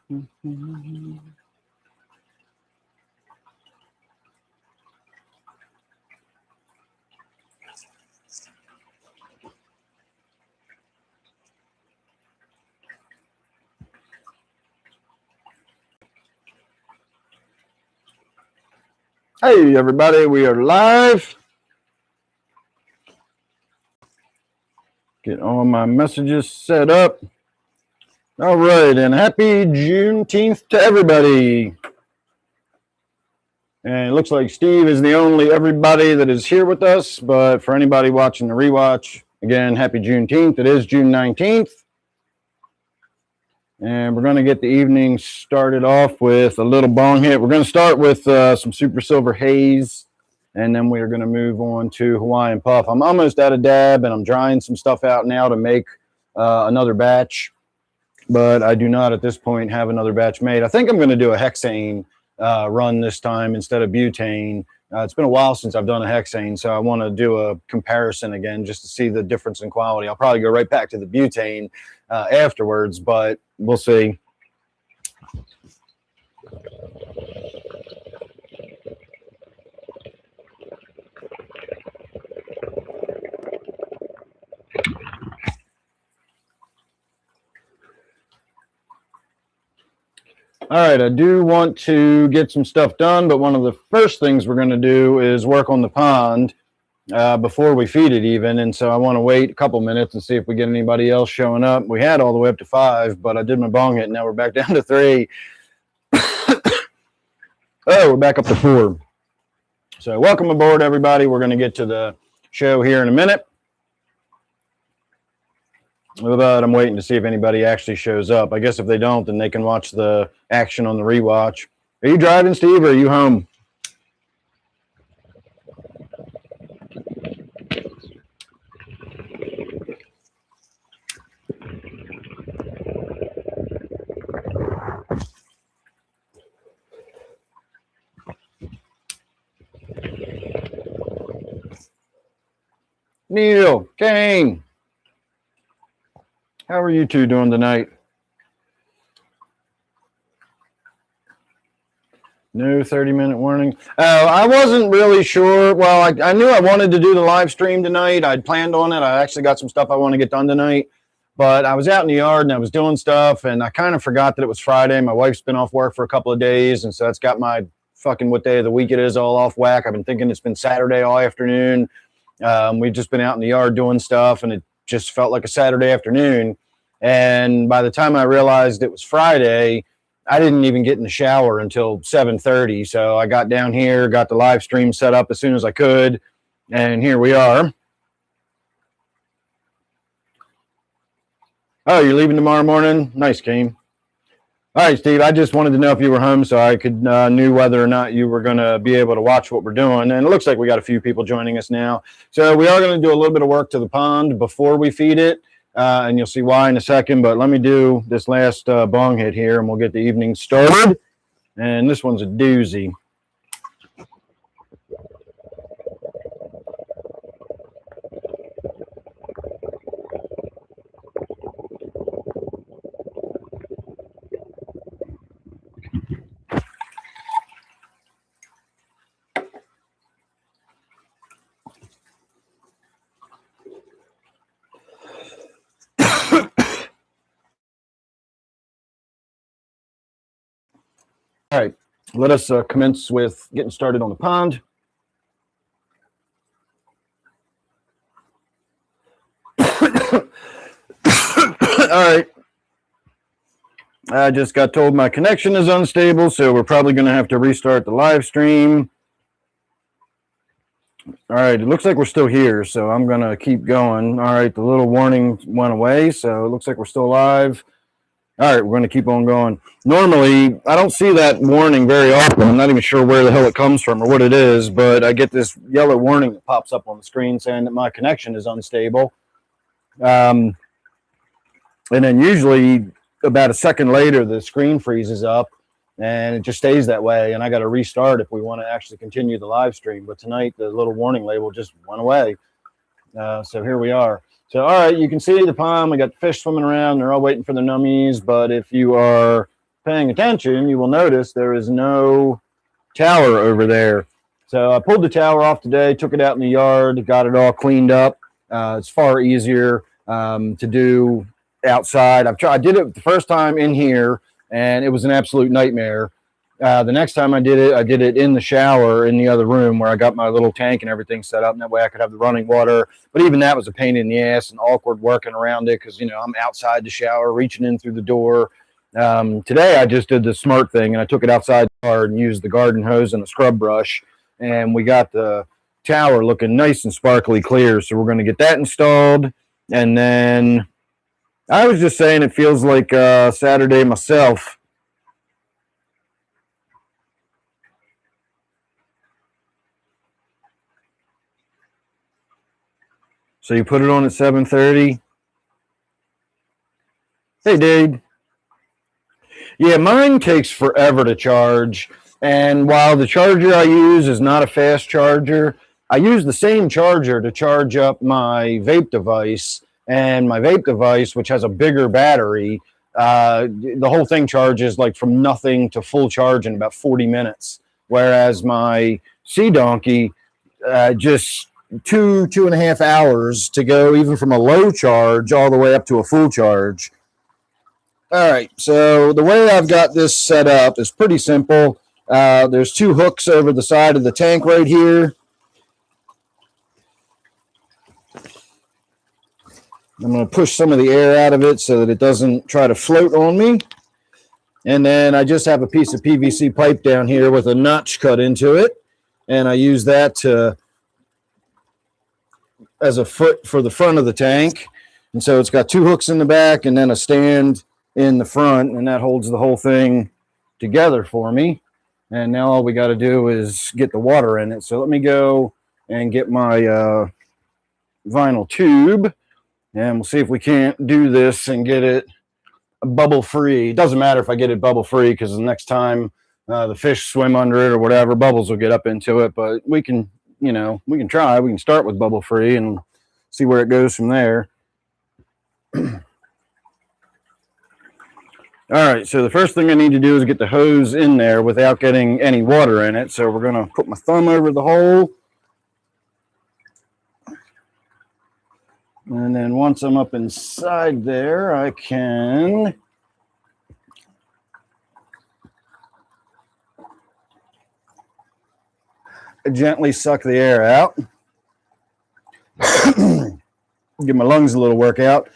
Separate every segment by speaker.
Speaker 1: Hey, everybody, we are live. Get all my messages set up. All right, and happy Juneteenth to everybody. And it looks like Steve is the only everybody that is here with us, but for anybody watching the rewatch, again, happy Juneteenth. It is June 19th. And we're going to get the evening started off with a little bong hit. We're going to start with some Super Silver Haze, and then we're going to move on to Hawaiian Puff. I'm almost out of dab, and I'm drying some stuff out now to make another batch, but I do not at this point have another batch made. I think I'm going to do a hexane run this time instead of butane. It's been a while since I've done a hexane, so I want to do a comparison again just to see the difference in quality. I'll probably go right back to the butane afterwards, but we'll see. All right, I do want to get some stuff done, but one of the first things we're going to do is work on the pond before we feed it even. And so I want to wait a couple minutes and see if we get anybody else showing up. We had all the way up to 5, but I did my bong hit, and now we're back down to 3. Oh, we're back up to 4. So welcome aboard, everybody. We're going to get to the show here in a minute. But I'm waiting to see if anybody actually shows up. I guess if they don't, then they can watch the action on the rewatch. Are you driving, Steve, or are you home? Neil, Kane. How are you two doing tonight? No 30-minute warning. I wasn't really sure. Well, I knew I wanted to do the live stream tonight. I'd planned on it. I actually got some stuff I want to get done tonight. But I was out in the yard and I was doing stuff, and I kind of forgot that it was Friday. My wife's been off work for a couple of days, and so that's got my fucking what day of the week it is all off whack. I've been thinking it's been Saturday all afternoon. We've just been out in the yard doing stuff, and it just felt like a Saturday afternoon. And by the time I realized it was Friday, I didn't even get in the shower until 7:30. So I got down here, got the live stream set up as soon as I could, and here we are. Oh, you're leaving tomorrow morning? Nice, Kane. All right, Steve, I just wanted to know if you were home so I could knew whether or not you were going to be able to watch what we're doing. And it looks like we got a few people joining us now. So we are going to do a little bit of work to the pond before we feed it. And you'll see why in a second, but let me do this last bong hit here and we'll get the evening started. And this one's a doozy. All right, let us commence with getting started on the pond. All right. I just got told my connection is unstable, so we're probably going to have to restart the live stream. All right, it looks like we're still here, so I'm going to keep going. All right, the little warning went away, so it looks like we're still live. All right, we're going to keep on going. Normally, I don't see that warning very often. I'm not even sure where the hell it comes from or what it is, but I get this yellow warning that pops up on the screen saying that my connection is unstable. And then usually about a second later, the screen freezes up and it just stays that way. And I got to restart if we want to actually continue the live stream. But tonight, the little warning label just went away. So here we are. So, all right, you can see the pond. We got fish swimming around. They're all waiting for their nummies. But if you are paying attention, you will notice there is no tower over there. So I pulled the tower off today, took it out in the yard, got it all cleaned up. It's far easier to do outside. I did it the first time in here, and it was an absolute nightmare. The next time I did it in the shower in the other room where I got my little tank and everything set up, and that way I could have the running water. But even that was a pain in the ass and awkward working around it because, you know, I'm outside the shower, reaching in through the door. Today I just did the smart thing, and I took it outside the yard and used the garden hose and a scrub brush, and we got the tower looking nice and sparkly clear. So we're going to get that installed, and then I was just saying it feels like Saturday myself. So you put it on at 7:30. Hey, dude. Yeah, mine takes forever to charge. And while the charger I use is not a fast charger, I use the same charger to charge up my vape device. And my vape device, which has a bigger battery, the whole thing charges like from nothing to full charge in about 40 minutes. Whereas my Sea Donkey, just 2.5 hours to go even from a low charge all the way up to a full charge. All right, so the way I've got this set up is pretty simple. There's 2 hooks over the side of the tank right here. I'm going to push some of the air out of it so that it doesn't try to float on me. And then I just have a piece of PVC pipe down here with a notch cut into it. And I use that as a foot for the front of the tank. And so it's got 2 hooks in the back and then a stand in the front, and that holds the whole thing together for me. And now all we got to do is get the water in it. So let me go and get my vinyl tube, and we'll see if we can't do this and get it bubble free. It doesn't matter if I get it bubble free because the next time the fish swim under it or whatever, bubbles will get up into it. But we can, you know, we can try. We can start with bubble free and see where it goes from there. All right, so the first thing I need to do is get the hose in there without getting any water in it. So we're going to put my thumb over the hole. And then once I'm up inside there, I can gently suck the air out. Give my lungs a little workout.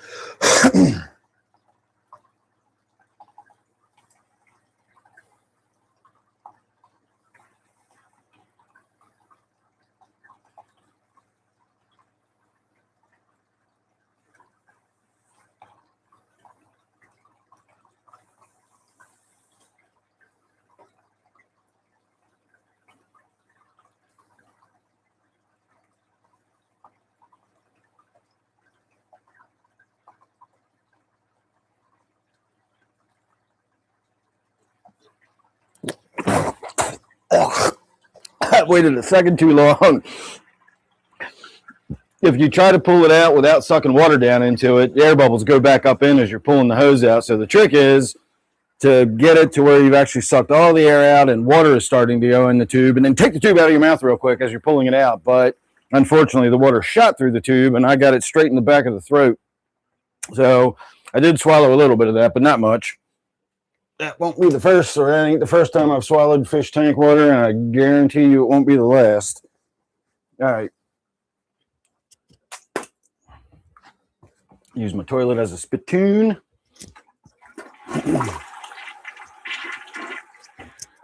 Speaker 1: I waited a second too long. If you try to pull it out without sucking water down into it, the air bubbles go back up in as you're pulling the hose out. So the trick is to get it to where you've actually sucked all the air out and water is starting to go in the tube, and then take the tube out of your mouth real quick as you're pulling it out. But unfortunately, the water shot through the tube, and I got it straight in the back of the throat. So I did swallow a little bit of that, but not much. That won't be the first, or that ain't the first time I've swallowed fish tank water, and I guarantee you it won't be the last. All right. Use my toilet as a spittoon.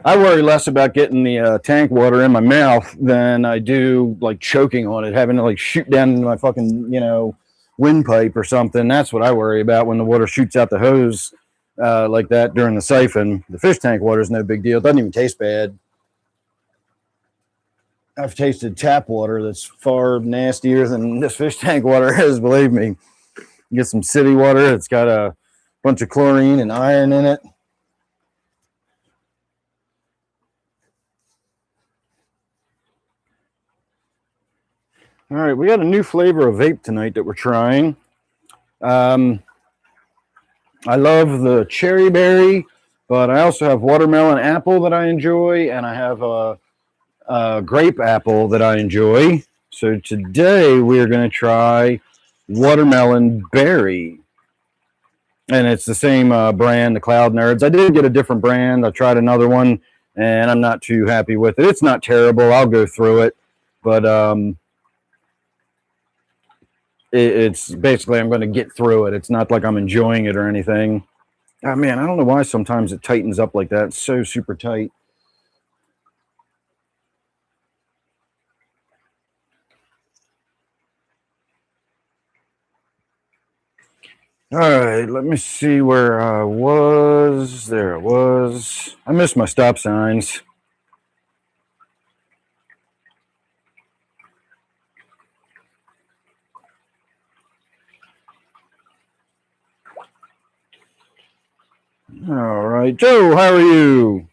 Speaker 1: I worry less about getting the tank water in my mouth than I do like choking on it, having to like shoot down into my fucking, you know, windpipe or something. That's what I worry about when the water shoots out the hose like that during the siphon. The fish tank water is no big deal. It doesn't even taste bad. I've tasted tap water that's far nastier than this fish tank water is, believe me. You get some city water. It's got a bunch of chlorine and iron in it. All right, we got a new flavor of vape tonight that we're trying. I love the cherry berry But I also have watermelon apple that I enjoy, and I have a grape apple that I enjoy. So today we're going to try watermelon berry. And it's the same brand, the Cloud Nerds. I did get a different brand. I tried another one, and I'm not too happy with it. It's not terrible. I'll go through it. But it's basically I'm going to get through it. It's not like I'm enjoying it or anything. Oh, man, I don't know why sometimes it tightens up like that. It's so super tight. All right, let me see where I was. There it was. I missed my stop signs. All right, Joe, how are you?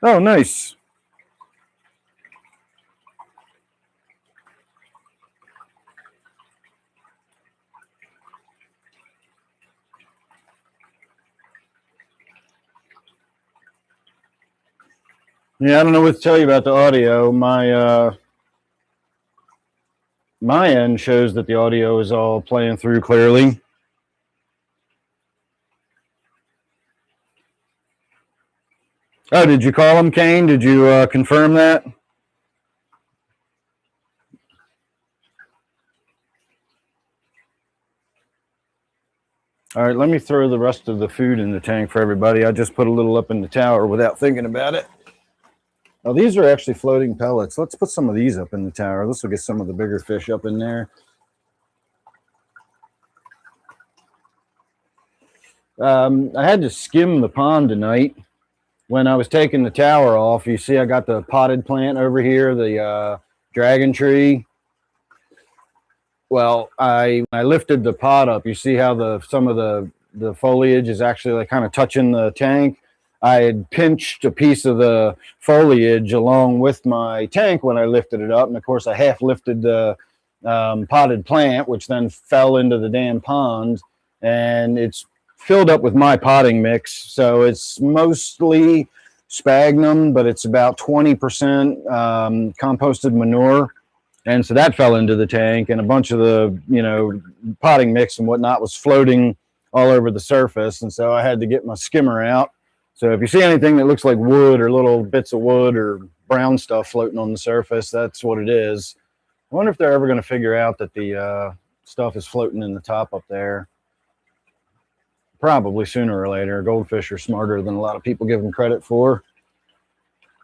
Speaker 1: Oh, nice. Yeah, I don't know what to tell you about the audio. My end shows that the audio is all playing through clearly. Oh, did you call him, Kane? Did you confirm that? All right, let me throw the rest of the food in the tank for everybody. I just put a little up in the tower without thinking about it. Oh, these are actually floating pellets. Let's put some of these up in the tower. This will get some of the bigger fish up in there. I had to skim the pond tonight when I was taking the tower off. You see I got the potted plant over here, the dragon tree. Well, I lifted the pot up. You see how some of the foliage is actually like kind of touching the tank. I had pinched a piece of the foliage along with my tank when I lifted it up, and of course I half lifted the potted plant, which then fell into the damn pond, and it's filled up with my potting mix. So it's mostly sphagnum, but it's about 20% composted manure. And so that fell into the tank, and a bunch of the, potting mix and whatnot was floating all over the surface. And so I had to get my skimmer out. So if you see anything that looks like wood or little bits of wood or brown stuff floating on the surface, that's what it is. I wonder if they're ever going to figure out that the stuff is floating in the top up there. Probably sooner or later. Goldfish are smarter than a lot of people give them credit for.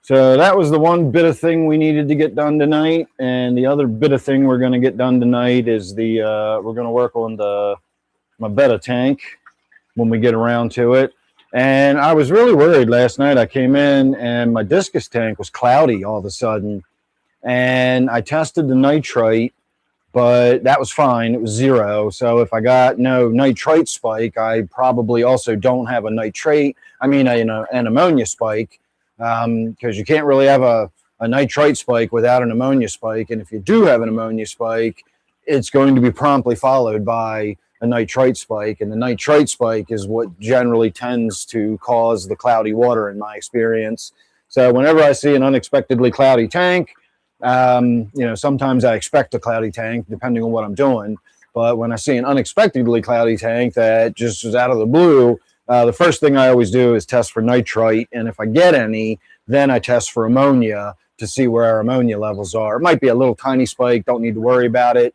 Speaker 1: So that was the one bit of thing we needed to get done tonight. And the other bit of thing we're going to get done tonight is we're going to work on my betta tank when we get around to it. And I was really worried last night. I came in and my discus tank was cloudy all of a sudden. And I tested the nitrite, but that was fine. It was 0. So if I got no nitrite spike, I probably also don't have an ammonia spike. Because you can't really have a nitrite spike without an ammonia spike. And if you do have an ammonia spike, it's going to be promptly followed by a nitrite spike. And the nitrite spike is what generally tends to cause the cloudy water in my experience. So whenever I see an unexpectedly cloudy tank, sometimes I expect a cloudy tank depending on what I'm doing. But when I see an unexpectedly cloudy tank that just is out of the blue, the first thing I always do is test for nitrite, and if I get any, then I test for ammonia to see where our ammonia levels are. It might be a little tiny spike, don't need to worry about it.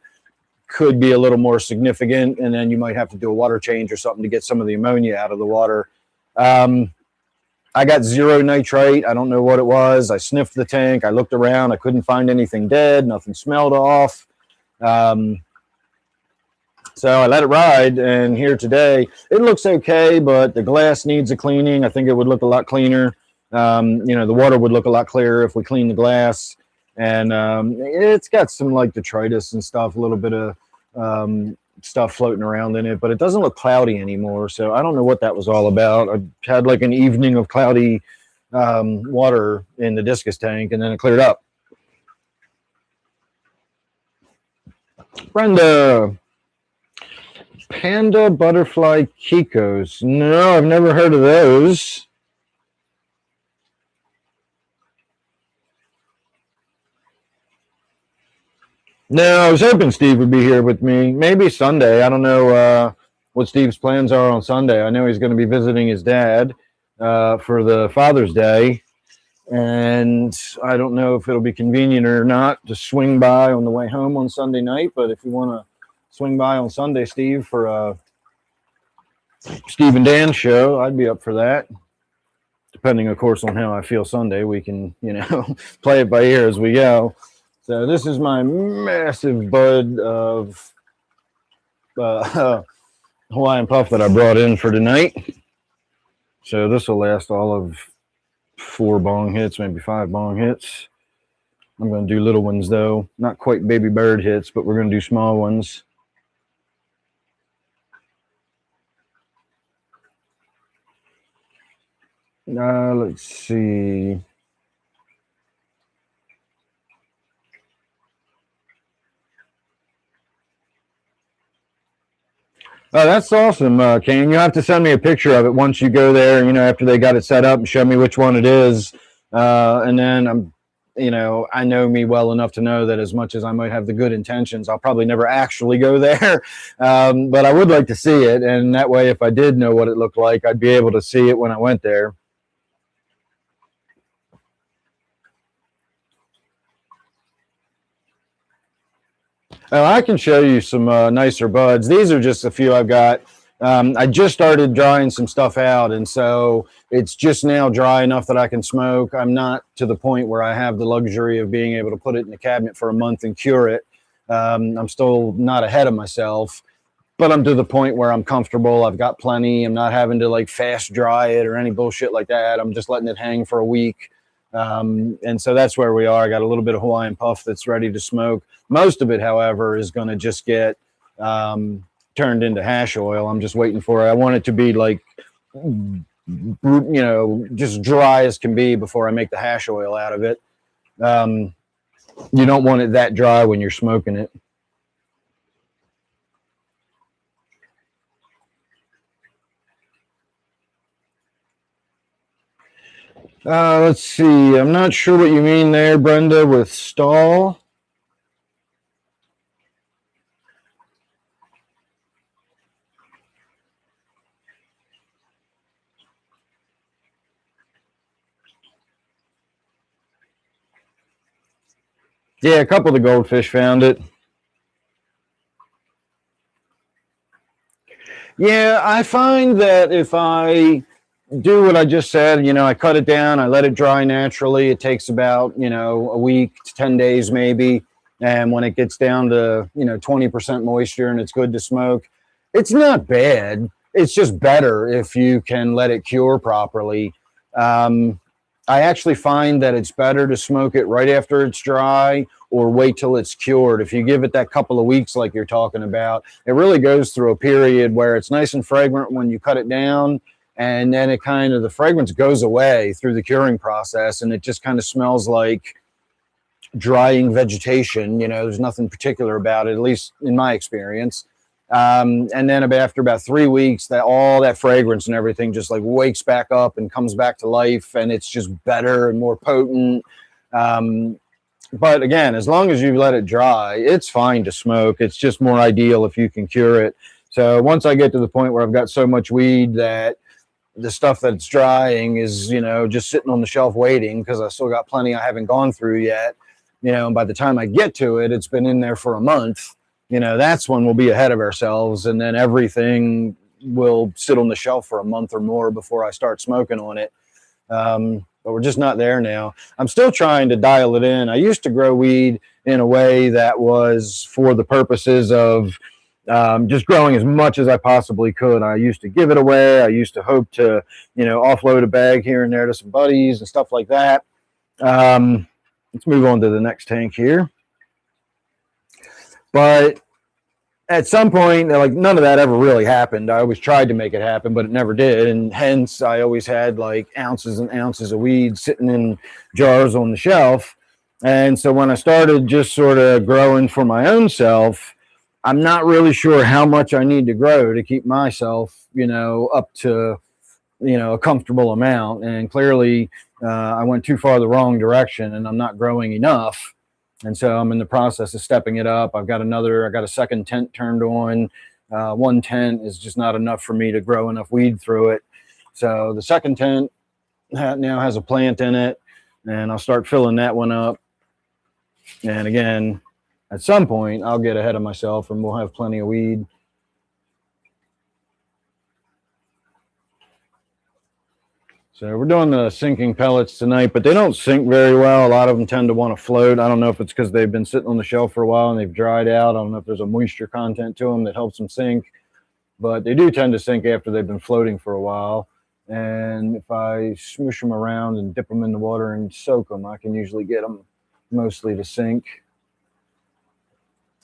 Speaker 1: Could be a little more significant, and then you might have to do a water change or something to get some of the ammonia out of the water. I got 0 nitrite. I don't know what it was. I sniffed the tank. I looked around. I couldn't find anything dead. Nothing smelled off. So I let it ride, and here today, it looks okay, but the glass needs a cleaning. I think it would look a lot cleaner. The water would look a lot clearer if we clean the glass. And it's got some like detritus and stuff, a little bit of stuff floating around in it, but it doesn't look cloudy anymore. So I don't know what that was all about. I had like an evening of cloudy water in the discus tank, and then it cleared up. Brenda. Panda butterfly Kikos. No, I've never heard of those. No, I was hoping Steve would be here with me. Maybe Sunday. I don't know what Steve's plans are on Sunday. I know he's going to be visiting his dad for the Father's Day. And I don't know if it'll be convenient or not to swing by on the way home on Sunday night. But if you want to swing by on Sunday, Steve, for Steve and Dan show, I'd be up for that. Depending, of course, on how I feel Sunday, we can, play it by ear as we go. So this is my massive bud of Hawaiian puff that I brought in for tonight. So this will last all of 4 bong hits, maybe 5 bong hits. I'm going to do little ones, though. Not quite baby bird hits, but we're going to do small ones. Let's see. Oh, that's awesome, Kane. You have to send me a picture of it once you go there, after they got it set up, and show me which one it is. And then I know me well enough to know that as much as I might have the good intentions, I'll probably never actually go there. But I would like to see it. And that way, if I did know what it looked like, I'd be able to see it when I went there. Oh, I can show you some nicer buds. These are just a few I've got. I just started drying some stuff out, and so it's just now dry enough that I can smoke. I'm not to the point where I have the luxury of being able to put it in the cabinet for a month and cure it. I'm still not ahead of myself, but I'm to the point where I'm comfortable. I've got plenty. I'm not having to fast dry it or any bullshit like that. I'm just letting it hang for a week. And so that's where we are. I got a little bit of Hawaiian puff that's ready to smoke. Most of it, however, is going to just get turned into hash oil. I'm just waiting for it. I want it to be just dry as can be before I make the hash oil out of it. You don't want it that dry when you're smoking it. Let's see. I'm not sure what you mean there, Brenda, with stall. Yeah, a couple of the goldfish found it. Yeah, I find that if I do what I just said, I cut it down, I let it dry naturally. It takes about, a week to 10 days maybe. And when it gets down to, 20% moisture and it's good to smoke, it's not bad. It's just better if you can let it cure properly. I actually find that it's better to smoke it right after it's dry or wait till it's cured. If you give it that couple of weeks like you're talking about, it really goes through a period where it's nice and fragrant when you cut it down, and then the fragrance goes away through the curing process, and it just kind of smells like drying vegetation. There's nothing particular about it, at least in my experience. And then after about 3 weeks, all that fragrance and everything just wakes back up and comes back to life, and it's just better and more potent. But again, as long as you let it dry, it's fine to smoke. It's just more ideal if you can cure it. So once I get to the point where I've got so much weed that the stuff that's drying is, just sitting on the shelf waiting because I still got plenty I haven't gone through yet, and by the time I get to it, it's been in there for a month. That's when we'll be ahead of ourselves, and then everything will sit on the shelf for a month or more before I start smoking on it. But we're just not there now. I'm still trying to dial it in. I used to grow weed in a way that was for the purposes of just growing as much as I possibly could. I used to give it away. I used to hope to, offload a bag here and there to some buddies and stuff like that. Let's move on to the next tank here. But at some point, none of that ever really happened. I always tried to make it happen, but it never did. And hence, I always had ounces and ounces of weed sitting in jars on the shelf. And so when I started just sort of growing for my own self, I'm not really sure how much I need to grow to keep myself, up to, a comfortable amount. And clearly, I went too far the wrong direction, and I'm not growing enough. And so I'm in the process of stepping it up. I got a second tent turned on. One tent is just not enough for me to grow enough weed through it. So the second tent now has a plant in it, and I'll start filling that one up. And again, at some point, I'll get ahead of myself and we'll have plenty of weed. So we're doing the sinking pellets tonight, but they don't sink very well. A lot of them tend to want to float. I don't know if it's because they've been sitting on the shelf for a while and they've dried out. I don't know if there's a moisture content to them that helps them sink, but they do tend to sink after they've been floating for a while. And if I smoosh them around and dip them in the water and soak them, I can usually get them mostly to sink.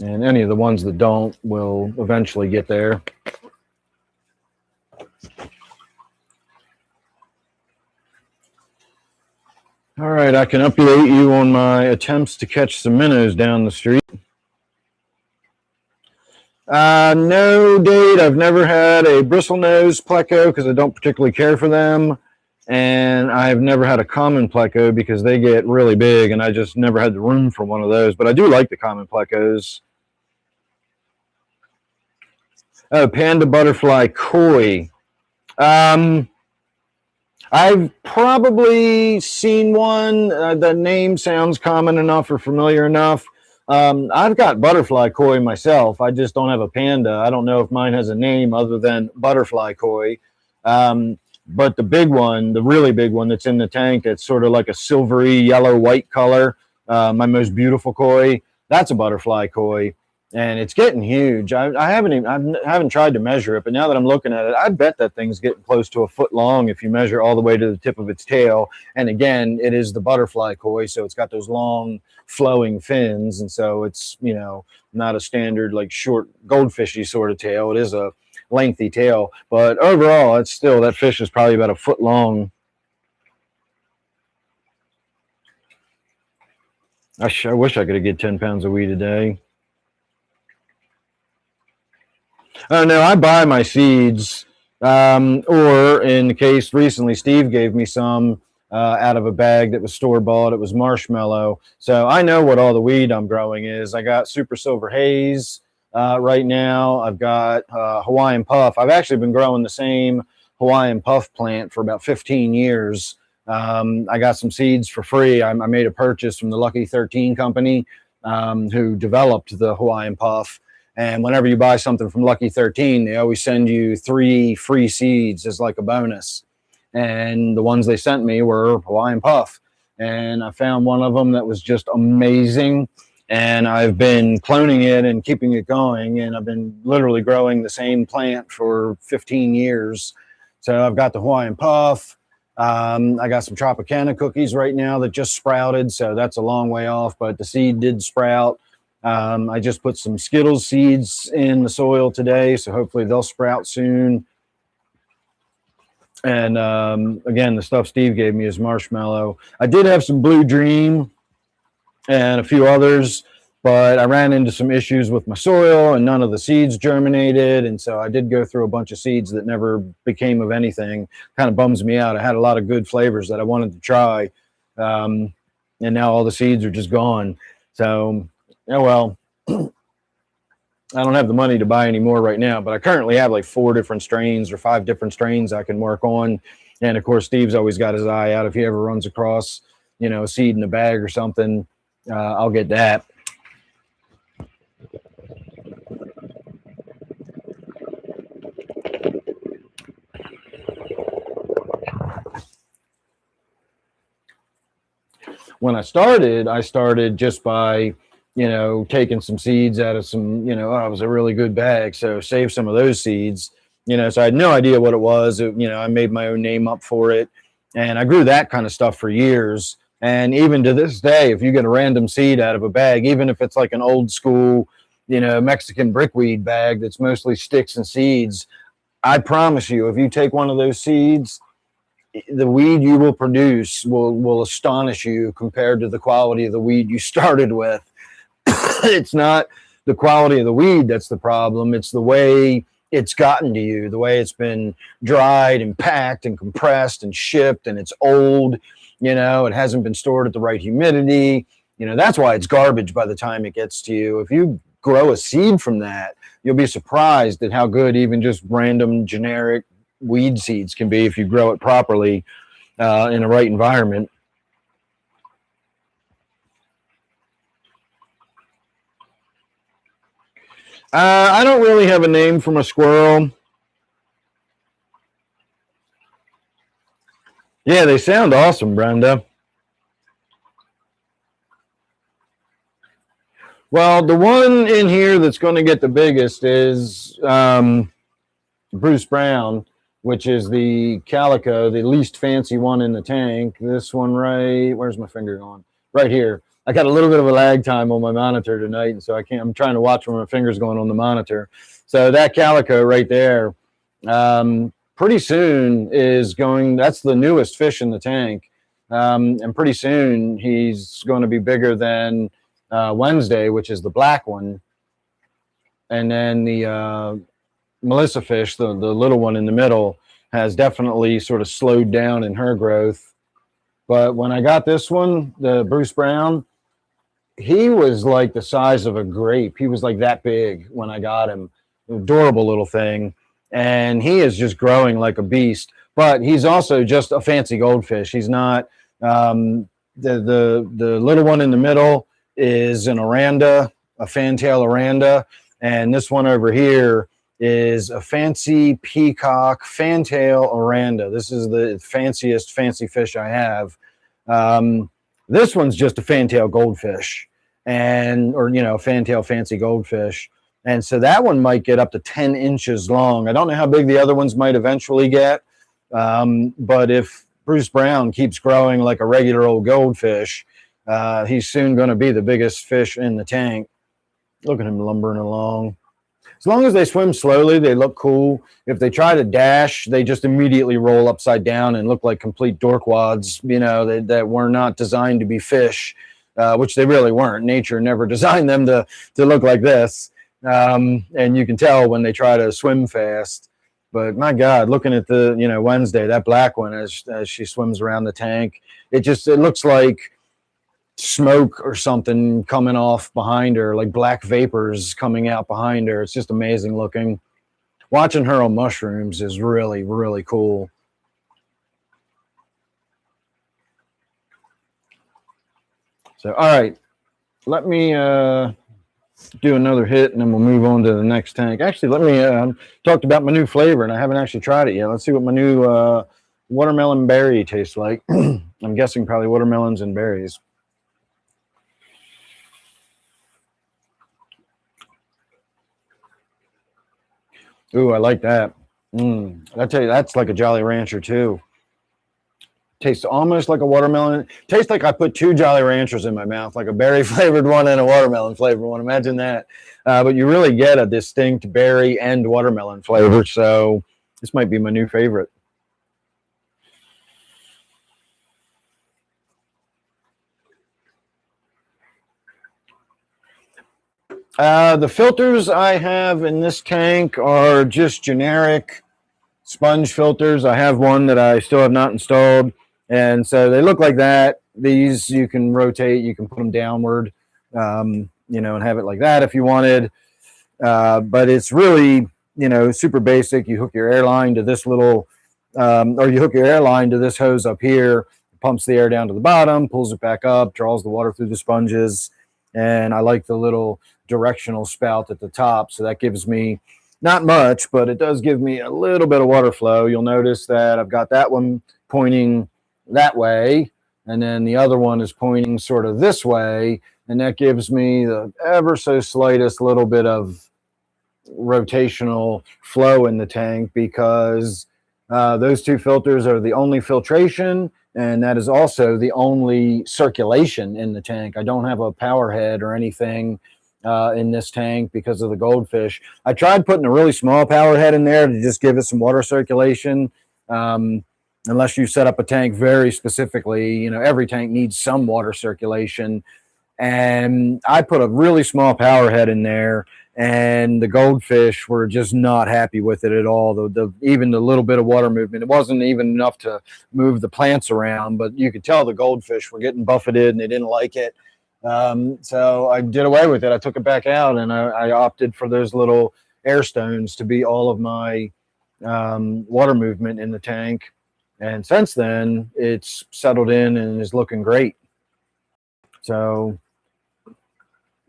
Speaker 1: And any of the ones that don't will eventually get there. All right, I can update you on my attempts to catch some minnows down the street. No date. I've never had a bristlenose pleco because I don't particularly care for them. And I've never had a common pleco because they get really big and I just never had the room for one of those. But I do like the common plecos. Oh, panda butterfly koi. I've probably seen one. The name sounds common enough or familiar enough. I've got butterfly koi myself. I just don't have a panda. I don't know if mine has a name other than butterfly koi. But the big one, the really big one that's in the tank, that's sort of like a silvery yellow-white color, my most beautiful koi, that's a butterfly koi. And it's getting huge. I haven't tried to measure it, but now that I'm looking at it, I bet that thing's getting close to a foot long if you measure all the way to the tip of its tail. And again, it is the butterfly koi, so it's got those long flowing fins, and so it's not a standard like short goldfishy sort of tail. It is a lengthy tail, but overall, it's still, that fish is probably about a foot long. I wish I could get 10 pounds of weed a day. Oh, no, I buy my seeds, or in the case recently, Steve gave me some out of a bag that was store-bought. It was marshmallow. So I know what all the weed I'm growing is. I got Super Silver Haze right now. I've got Hawaiian Puff. I've actually been growing the same Hawaiian Puff plant for about 15 years. I got some seeds for free. I made a purchase from the Lucky 13 company who developed the Hawaiian Puff. And whenever you buy something from Lucky 13, they always send you 3 free seeds as like a bonus. And the ones they sent me were Hawaiian Puff. And I found one of them that was just amazing. And I've been cloning it and keeping it going. And I've been literally growing the same plant for 15 years. So I've got the Hawaiian Puff. I got some Tropicana cookies right now that just sprouted. So that's a long way off, but the seed did sprout. I just put some Skittles seeds in the soil today, so hopefully they'll sprout soon. And again, the stuff Steve gave me is marshmallow. I did have some Blue Dream and a few others, but I ran into some issues with my soil and none of the seeds germinated. And so I did go through a bunch of seeds that never became of anything. Kind of bums me out. I had a lot of good flavors that I wanted to try. And now all the seeds are just gone. So, yeah, well, I don't have the money to buy any more right now, but I currently have like 4 different strains or 5 different strains I can work on. And of course, Steve's always got his eye out. If he ever runs across, a seed in a bag or something, I'll get that. When I started just by taking some seeds out of some, it was a really good bag. So save some of those seeds, so I had no idea what it was. I made my own name up for it and I grew that kind of stuff for years. And even to this day, if you get a random seed out of a bag, even if it's like an old school, Mexican brickweed bag that's mostly sticks and seeds, I promise you, if you take one of those seeds, the weed you will produce will astonish you compared to the quality of the weed you started with. It's not the quality of the weed that's the problem. It's the way it's gotten to you, the way it's been dried and packed and compressed and shipped, and it's old. It hasn't been stored at the right humidity. That's why it's garbage by the time it gets to you. If you grow a seed from that, you'll be surprised at how good even just random generic weed seeds can be if you grow it properly in the right environment. I don't really have a name for my squirrel. Yeah, they sound awesome, Brenda. Well, the one in here that's going to get the biggest is Bruce Brown, which is the calico, the least fancy one in the tank. This one where's my finger going? Right here. I got a little bit of a lag time on my monitor tonight, and so I'm trying to watch where my finger's going on the monitor. So that calico right there, pretty soon that's the newest fish in the tank. And pretty soon he's going to be bigger than Wednesday, which is the black one. And then the Melissa fish, the little one in the middle, has definitely sort of slowed down in her growth. But when I got this one, the Bruce Brown, he was like the size of a grape. He was like that big when I got him. Adorable little thing. And he is just growing like a beast. But he's also just a fancy goldfish. He's not the little one in the middle is an Oranda, a fantail Oranda. And this one over here is a fancy peacock fantail Oranda. This is the fanciest fancy fish I have. This one's just a fantail goldfish, fantail fancy goldfish. And so that one might get up to 10 inches long. I don't know how big the other ones might eventually get. But if Bruce Brown keeps growing like a regular old goldfish, he's soon going to be the biggest fish in the tank. Look at him lumbering along. As long as they swim slowly, they look cool. If they try to dash, they just immediately roll upside down and look like complete dorkwads, that were not designed to be fish, which they really weren't. Nature never designed them to look like this. And you can tell when they try to swim fast. But my God, looking at the, Wednesday, that black one, as she swims around the tank, it looks like smoke or something coming off behind her, like black vapors coming out behind her. It's just amazing looking. Watching her on mushrooms is really, really cool. So, all right, let me do another hit and then we'll move on to the next tank. Actually, let me talk about my new flavor, and I haven't actually tried it yet. Let's see what my new watermelon berry tastes like. I'm guessing probably watermelons and berries. Ooh, I like that. I tell you, that's like a Jolly Rancher too. Tastes almost like a watermelon. Tastes like I put two Jolly Ranchers in my mouth, like a berry flavored one and a watermelon flavored one. Imagine that. But you really get a distinct berry and watermelon flavor. So this might be my new favorite. The filters I have in this tank are just generic sponge filters. I have one that I still have not installed, and so they look like that. These you can rotate, you can put them downward, and have it like that if you wanted. But it's really, super basic. You hook your air line to this little, or you hook your air line to this hose up here, pumps the air down to the bottom, pulls it back up, draws the water through the sponges. And I like the little directional spout at the top. So that gives me not much, but it does give me a little bit of water flow. You'll notice that I've got that one pointing that way, and then the other one is pointing sort of this way. And that gives me the ever so slightest little bit of rotational flow in the tank, because those two filters are the only filtration, and that is also the only circulation in the tank. I don't have a power head or anything in this tank because of the goldfish. I tried putting a really small power head in there to just give it some water circulation. Unless you set up a tank very specifically, every tank needs some water circulation. And I put a really small power head in there, and the goldfish were just not happy with it at all. Even the little bit of water movement, it wasn't even enough to move the plants around, but you could tell the goldfish were getting buffeted and they didn't like it. So I did away with it. I took it back out, and I opted for those little air stones to be all of my water movement in the tank. And since then, it's settled in and is looking great. So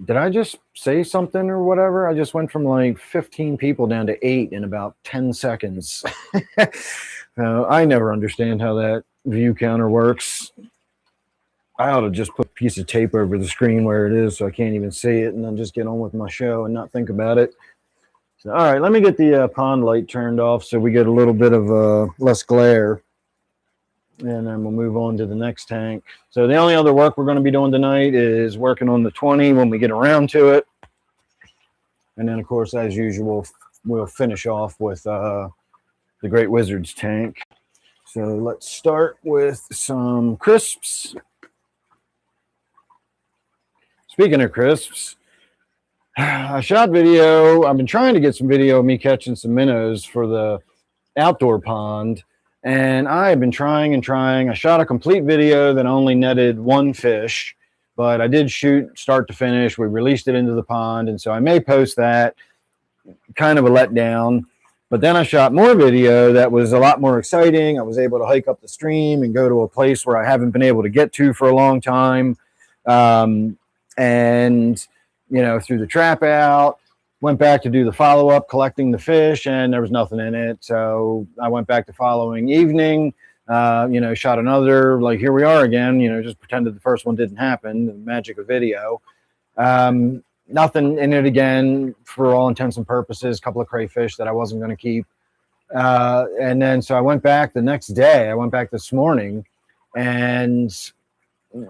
Speaker 1: did I just say something or whatever? I just went from like 15 people down to 8 in about 10 seconds. I never understand how that view counter works. I ought to just put a piece of tape over the screen where it is so I can't even see it, and then just get on with my show and not think about it. So, all right, let me get the pond light turned off so we get a little bit of less glare. And then we'll move on to the next tank. So the only other work we're going to be doing tonight is working on the 20 when we get around to it. And then, of course, as usual, we'll finish off with the Great Wizard's tank. So let's start with some crisps. Speaking of crisps, I shot video. I've been trying to get some video of me catching some minnows for the outdoor pond. And I have been trying and trying. I shot a complete video that only netted one fish, but I did shoot start to finish. We released it into the pond, and so I may post that. Kind of a letdown. But then I shot more video that was a lot more exciting. I was able to hike up the stream and go to a place where I haven't been able to get to for a long time. And, you know, threw the trap out. Went back to do the follow-up, collecting the fish, and there was nothing in it. So I went back the following evening, you know, shot another, like, here we are again, you know, just pretended the first one didn't happen, the magic of video. Nothing in it again, for all intents and purposes, a couple of crayfish that I wasn't going to keep. And then, so I went back the next day. I went back this morning, and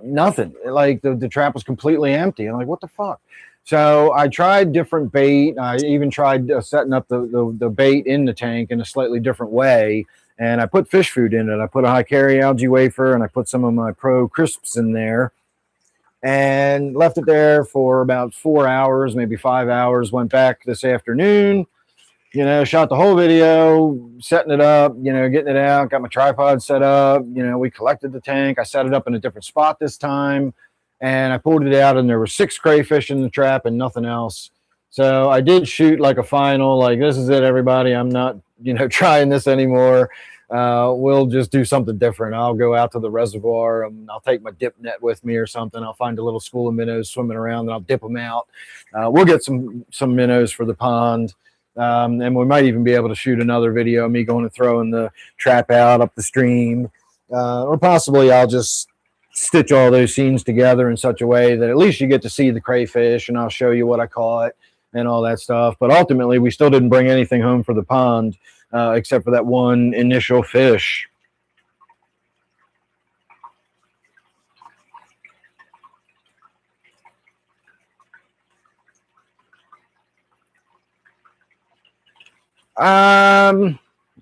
Speaker 1: nothing. Like, the trap was completely empty. I'm like, what the fuck? So I tried different bait. I even tried setting up the bait in the tank in a slightly different way. And I put fish food in it. I put a high carry algae wafer, and I put some of my Pro crisps in there and left it there for about 4 hours, maybe 5 hours. Went back this afternoon, you know, shot the whole video, setting it up, you know, getting it out, got my tripod set up. You know, we collected the tank. I set it up in a different spot this time. And I pulled it out, and there were 6 crayfish in the trap and nothing else. So I did shoot like a final, like, this is it, everybody. I'm not, you know, trying this anymore. We'll just do something different. I'll go out to the reservoir, and I'll take my dip net with me or something. I'll find a little school of minnows swimming around, and I'll dip them out. We'll get some minnows for the pond. And we might even be able to shoot another video of me going and throwing the trap out up the stream. Or possibly I'll just stitch all those scenes together in such a way that at least you get to see the crayfish, and I'll show you what I caught and all that stuff. But ultimately, we still didn't bring anything home for the pond except for that one initial fish. I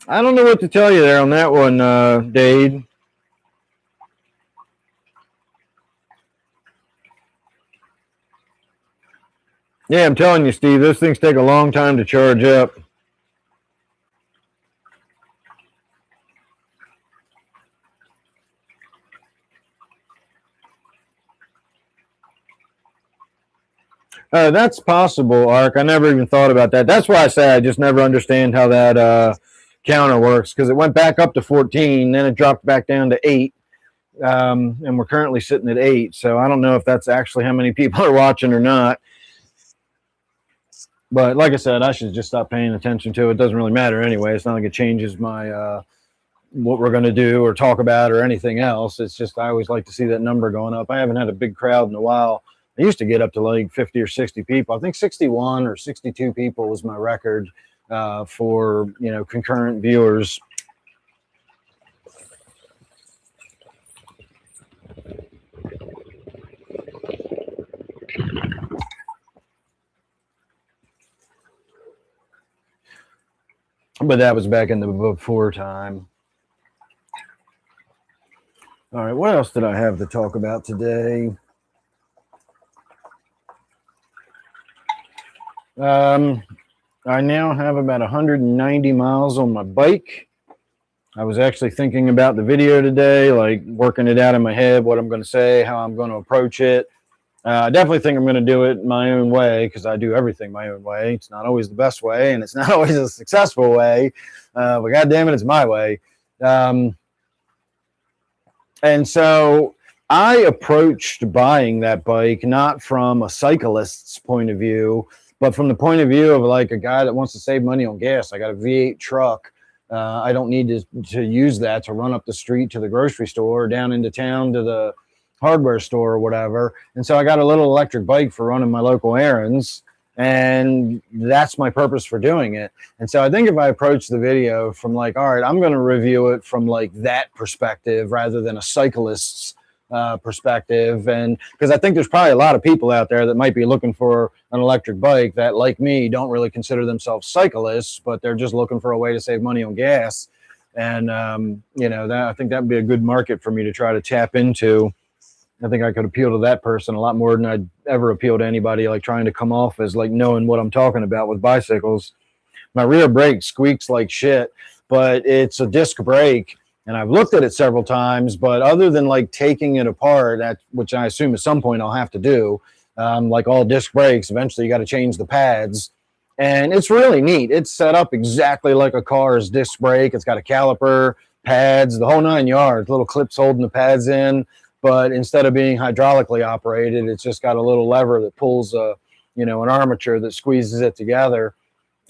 Speaker 1: don't know what to tell you there on that one, Dade. Yeah, I'm telling you, Steve, those things take a long time to charge up. That's possible, Ark. I never even thought about that. That's why I say I just never understand how that counter works, because it went back up to 14, then it dropped back down to 8, and we're currently sitting at 8. So I don't know if that's actually how many people are watching or not. But like I said, I should just stop paying attention to it. It doesn't really matter anyway. It's not like it changes my what we're going to do or talk about or anything else. It's just I always like to see that number going up. I haven't had a big crowd in a while. I used to get up to like 50 or 60 people. I think 61 or 62 people was my record for, you know, concurrent viewers. But that was back in the before time. All right, what else did I have to talk about today? I now have about 190 miles on my bike. I was actually thinking about the video today, like working it out in my head, what I'm going to say, how I'm going to approach it. I definitely think I'm going to do it my own way because I do everything my own way. It's not always the best way, and it's not always a successful way, but God damn it, it's my way. And so I approached buying that bike not from a cyclist's point of view, but from the point of view of like a guy that wants to save money on gas. I got a V8 truck. I don't need to use that to run up the street to the grocery store, or down into town to the hardware store or whatever. And so I got a little electric bike for running my local errands. And that's my purpose for doing it. And so I think if I approach the video from like, all right, I'm going to review it from like that perspective rather than a cyclist's perspective. And because I think there's probably a lot of people out there that might be looking for an electric bike that, like me, don't really consider themselves cyclists, but they're just looking for a way to save money on gas. And, I think that'd be a good market for me to try to tap into. I think I could appeal to that person a lot more than I'd ever appeal to anybody like trying to come off as like knowing what I'm talking about with bicycles. My rear brake squeaks like shit, but it's a disc brake, and I've looked at it several times, but other than like taking it apart, which I assume at some point I'll have to do, like all disc brakes, eventually you got to change the pads, and it's really neat. It's set up exactly like a car's disc brake. It's got a caliper, pads, the whole 9 yards, little clips holding the pads in. But instead of being hydraulically operated, it's just got a little lever that pulls an armature that squeezes it together.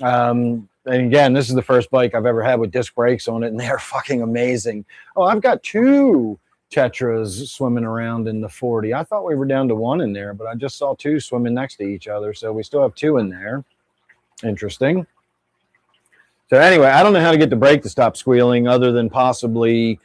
Speaker 1: And again, this is the first bike I've ever had with disc brakes on it, and they're fucking amazing. Oh, I've got 2 Tetras swimming around in the 40. I thought we were down to 1 in there, but I just saw 2 swimming next to each other. So we still have 2 in there. Interesting. So anyway, I don't know how to get the brake to stop squealing other than possibly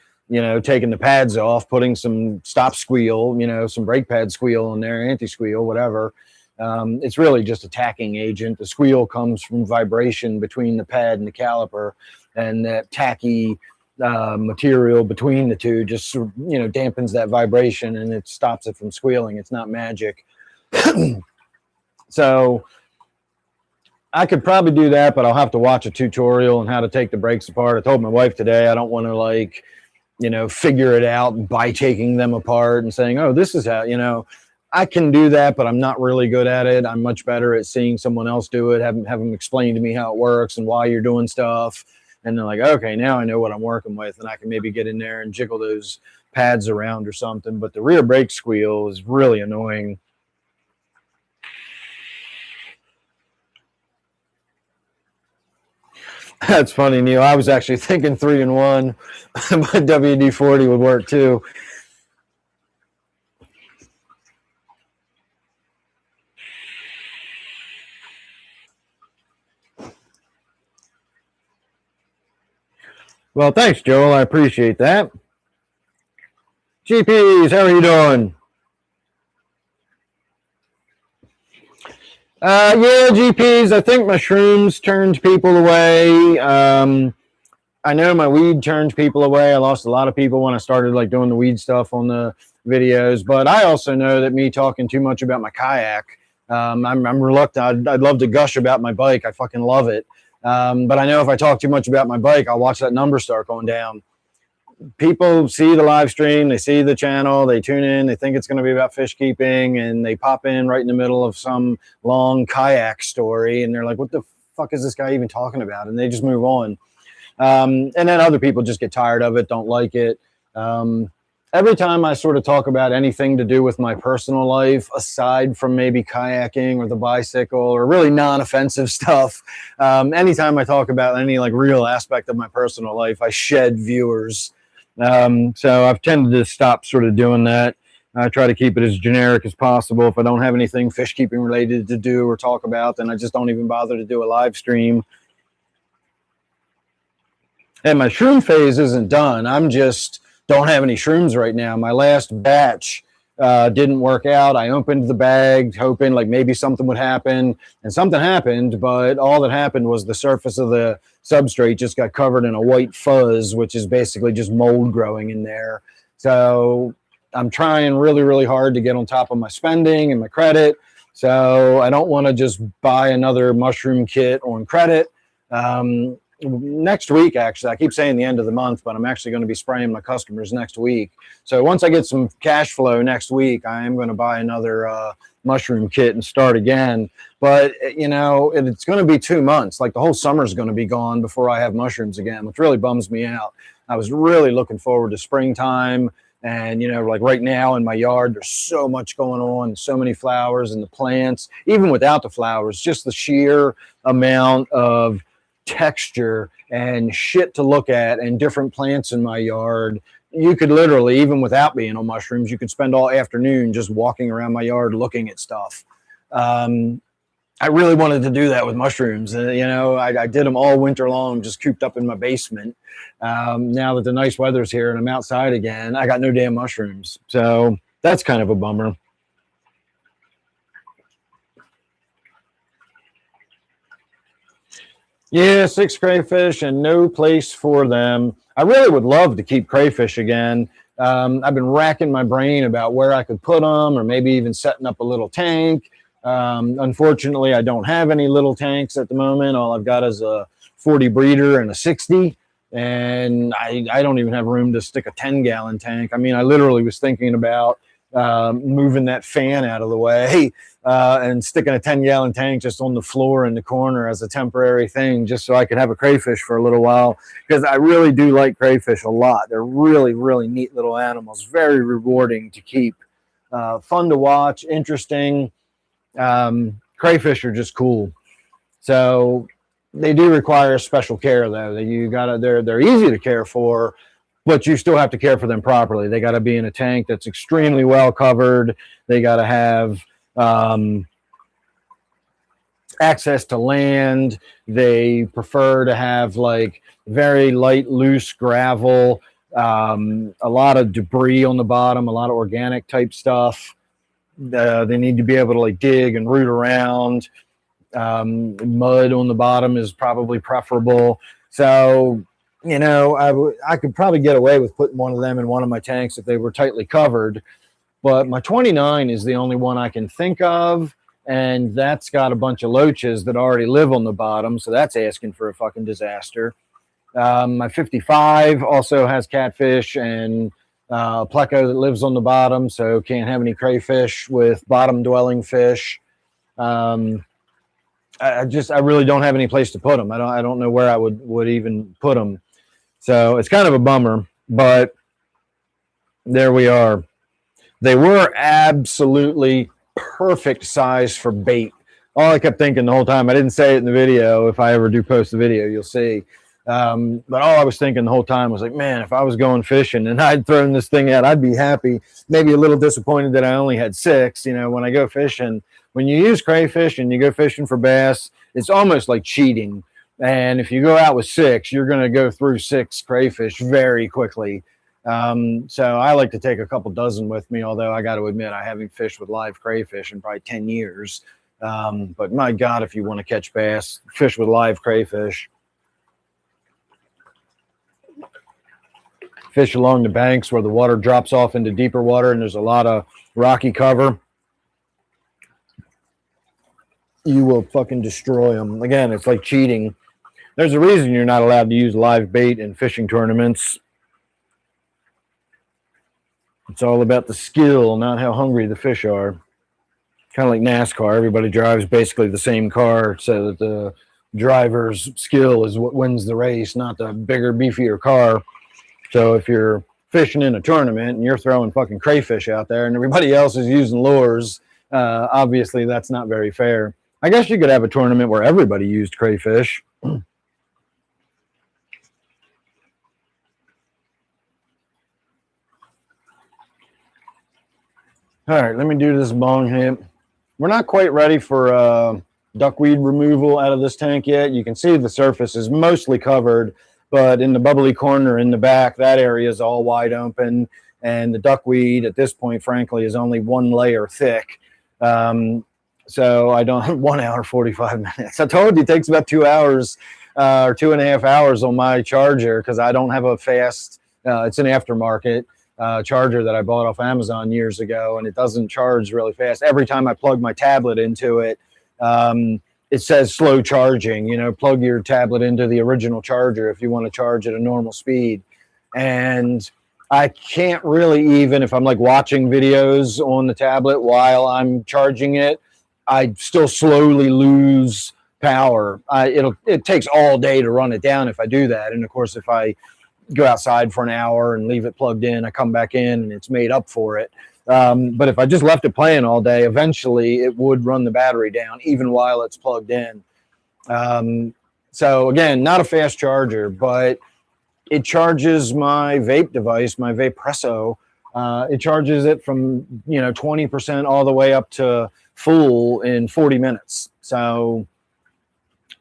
Speaker 1: taking the pads off, putting some stop squeal, some brake pad squeal in there, anti-squeal, whatever. It's really just a tacking agent. The squeal comes from vibration between the pad and the caliper, and that tacky material between the two just, dampens that vibration and it stops it from squealing. It's not magic. So I could probably do that, but I'll have to watch a tutorial on how to take the brakes apart. I told my wife today I don't want to figure it out by taking them apart and saying, oh, this is how, I can do that, but I'm not really good at it. I'm much better at seeing someone else do it, have them explain to me how it works and why you're doing stuff. And then like, okay, now I know what I'm working with, and I can maybe get in there and jiggle those pads around or something. But the rear brake squeal is really annoying. That's funny, Neil. I was actually thinking 3-in-1. My WD-40 would work too. Well, thanks, Joel. I appreciate that. GPs, how are you doing? Yeah, GPs. I think my shrooms turned people away. I know my weed turned people away. I lost a lot of people when I started like doing the weed stuff on the videos. But I also know that me talking too much about my kayak, I'm reluctant. I'd love to gush about my bike. I fucking love it. But I know if I talk too much about my bike, I'll watch that number start going down. People see the live stream, they see the channel, they tune in, they think it's going to be about fish keeping, and they pop in right in the middle of some long kayak story, and they're like, what the fuck is this guy even talking about? And they just move on. And then other people just get tired of it, don't like it. Every time I sort of talk about anything to do with my personal life, aside from maybe kayaking or the bicycle or really non-offensive stuff, anytime I talk about any like real aspect of my personal life, I shed viewers. So I've tended to stop sort of doing that. I try to keep it as generic as possible. If I don't have anything fish keeping related to do or talk about, then I just don't even bother to do a live stream. And my shroom phase isn't done. I'm just don't have any shrooms right now. My last batch didn't work out. I opened the bag hoping like maybe something would happen, and something happened, but all that happened was the surface of the substrate just got covered in a white fuzz, which is basically just mold growing in there. So I'm trying really, really hard to get on top of my spending and my credit. So I don't want to just buy another mushroom kit on credit. Next week, actually, I keep saying the end of the month, but I'm actually going to be spraying my customers next week. So once I get some cash flow next week, I am going to buy another mushroom kit and start again. But, you know, it's going to be 2 months. Like the whole summer is going to be gone before I have mushrooms again, which really bums me out. I was really looking forward to springtime. And, you know, like right now in my yard, there's so much going on, so many flowers and the plants, even without the flowers, just the sheer amount of texture and shit to look at and different plants in my yard. You could literally, even without being on mushrooms, you could spend all afternoon just walking around my yard looking at stuff. I really wanted to do that with mushrooms. You know, I did them all winter long, just cooped up in my basement. Now that the nice weather's here and I'm outside again, I got no damn mushrooms. So that's kind of a bummer. Yeah, 6 crayfish and no place for them. I really would love to keep crayfish again. I've been racking my brain about where I could put them or maybe even setting up a little tank. Unfortunately, I don't have any little tanks at the moment. All I've got is a 40 breeder and a 60. And I don't even have room to stick a 10-gallon tank. I mean, I literally was thinking about moving that fan out of the way and sticking a 10-gallon tank just on the floor in the corner as a temporary thing, just so I could have a crayfish for a little while, because I really do like crayfish a lot. They're really, really neat little animals, very rewarding to keep, fun to watch, interesting. Crayfish are just cool. So they do require special care, though. They're easy to care for, but you still have to care for them properly. They got to be in a tank that's extremely well covered. They got to have access to land. They prefer to have like very light, loose gravel, a lot of debris on the bottom, a lot of organic type stuff. They need to be able to like dig and root around. Mud on the bottom is probably preferable. So, you know, I could probably get away with putting one of them in one of my tanks if they were tightly covered. But my 29 is the only one I can think of. And that's got a bunch of loaches that already live on the bottom. So that's asking for a fucking disaster. My 55 also has catfish and pleco that lives on the bottom. So can't have any crayfish with bottom dwelling fish. I really don't have any place to put them. I don't know where I would even put them. So it's kind of a bummer, but there we are. They were absolutely perfect size for bait. All I kept thinking the whole time, I didn't say it in the video. If I ever do post the video, you'll see. But all I was thinking the whole time was like, man, if I was going fishing and I'd thrown this thing out, I'd be happy. Maybe a little disappointed that I only had 6. You know, when I go fishing, when you use crayfish and you go fishing for bass, it's almost like cheating. And if you go out with 6, you're going to go through 6 crayfish very quickly. So I like to take a couple dozen with me, although I got to admit I haven't fished with live crayfish in probably 10 years. But my God, if you want to catch bass, fish with live crayfish. Fish along the banks where the water drops off into deeper water and there's a lot of rocky cover. You will fucking destroy them. Again, it's like cheating. There's a reason you're not allowed to use live bait in fishing tournaments. It's all about the skill, not how hungry the fish are. Kind of like NASCAR. Everybody drives basically the same car so that the driver's skill is what wins the race, not the bigger, beefier car. So if you're fishing in a tournament and you're throwing fucking crayfish out there and everybody else is using lures, obviously that's not very fair. I guess you could have a tournament where everybody used crayfish. All right, let me do this bong hip. We're not quite ready for duckweed removal out of this tank yet. You can see the surface is mostly covered, but in the bubbly corner in the back, that area is all wide open. And the duckweed at this point, frankly, is only 1 layer thick. So I don't have 1 hour, 45 minutes. I told you it takes about 2 hours or 2.5 hours on my charger because I don't have a fast, it's an aftermarket. charger that I bought off Amazon years ago, and it doesn't charge really fast. Every time I plug my tablet into it, it says slow charging. You know, plug your tablet into the original charger if you want to charge at a normal speed. And I can't really, even if I'm like watching videos on the tablet while I'm charging it, I still slowly lose power. It takes all day to run it down if I do that. And of course, if I go outside for an hour and leave it plugged in, I come back in and it's made up for it. But if I just left it playing all day, eventually it would run the battery down even while it's plugged in. So again, not a fast charger, but it charges my vape device, my Vapepresso. It charges it from 20% all the way up to full in 40 minutes. So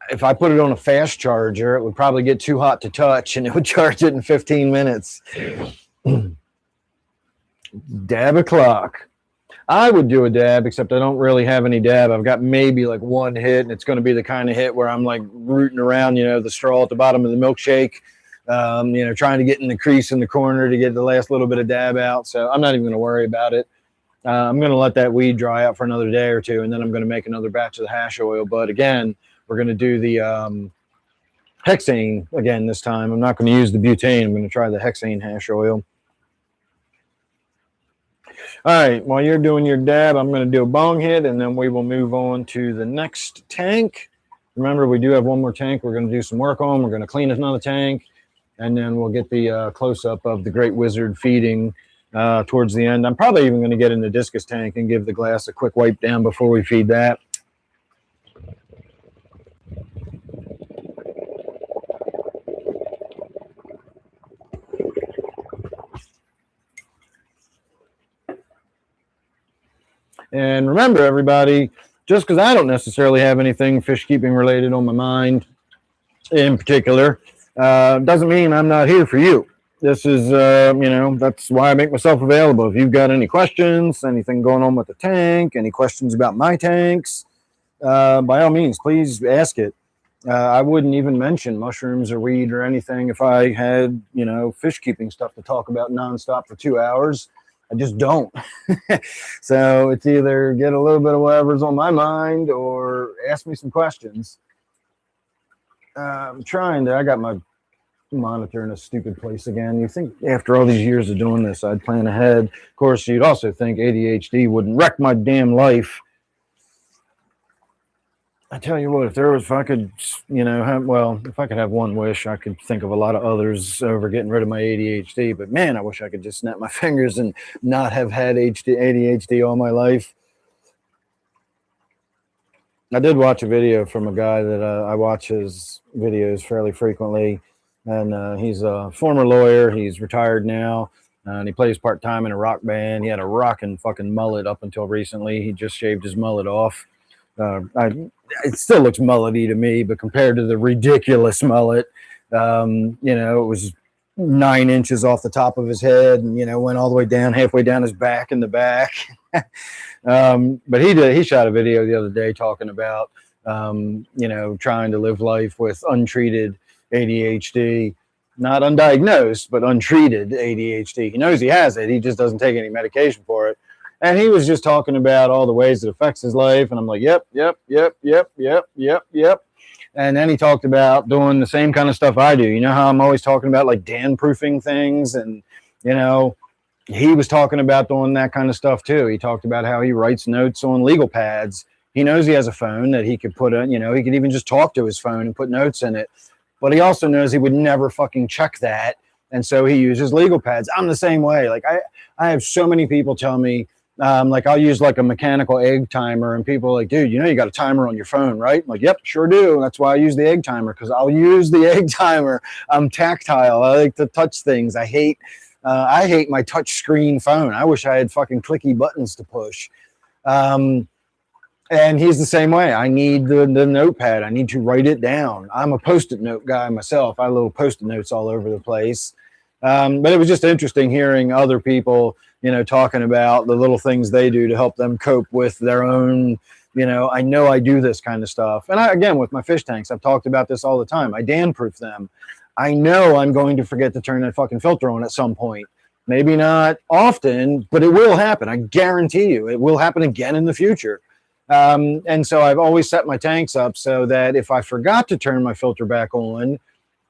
Speaker 1: if I put it on a fast charger, it would probably get too hot to touch, and it would charge it in 15 minutes. Dab o'clock. I would do a dab, except I don't really have any dab. I've got maybe like one hit, and it's going to be the kind of hit where I'm like rooting around, the straw at the bottom of the milkshake, trying to get in the crease in the corner to get the last little bit of dab out. So I'm not even going to worry about it. I'm going to let that weed dry out for another day or two, and then I'm going to make another batch of the hash oil. But again, we're going to do the hexane again this time. I'm not going to use the butane. I'm going to try the hexane hash oil. All right, while you're doing your dab, I'm going to do a bong hit, and then we will move on to the next tank. Remember, we do have one more tank we're going to do some work on. We're going to clean another tank, and then we'll get the close-up of the Great Wizard feeding towards the end. I'm probably even going to get in the discus tank and give the glass a quick wipe down before we feed that. And remember, everybody, just because I don't necessarily have anything fish keeping related on my mind in particular, doesn't mean I'm not here for you. This is, that's why I make myself available. If you've got any questions, anything going on with the tank, any questions about my tanks, by all means, please ask it. I wouldn't even mention mushrooms or weed or anything if I had, fish keeping stuff to talk about nonstop for 2 hours. I just don't. So it's either get a little bit of whatever's on my mind or ask me some questions. I'm trying to, I got my monitor in a stupid place again. You think after all these years of doing this, I'd plan ahead. Of course, you'd also think ADHD wouldn't wreck my damn life. I tell you what, if I could have one wish, I could think of a lot of others over getting rid of my ADHD. But man, I wish I could just snap my fingers and not have had ADHD all my life. I did watch a video from a guy that I watch his videos fairly frequently. And he's a former lawyer. He's retired now. And he plays part-time in a rock band. He had a rockin' fucking mullet up until recently. He just shaved his mullet off. It still looks mullety to me, but compared to the ridiculous mullet, it was 9 inches off the top of his head and, went all the way down, halfway down his back in the back. But he shot a video the other day talking about, trying to live life with untreated ADHD, not undiagnosed, but untreated ADHD. He knows he has it. He just doesn't take any medication for it. And he was just talking about all the ways it affects his life. And I'm like, yep. And then he talked about doing the same kind of stuff I do. You know how I'm always talking about like Dan-proofing things? And, he was talking about doing that kind of stuff too. He talked about how he writes notes on legal pads. He knows he has a phone that he could put in, he could even just talk to his phone and put notes in it. But he also knows he would never fucking check that. And so he uses legal pads. I'm the same way. Like I have so many people tell me, I'll use like a mechanical egg timer, and people are like, dude, you got a timer on your phone, right? I'm like, yep, sure do. That's why I use the egg timer, because I'll use the egg timer. I'm tactile. I like to touch things. I hate my touch screen phone. I wish I had fucking clicky buttons to push. And he's the same way. I need the notepad. I need to write it down. I'm a Post-it note guy myself. I have little Post-it notes all over the place. But it was just interesting hearing other people, talking about the little things they do to help them cope with their own, I know I do this kind of stuff. And again, with my fish tanks, I've talked about this all the time. I Dan-proof them. I know I'm going to forget to turn that fucking filter on at some point. Maybe not often, but it will happen. I guarantee you it will happen again in the future. And so I've always set my tanks up so that if I forgot to turn my filter back on,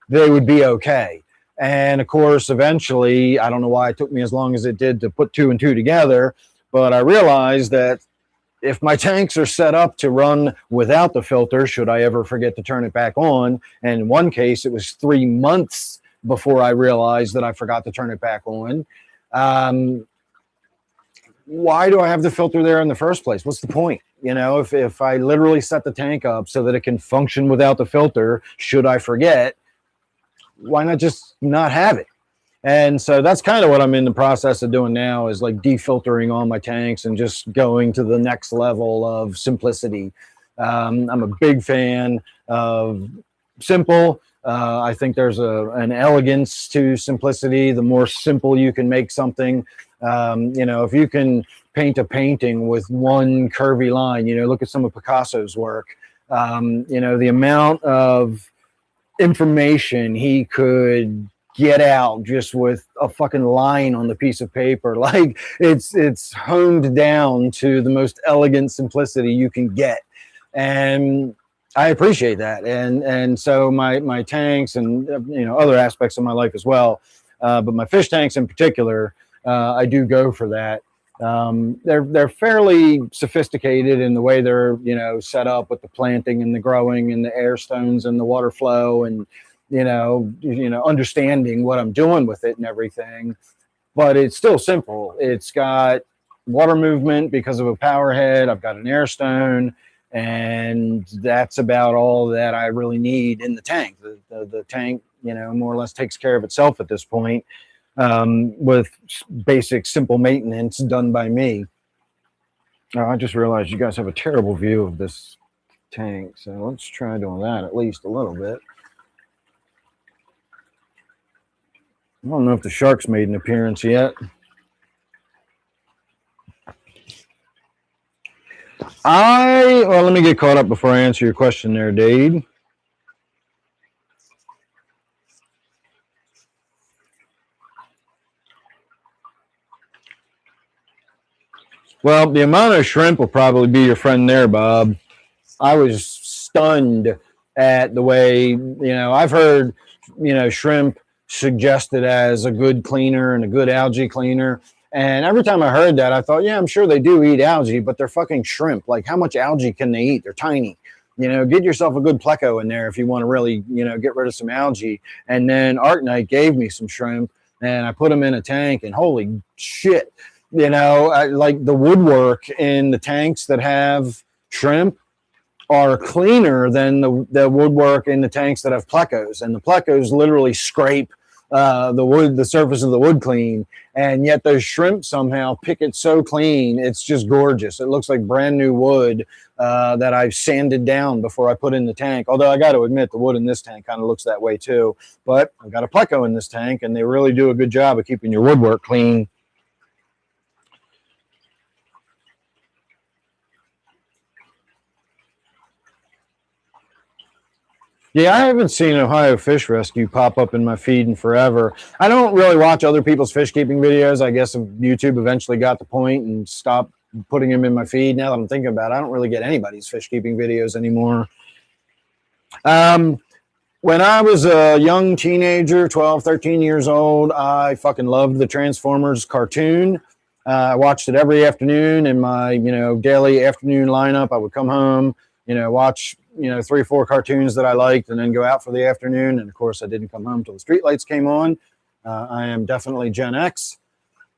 Speaker 1: they would be okay. And of course, eventually, I don't know why it took me as long as it did to put two and two together, but I realized that if my tanks are set up to run without the filter, should I ever forget to turn it back on, and in one case, it was 3 months before I realized that I forgot to turn it back on. Um, why do I have the filter there in the first place? What's the point? You know, if I literally set the tank up so that it can function without the filter, should I forget, why not just not have it? And so that's kind of what I'm in the process of doing now, is like defiltering all my tanks and just going to the next level of simplicity. I'm a big fan of simple. I think there's an elegance to simplicity. The more simple you can make something, you know, if you can paint a painting with one curvy line, you know, look at some of Picasso's work. You know, the amount of information he could get out just with a fucking line on the piece of paper. Like it's honed down to the most elegant simplicity you can get. And I appreciate that. And so my tanks and, you know, other aspects of my life as well. But my fish tanks in particular, I do go for that. They're fairly sophisticated in the way they're, you know, set up with the planting and the growing and the air stones and the water flow and, you know, understanding what I'm doing with it and everything. But it's still simple. It's got water movement because of a power head. I've got an air stone, and that's about all that I really need in the tank. The tank, you know, more or less takes care of itself at this point. With basic, simple maintenance done by me. Oh, I just realized you guys have a terrible view of this tank, so let's try doing that at least a little bit. I don't know if the shark's made an appearance yet. Well, let me get caught up before I answer your question there, Dade. Well, the amount of shrimp will probably be your friend there, Bob. I was stunned at the way, you know, I've heard, you know, shrimp suggested as a good cleaner and a good algae cleaner. And every time I heard that, I thought, yeah, I'm sure they do eat algae, but they're fucking shrimp. Like, how much algae can they eat? They're tiny. You know, get yourself a good pleco in there if you want to really, you know, get rid of some algae. And then Arknight gave me some shrimp, and I put them in a tank, and holy shit, you know, like the woodwork in the tanks that have shrimp are cleaner than the woodwork in the tanks that have plecos, and the plecos literally scrape the surface of the wood clean, and yet those shrimp somehow pick it so clean. It's just gorgeous. It looks like brand new wood that I've sanded down before I put in the tank. Although I got to admit, the wood in this tank kind of looks that way too. But I've got a pleco in this tank, and they really do a good job of keeping your woodwork clean. Yeah, I haven't seen Ohio Fish Rescue pop up in my feed in forever. I don't really watch other people's fish keeping videos. I guess YouTube eventually got the point and stopped putting them in my feed. Now that I'm thinking about it, I don't really get anybody's fish keeping videos anymore. When I was a young teenager, 12, 13 years old, I fucking loved the Transformers cartoon. I watched it every afternoon in my, you know, daily afternoon lineup. I would come home, you know, watch, you know, 3 or 4 cartoons that I liked, and then go out for the afternoon. And of course, I didn't come home till the streetlights came on. I am definitely Gen X.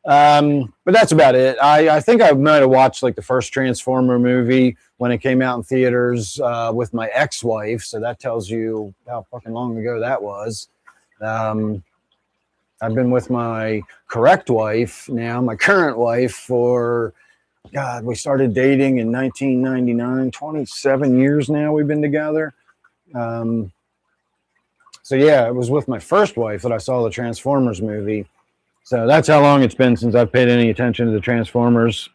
Speaker 1: But that's about it. I think I might have watched like the first Transformer movie when it came out in theaters with my ex-wife. So that tells you how fucking long ago that was. I've been with my correct wife now, my current wife, for, God, we started dating in 1999, 27 years now we've been together. So yeah, it was with my first wife that I saw the Transformers movie. So that's how long it's been since I've paid any attention to the Transformers.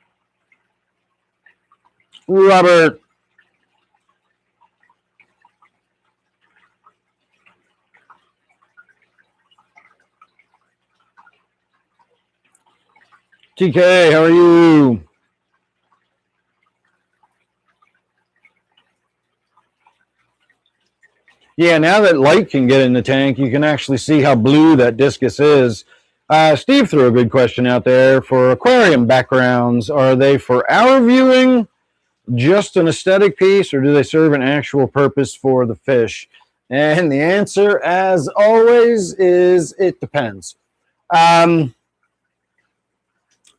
Speaker 1: Robert. TK, how are you? Yeah, now that light can get in the tank, you can actually see how blue that discus is. Steve threw a good question out there. For aquarium backgrounds, are they for our viewing, just an aesthetic piece, or do they serve an actual purpose for the fish? And the answer, as always, is it depends.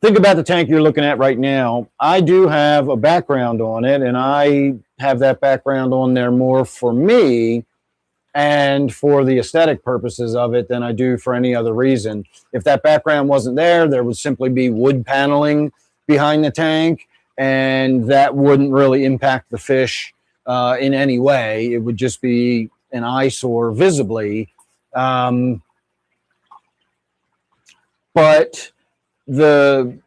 Speaker 1: Think about the tank you're looking at right now. I do have a background on it, and I have that background on there more for me and for the aesthetic purposes of it than I do for any other reason. If that background wasn't there, there would simply be wood paneling behind the tank, and that wouldn't really impact the fish in any way. It would just be an eyesore visibly. But the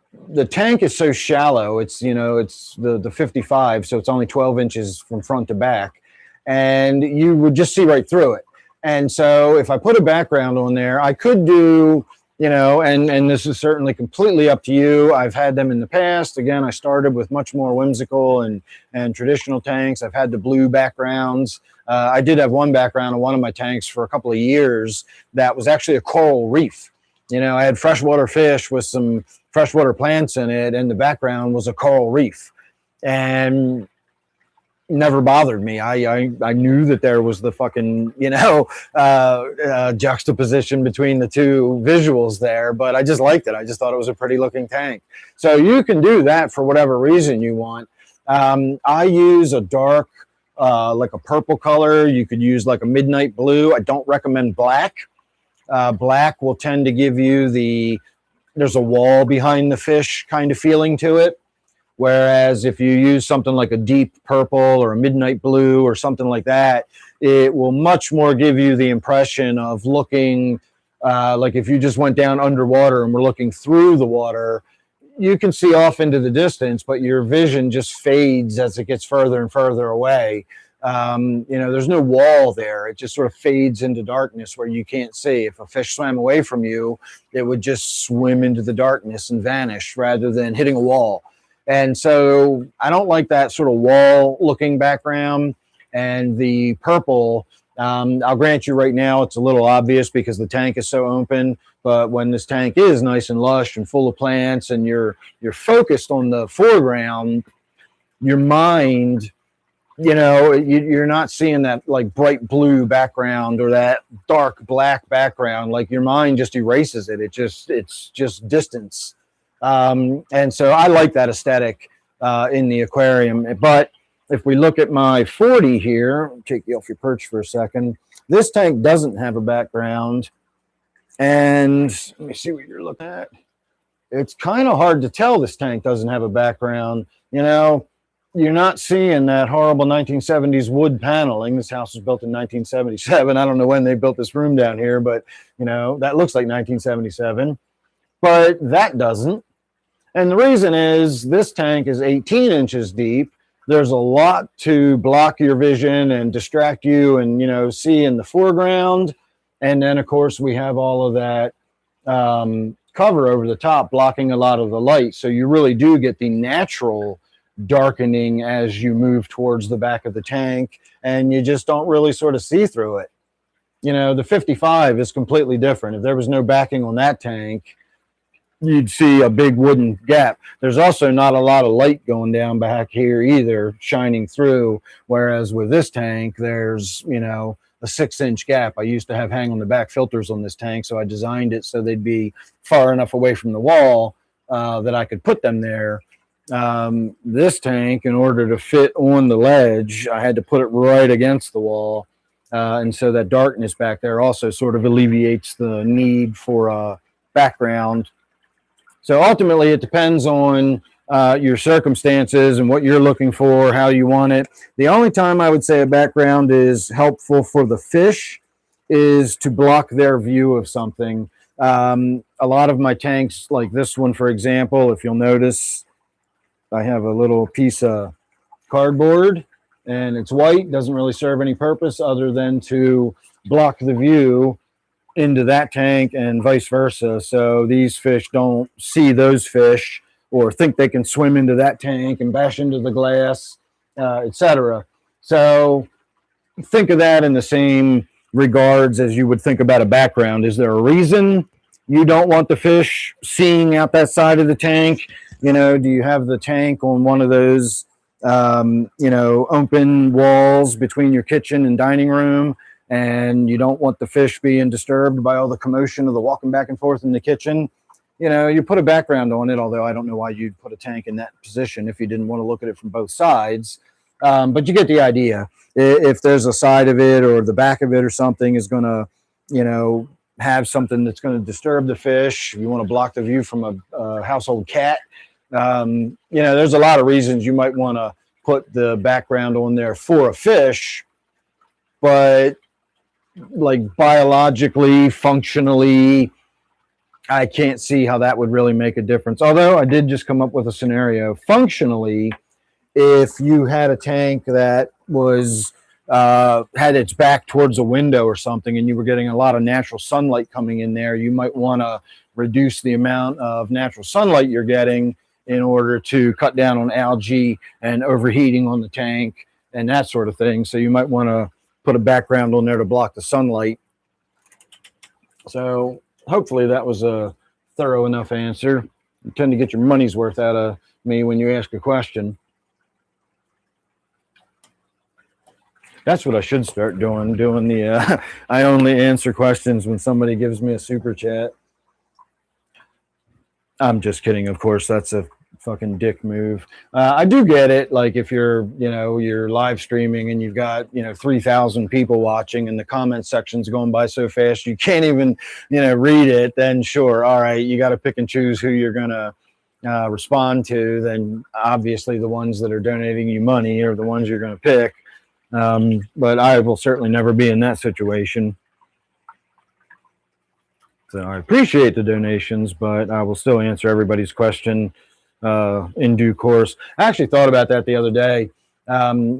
Speaker 1: tank is so shallow. It's it's the 55, so it's only 12 inches from front to back, and you would just see right through it. And so if I put a background on there, I could do, and this is certainly completely up to you. I've had them in the past. Again, I started with much more whimsical and traditional tanks. I've had the blue backgrounds. I did have one background on one of my tanks for a couple of years that was actually a coral reef. I had freshwater fish with some freshwater plants in it, and the background was a coral reef. And never bothered me. I knew that there was the fucking, juxtaposition between the two visuals there, but I just liked it. I just thought it was a pretty looking tank. So you can do that for whatever reason you want. I use a dark, like a purple color. You could use like a midnight blue. I don't recommend black. Black will tend to give you there's a wall behind the fish kind of feeling to it. Whereas if you use something like a deep purple or a midnight blue or something like that, it will much more give you the impression of looking like if you just went down underwater and were looking through the water. You can see off into the distance, but your vision just fades as it gets further and further away. There's no wall there. It just sort of fades into darkness where you can't see. If a fish swam away from you, it would just swim into the darkness and vanish rather than hitting a wall. And so I don't like that sort of wall looking background. And the purple, I'll grant you right now, it's a little obvious because the tank is so open. But when this tank is nice and lush and full of plants and you're focused on the foreground, your mind, you're not seeing that like bright blue background or that dark black background. Like your mind just erases it. It's just distance. And so I like that aesthetic in the aquarium. But if we look at my 40 here, take you off your perch for a second. This tank doesn't have a background. And let me see what you're looking at. It's kind of hard to tell this tank doesn't have a background. You're not seeing that horrible 1970s wood paneling. This house was built in 1977. I don't know when they built this room down here, but, that looks like 1977. But that doesn't. And the reason is this tank is 18 inches deep. There's a lot to block your vision and distract you and, see in the foreground. And then, of course, we have all of that cover over the top blocking a lot of the light. So you really do get the natural darkening as you move towards the back of the tank, and you just don't really sort of see through it. The 55 is completely different. If there was no backing on that tank, you'd see a big wooden gap. There's also not a lot of light going down back here either, shining through. Whereas with this tank, there's, a 6-inch gap. I used to have hang on the back filters on this tank, so I designed it so they'd be far enough away from the wall that I could put them there. This tank, in order to fit on the ledge, I had to put it right against the wall. And so that darkness back there also sort of alleviates the need for a background. So ultimately, it depends on your circumstances and what you're looking for, how you want it. The only time I would say a background is helpful for the fish is to block their view of something. A lot of my tanks, like this one, for example, if you'll notice, I have a little piece of cardboard and it's white, doesn't really serve any purpose other than to block the view into that tank and vice versa. So these fish don't see those fish or think they can swim into that tank and bash into the glass, etc. So think of that in the same regards as you would think about a background. Is there a reason you don't want the fish seeing out that side of the tank? Do you have the tank on one of those, open walls between your kitchen and dining room, and you don't want the fish being disturbed by all the commotion of the walking back and forth in the kitchen? You put a background on it, although I don't know why you'd put a tank in that position if you didn't want to look at it from both sides. But you get the idea. If there's a side of it or the back of it or something is going to, have something that's going to disturb the fish, you want to block the view from a household cat. There's a lot of reasons you might want to put the background on there for a fish, but like biologically, functionally, I can't see how that would really make a difference. Although I did just come up with a scenario. Functionally, if you had a tank that was had its back towards a window or something, and you were getting a lot of natural sunlight coming in there, you might want to reduce the amount of natural sunlight you're getting in order to cut down on algae and overheating on the tank and that sort of thing. So you might want to put a background on there to block the sunlight. So hopefully that was a thorough enough answer. You tend to get your money's worth out of me when you ask a question. That's what I should start doing the I only answer questions when somebody gives me a super chat. I'm just kidding, of course. That's a fucking dick move. I do get it. Like if you're live streaming and you've got 3,000 people watching and the comment section's going by so fast you can't even read it, then sure, all right, you got to pick and choose who you're gonna respond to. Then obviously the ones that are donating you money are the ones you're gonna pick. But I will certainly never be in that situation. So I appreciate the donations, but I will still answer everybody's question in due course. I actually thought about that the other day.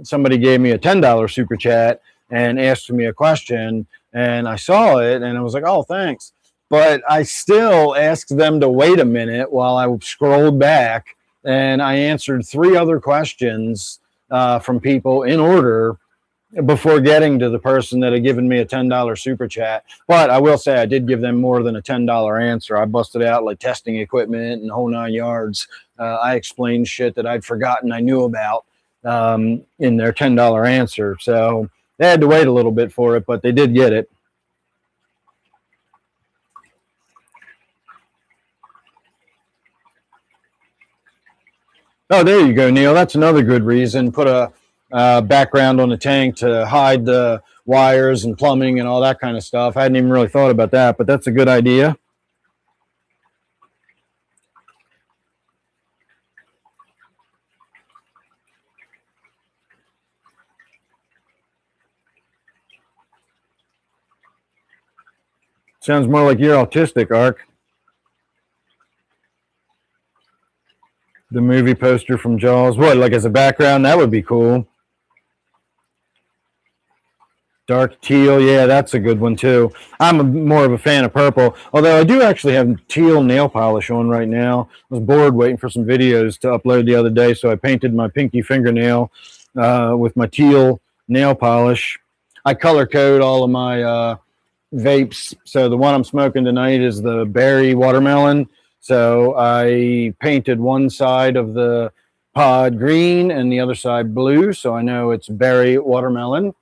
Speaker 1: Somebody gave me a $10 super chat and asked me a question, and I saw it and I was like, oh, thanks. But I still asked them to wait a minute while I scrolled back, and I answered 3 other questions from people in order before getting to the person that had given me a $10 super chat. But I will say I did give them more than a $10 answer. I busted out like testing equipment and the whole 9 yards. I explained shit that I'd forgotten I knew about in their $10 answer. So they had to wait a little bit for it, but they did get it. Oh, there you go, Neil. That's another good reason. Put a background on the tank to hide the wires and plumbing and all that kind of stuff. I hadn't even really thought about that, but that's a good idea. Sounds more like you're autistic, Ark. The movie poster from Jaws. What, like as a background? That would be cool. Dark teal, yeah, that's a good one too. I'm more of a fan of purple, although I do actually have teal nail polish on right now. I was bored waiting for some videos to upload the other day, so I painted my pinky fingernail with my teal nail polish. I color code all of my vapes, so the one I'm smoking tonight is the berry watermelon. So I painted one side of the pod green and the other side blue, so I know it's berry watermelon.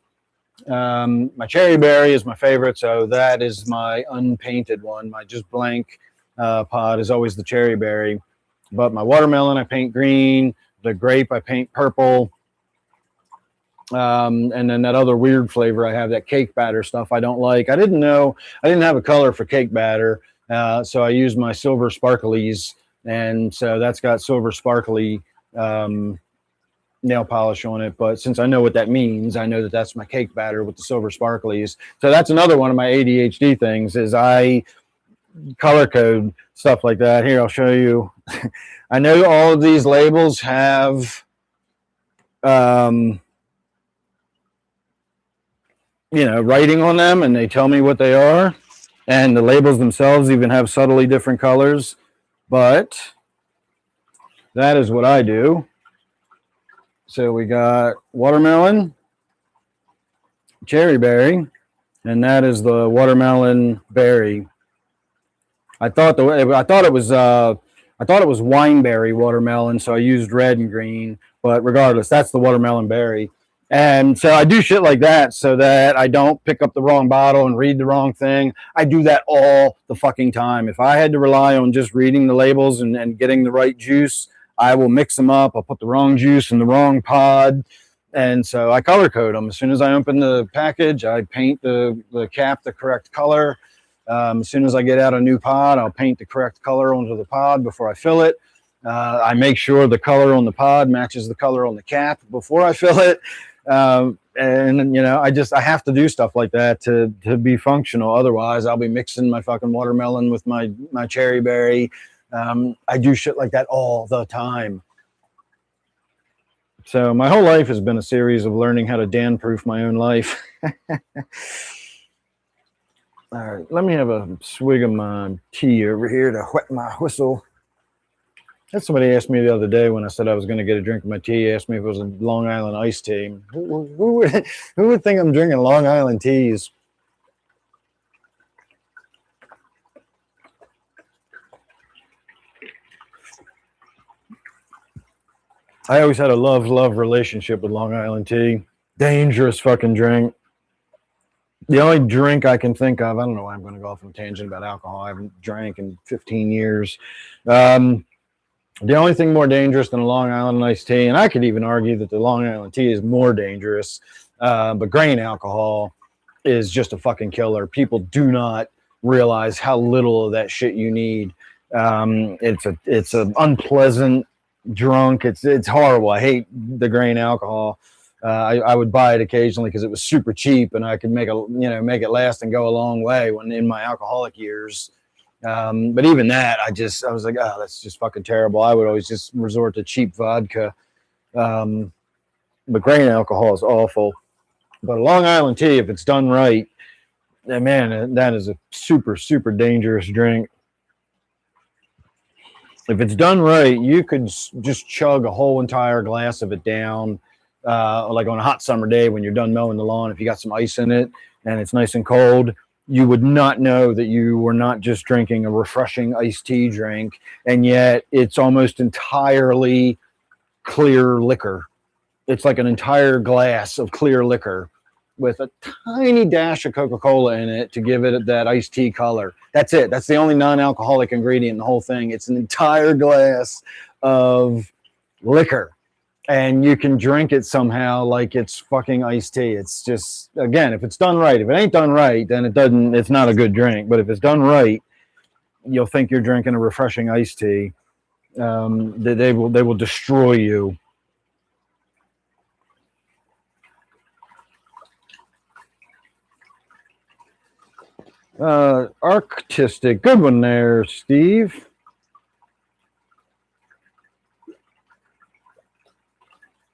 Speaker 1: My cherry berry is my favorite, so that is my unpainted one. My just blank pod is always the cherry berry. But my watermelon I paint green, the grape I paint purple, and then that other weird flavor I have, that cake batter stuff I don't like. I didn't have a color for cake batter, so I used my silver sparklies, and so that's got silver sparkly nail polish on it. But since I know what that means, I know that that's my cake batter with the silver sparklies. So that's another one of my ADHD things, is I color code stuff like that. Here, I'll show you. I know all of these labels have writing on them, and they tell me what they are. And the labels themselves even have subtly different colors. But that is what I do. So we got watermelon, cherry berry, and that is the watermelon berry. I thought it was wineberry watermelon, so I used red and green. But regardless, that's the watermelon berry. And so I do shit like that so that I don't pick up the wrong bottle and read the wrong thing. I do that all the fucking time. If I had to rely on just reading the labels and getting the right juice, I will mix them up. I'll put the wrong juice in the wrong pod. And so I color code them. As soon as I open the package, I paint the cap the correct color. As soon as I get out a new pod, I'll paint the correct color onto the pod before I fill it. I make sure the color on the pod matches the color on the cap before I fill it. And you know, I have to do stuff like that to be functional. Otherwise, I'll be mixing my fucking watermelon with my cherry berry. I do shit like that all the time. So my whole life has been a series of learning how to Dan-proof my own life. All right, let me have a swig of my tea over here to whet my whistle. That's somebody asked me the other day when I said I was going to get a drink of my tea. Asked me if it was a Long Island iced tea. Who would think I'm drinking Long Island teas? I always had a love relationship with Long Island tea. Dangerous fucking drink. The only drink I can think of, I don't know why I'm going to go off on a tangent about alcohol. I haven't drank in 15 years. The only thing more dangerous than a Long Island iced tea, and I could even argue that the Long Island tea is more dangerous, but grain alcohol is just a fucking killer. People do not realize how little of that shit you need. It's an unpleasant drunk. It's horrible. I hate the grain alcohol. I would buy it occasionally because it was super cheap and I could make it last and go a long way when in my alcoholic years. But even that, I was like, oh, that's just fucking terrible. I would always just resort to cheap vodka. But grain alcohol is awful. But Long Island tea, if it's done right, man, that is a super, super dangerous drink. If it's done right, you could just chug a whole entire glass of it down, like on a hot summer day when you're done mowing the lawn. If you got some ice in it and it's nice and cold, you would not know that you were not just drinking a refreshing iced tea drink, and yet it's almost entirely clear liquor. It's like an entire glass of clear liquor with a tiny dash of Coca-Cola in it to give it that iced tea color. That's it. That's the only non-alcoholic ingredient in the whole thing. It's an entire glass of liquor, and you can drink it somehow like it's fucking iced tea. It's just, again, if it's done right. If it ain't done right, then it's not a good drink. But if it's done right, you'll think you're drinking a refreshing iced tea. They will destroy you. Artistic, good one there, Steve.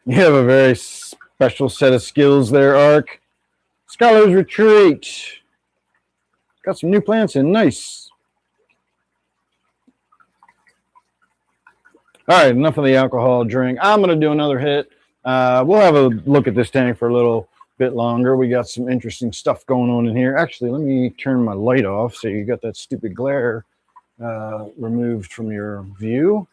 Speaker 1: You have a very special set of skills there, Ark. Scholars Retreat. Got some new plants in. Nice. All right, enough of the alcohol drink. I'm going to do another hit. We'll have a look at this tank for a little bit longer. We got some interesting stuff going on in here. Actually, let me turn my light off so you got that stupid glare removed from your view.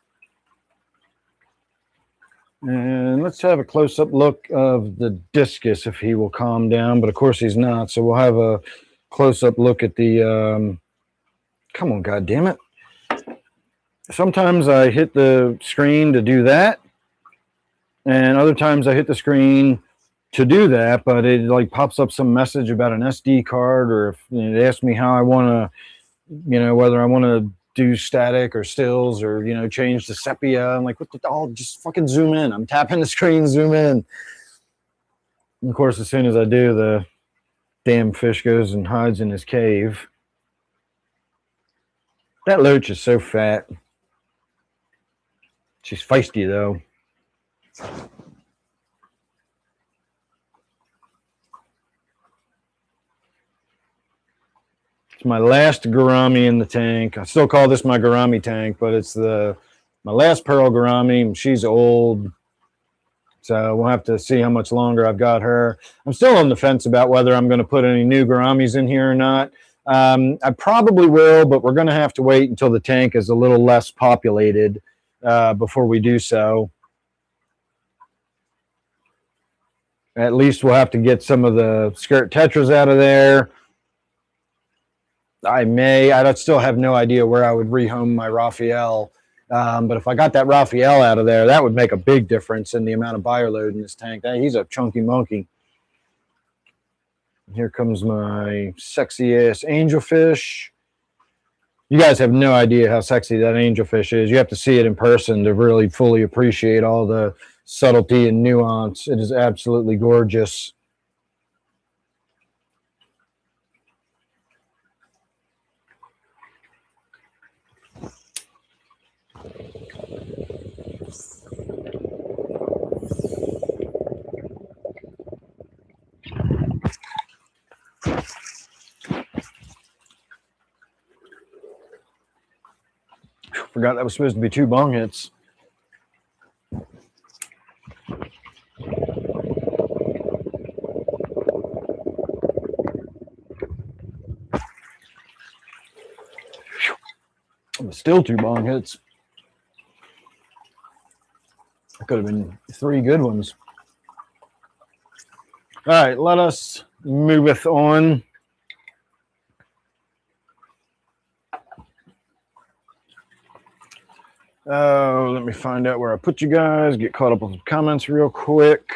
Speaker 1: And let's have a close-up look of the discus if he will calm down, but of course he's not. So we'll have a close-up look at the come on, goddammit. Sometimes I hit the screen to do that, and other times I hit the screen to do that, but it like pops up some message about an SD card, or if it asks me how I want to, whether I want to do static or stills or, change to sepia. I'm like, what the hell? Just fucking zoom in. I'm tapping the screen, zoom in. And of course, as soon as I do, the damn fish goes and hides in his cave. That loach is so fat. She's feisty, though. It's my last gourami in the tank. I still call this my gourami tank, but it's my last pearl gourami. She's old, so we'll have to see how much longer I've got her. I'm still on the fence about whether I'm going to put any new gouramis in here or not. I probably will, but we're going to have to wait until the tank is a little less populated before we do so. At least we'll have to get some of the skirt tetras out of there. I still have no idea where I would rehome my Raphael. But if I got that Raphael out of there, that would make a big difference in the amount of buyer load in this tank. He's a chunky monkey. Here comes my sexy ass angelfish. You guys have no idea how sexy that angelfish is. You have to see it in person to really fully appreciate all the subtlety and nuance. It is absolutely gorgeous. Forgot that was supposed to be 2 bong hits. Still 2 bong hits. That could have been 3 good ones. All right, let us moveth on. Let me find out where I put you guys. Get caught up on some comments real quick.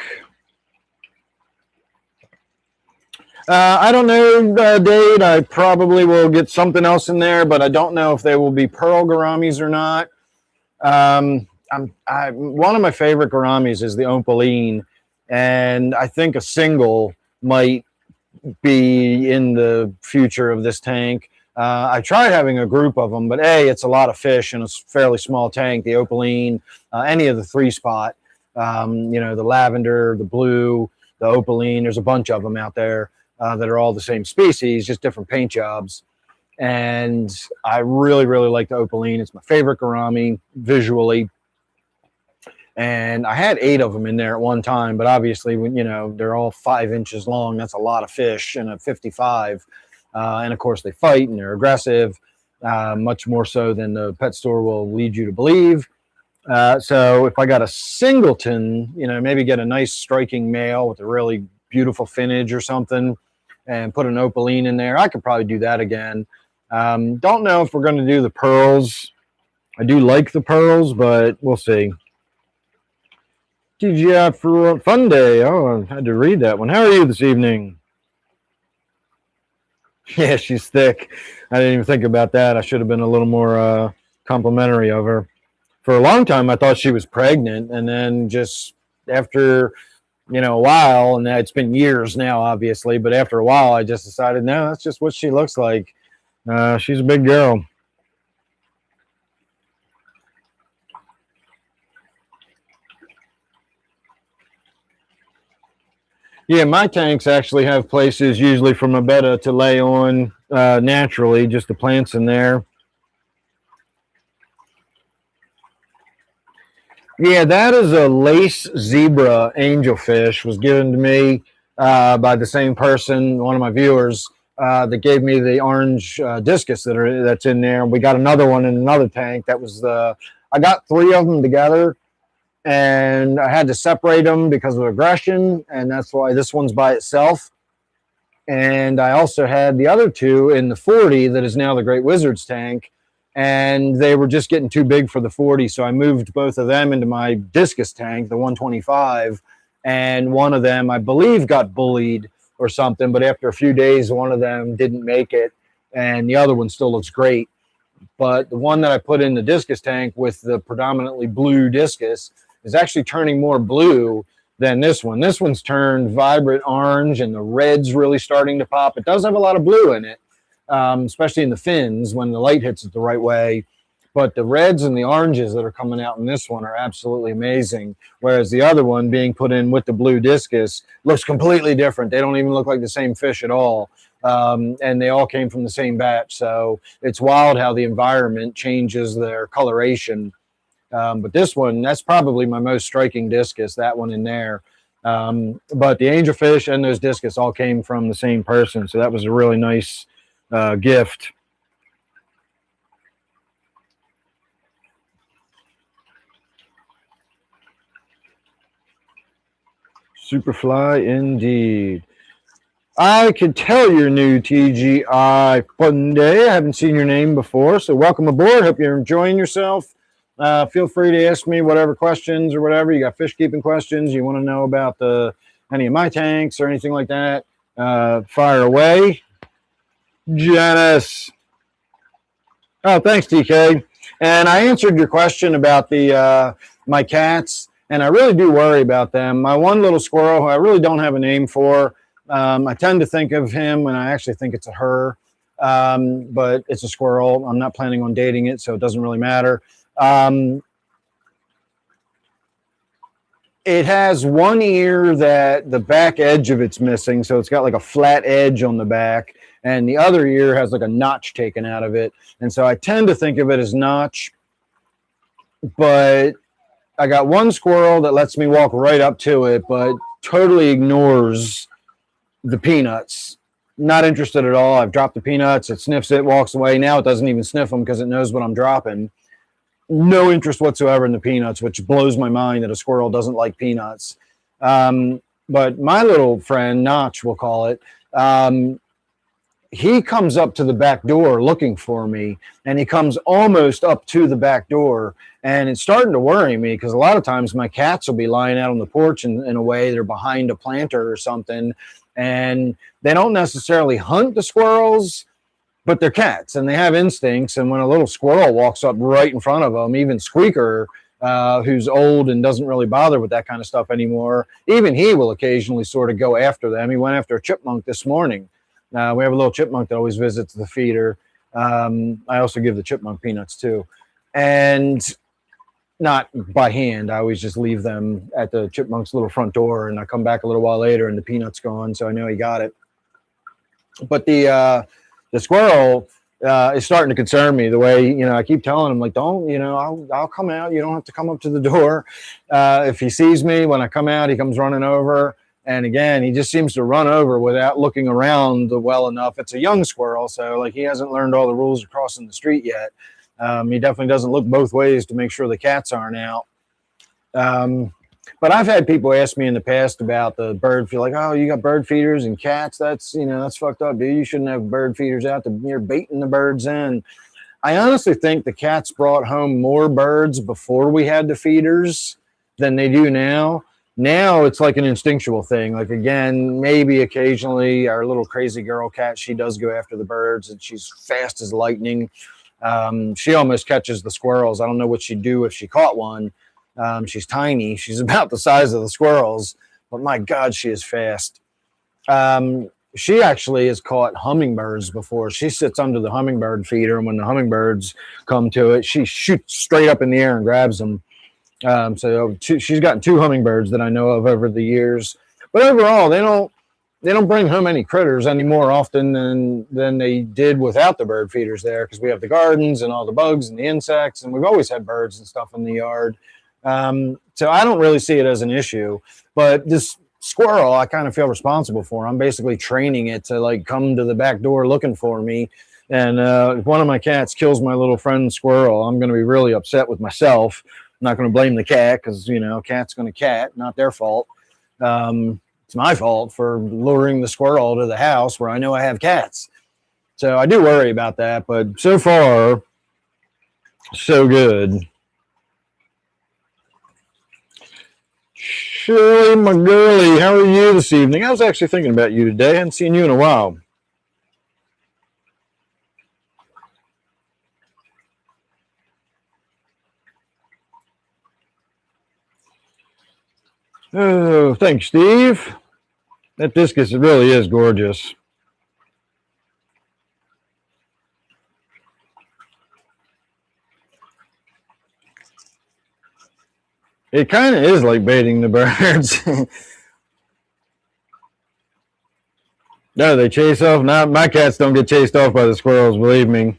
Speaker 1: I don't know, Dade. I probably will get something else in there, but I don't know if they will be pearl gouramis or not. One of my favorite gouramis is the opaline, and I think a single might be in the future of this tank. I tried having a group of them, but it's a lot of fish in a fairly small tank. The opaline, any of the 3-spot, the lavender, the blue, the opaline. There's a bunch of them out there that are all the same species, just different paint jobs. And I really, really like the opaline. It's my favorite gourami visually. And I had 8 of them in there at one time, but obviously, they're all 5 inches long. That's a lot of fish in a 55. And of course, they fight and they're aggressive, much more so than the pet store will lead you to believe. So if I got a singleton, maybe get a nice striking male with a really beautiful finnage or something and put an opaline in there, I could probably do that again. Don't know if we're going to do the pearls. I do like the pearls, but we'll see. TGI for Fun Day. Oh, I had to read that one. How are you this evening? Yeah, she's thick. I didn't even think about that. I should have been a little more complimentary of her. For a long time, I thought she was pregnant, and then just after, a while, and it's been years now, obviously, but after a while, I just decided, no, that's just what she looks like. She's a big girl. Yeah, my tanks actually have places usually for my betta to lay on naturally, just the plants in there. Yeah, that is a lace zebra angelfish. Was given to me by the same person, one of my viewers, that gave me the orange discus that's in there. We got another one in another tank. I got 3 of them together, and I had to separate them because of aggression, and that's why this one's by itself. And I also had the other 2 in the 40 that is now the Great Wizards tank, and they were just getting too big for the 40, so I moved both of them into my discus tank, the 125, and one of them, I believe, got bullied or something, but after a few days, one of them didn't make it, and the other one still looks great. But the one that I put in the discus tank with the predominantly blue discus is actually turning more blue than this one. This one's turned vibrant orange, and the red's really starting to pop. It does have a lot of blue in it, especially in the fins when the light hits it the right way. But the reds and the oranges that are coming out in this one are absolutely amazing. Whereas the other one being put in with the blue discus looks completely different. They don't even look like the same fish at all. and they all came from the same batch. So it's wild how the environment changes their coloration. But this one, that's probably my most striking discus, that one in there. But the angelfish and those discus all came from the same person. So that was a really nice gift. Superfly indeed. I could tell you're new, TGI Funday. I haven't seen your name before, so welcome aboard. Hope you're enjoying yourself. Feel free to ask me whatever questions or whatever. You got fish keeping questions, you want to know about any of my tanks or anything like that, fire away. Janice. Oh, thanks, TK. And I answered your question about my cats, and I really do worry about them. My one little squirrel, who I really don't have a name for, I tend to think of him, and I actually think it's a her, but it's a squirrel. I'm not planning on dating it, so it doesn't really matter. It has one ear that the back edge of it's missing, so it's got like a flat edge on the back, and the other ear has like a notch taken out of it. And so I tend to think of it as notch, but I got one squirrel that lets me walk right up to it, but totally ignores the peanuts. Not interested at all. I've dropped the peanuts. It sniffs it, walks away. Now it doesn't even sniff them because it knows what I'm dropping. No interest whatsoever in the peanuts, which blows my mind that a squirrel doesn't like peanuts. But my little friend, Notch, we'll call it, he comes up to the back door looking for me, and he comes almost up to the back door. And it's starting to worry me because a lot of times my cats will be lying out on the porch in a way they're behind a planter or something. And they don't necessarily hunt the squirrels, but they're cats and they have instincts. And when a little squirrel walks up right in front of them, even Squeaker, who's old and doesn't really bother with that kind of stuff anymore, even he will occasionally sort of go after them. He went after a chipmunk this morning. We have a little chipmunk that always visits the feeder. I also give the chipmunk peanuts too. And not by hand. I always just leave them at the chipmunk's little front door, and I come back a little while later and the peanut's gone, so I know he got it. But the squirrel is starting to concern me the way, I keep telling him, like, don't, I'll come out. You don't have to come up to the door. If he sees me, when I come out, he comes running over. And again, he just seems to run over without looking around well enough. It's a young squirrel, so like he hasn't learned all the rules of crossing the street yet. He definitely doesn't look both ways to make sure the cats aren't out. But I've had people ask me in the past about the bird feeder, like, oh, you got bird feeders and cats. That's fucked up, dude. You shouldn't have bird feeders out. You're baiting the birds in. I honestly think the cats brought home more birds before we had the feeders than they do now. Now it's like an instinctual thing. Like, again, maybe occasionally our little crazy girl cat, she does go after the birds and she's fast as lightning. She almost catches the squirrels. I don't know what she'd do if she caught one. She's tiny. She's about the size of the squirrels, but my God, she is fast. She actually has caught hummingbirds before. She sits under the hummingbird feeder, and when the hummingbirds come to it, she shoots straight up in the air and grabs them. So she's gotten 2 hummingbirds that I know of over the years. But overall, they don't bring home any critters any more often than they did without the bird feeders there, because we have the gardens and all the bugs and the insects, and we've always had birds and stuff in the yard. So I don't really see it as an issue. But this squirrel, I kind of feel responsible for. I'm basically training it to like come to the back door looking for me. And if one of my cats kills my little friend squirrel, I'm going to be really upset with myself. I'm not going to blame the cat because, cat's going to cat, not their fault. It's my fault for luring the squirrel to the house where I know I have cats. So I do worry about that, but so far, so good. Shirley, my girlie, how are you this evening? I was actually thinking about you today. I hadn't seen you in a while. Oh, thanks, Steve. That discus really is gorgeous. It kind of is like baiting the birds. No, they chase off. Not my cats don't get chased off by the squirrels, believe me.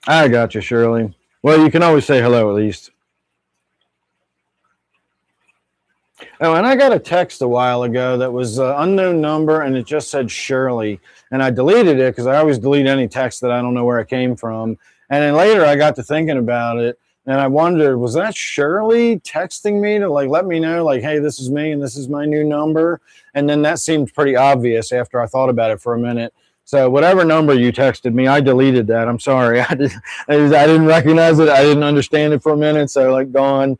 Speaker 1: I got you, Shirley. Well, you can always say hello at least. Oh, and I got a text a while ago that was an unknown number, and it just said Shirley. And I deleted it because I always delete any text that I don't know where it came from. And then later I got to thinking about it, and I wondered, was that Shirley texting me to like let me know, like, hey, this is me and this is my new number? And then that seemed pretty obvious after I thought about it for a minute. So whatever number you texted me, I deleted that. I'm sorry. I didn't recognize it. I didn't understand it for a minute. So like gone.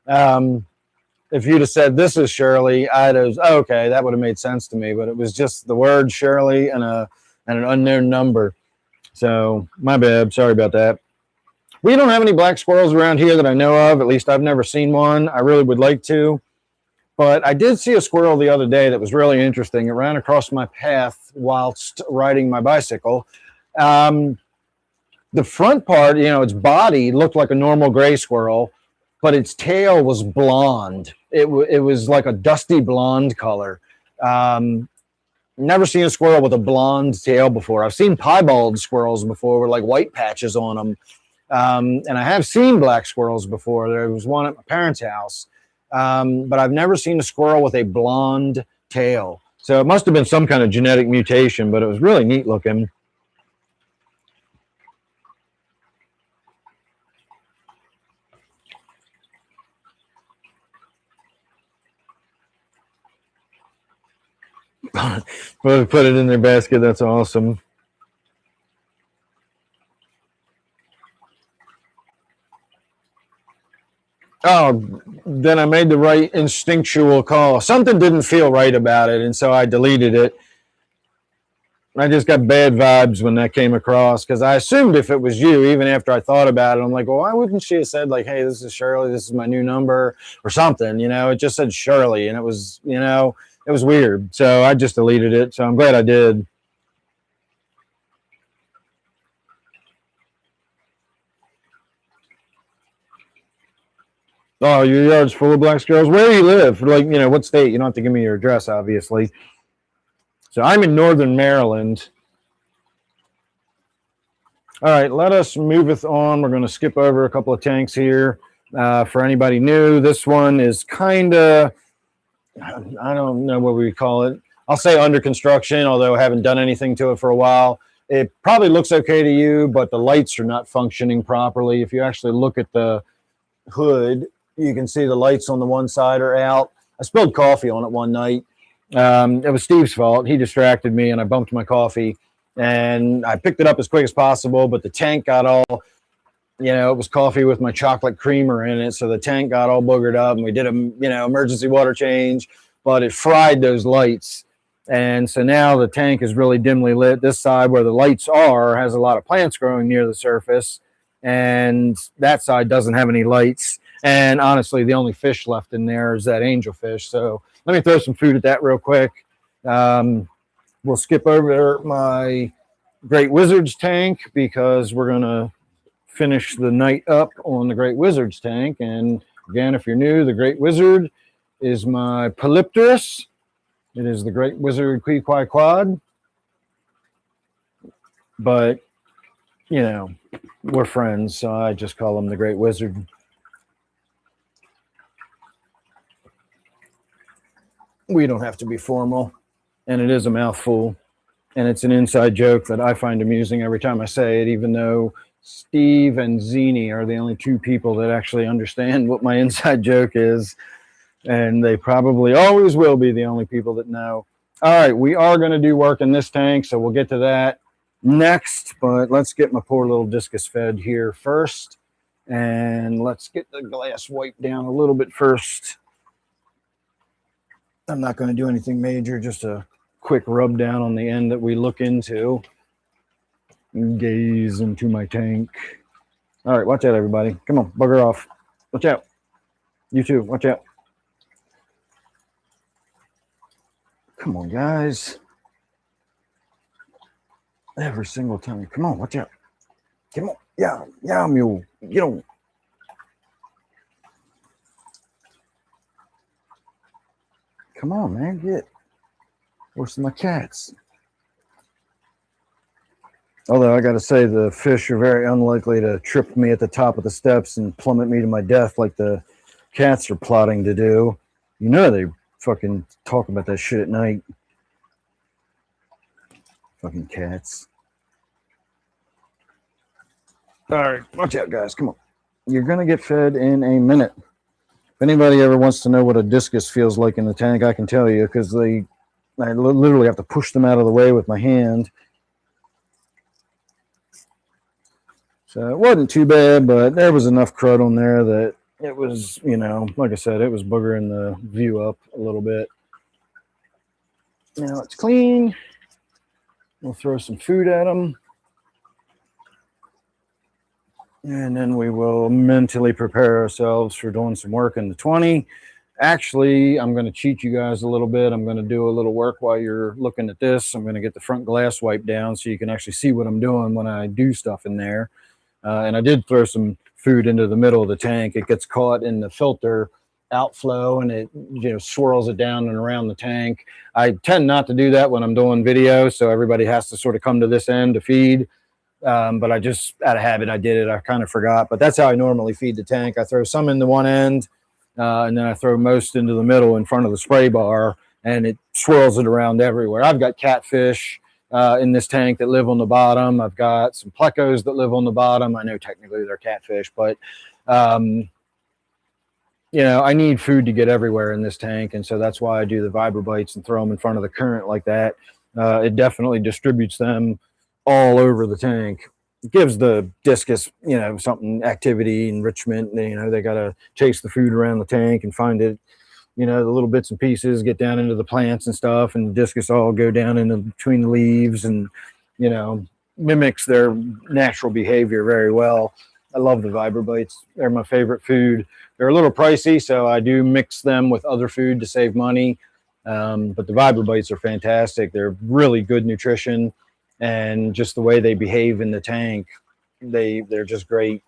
Speaker 1: If you'd have said this is Shirley, I'd have okay, that would have made sense to me. But it was just the word Shirley and an unknown number. So my bad. Sorry about that. We don't have any black squirrels around here that I know of. At least I've never seen one. I really would like to. But I did see a squirrel the other day that was really interesting. It ran across my path whilst riding my bicycle. The front part, you know, its body looked like a normal gray squirrel, but its tail was blonde. It was like a dusty blonde color. Never seen a squirrel with a blonde tail before. I've seen piebald squirrels before with like white patches on them. And I have seen black squirrels before. There was one at my parents' house. But I've never seen a squirrel with a blonde tail. So it must have been some kind of genetic mutation, but it was really neat looking. Put it in their basket. That's awesome. Oh, then I made the right instinctual call. Something didn't feel right about it, and so I deleted it. I just got bad vibes when that came across because I assumed if it was you, even after I thought about it, I'm like, well, why wouldn't she have said like, hey, this is Shirley, this is my new number or something, you know? It just said Shirley, and it was, you know, it was weird. So I just deleted it. So I'm glad I did. Oh, your yard's full of black squirrels. Where do you live? Like, you know, what state? You don't have to give me your address, obviously. So I'm in northern Maryland. All right, let us moveth on. We're going to skip over a couple of tanks here. For anybody new, this one is kind of, I don't know what we call it. I'll say under construction, although I haven't done anything to it for a while. It probably looks okay to you, but the lights are not functioning properly. If you actually look at the hood, you can see the lights on the one side are out. I spilled coffee on it one night. It was Steve's fault. He distracted me and I bumped my coffee. And I picked it up as quick as possible, but the tank got all, you know, it was coffee with my chocolate creamer in it. So the tank got all boogered up and we did a, you know, emergency water change, but it fried those lights. And so now the tank is really dimly lit. This side where the lights are has a lot of plants growing near the surface. And that side doesn't have any lights. And honestly, the only fish left in there is that angelfish. So let me throw some food at that real quick. We'll skip over my Great Wizards tank because we're going to finish the night up on the Great Wizards tank. And again, if you're new, the Great Wizard is my Polypterus. It is the Great Wizard Qui Quad. But, you know, we're friends, so I just call him the Great Wizard. We don't have to be formal. And it is a mouthful. And it's an inside joke that I find amusing every time I say it, even though Steve and Zini are the only two people that actually understand what my inside joke is. And they probably always will be the only people that know. All right, we are going to do work in this tank, so we'll get to that next. But let's get my poor little discus fed here first. And let's get the glass wiped down a little bit first. I'm not going to do anything major, just a quick rub down on the end that we look into. Gaze into my tank. All right, watch out, everybody. Come on, bugger off. Watch out. You too, watch out. Come on, guys. Every single time. Come on, watch out. Come on. Yeah, mule. Get on. Come on, man, get. Where's my cats? Although I got to say, the fish are very unlikely to trip me at the top of the steps and plummet me to my death like the cats are plotting to do. You know they fucking talk about that shit at night. Fucking cats. All right, watch out, guys. Come on. You're going to get fed in a minute. If anybody ever wants to know what a discus feels like in the tank, I can tell you, because I literally have to push them out of the way with my hand. So it wasn't too bad, but there was enough crud on there that it was, you know, like I said, it was boogering the view up a little bit. Now it's clean. We'll throw some food at them. And then we will mentally prepare ourselves for doing some work in the 20. Actually, I'm going to cheat you guys a little bit. I'm going to do a little work while you're looking at this. I'm going to get the front glass wiped down so you can actually see what I'm doing when I do stuff in there. And I did throw some food into the middle of the tank. It gets caught in the filter outflow and it, you know, swirls it down and around the tank. I tend not to do that when I'm doing video, so everybody has to sort of come to this end to feed. But I just, out of habit, I did it. I kind of forgot, but that's how I normally feed the tank. I throw some into one end, and then I throw most into the middle in front of the spray bar, and it swirls it around everywhere. I've got catfish in this tank that live on the bottom. I've got some plecos that live on the bottom. I know technically they're catfish, but you know, I need food to get everywhere in this tank, and so that's why I do the vibrobites and throw them in front of the current like that. It definitely distributes them all over the tank. It gives the discus, you know, something, activity, enrichment. You know, they got to chase the food around the tank and find it, you know, the little bits and pieces, get down into the plants and stuff, and the discus all go down into between the leaves and, you know, mimics their natural behavior very well. I love the vibrobites. They're my favorite food. They're a little pricey, so I do mix them with other food to save money. But the vibrobites are fantastic. They're really good nutrition, and just the way they behave in the tank, they're just great.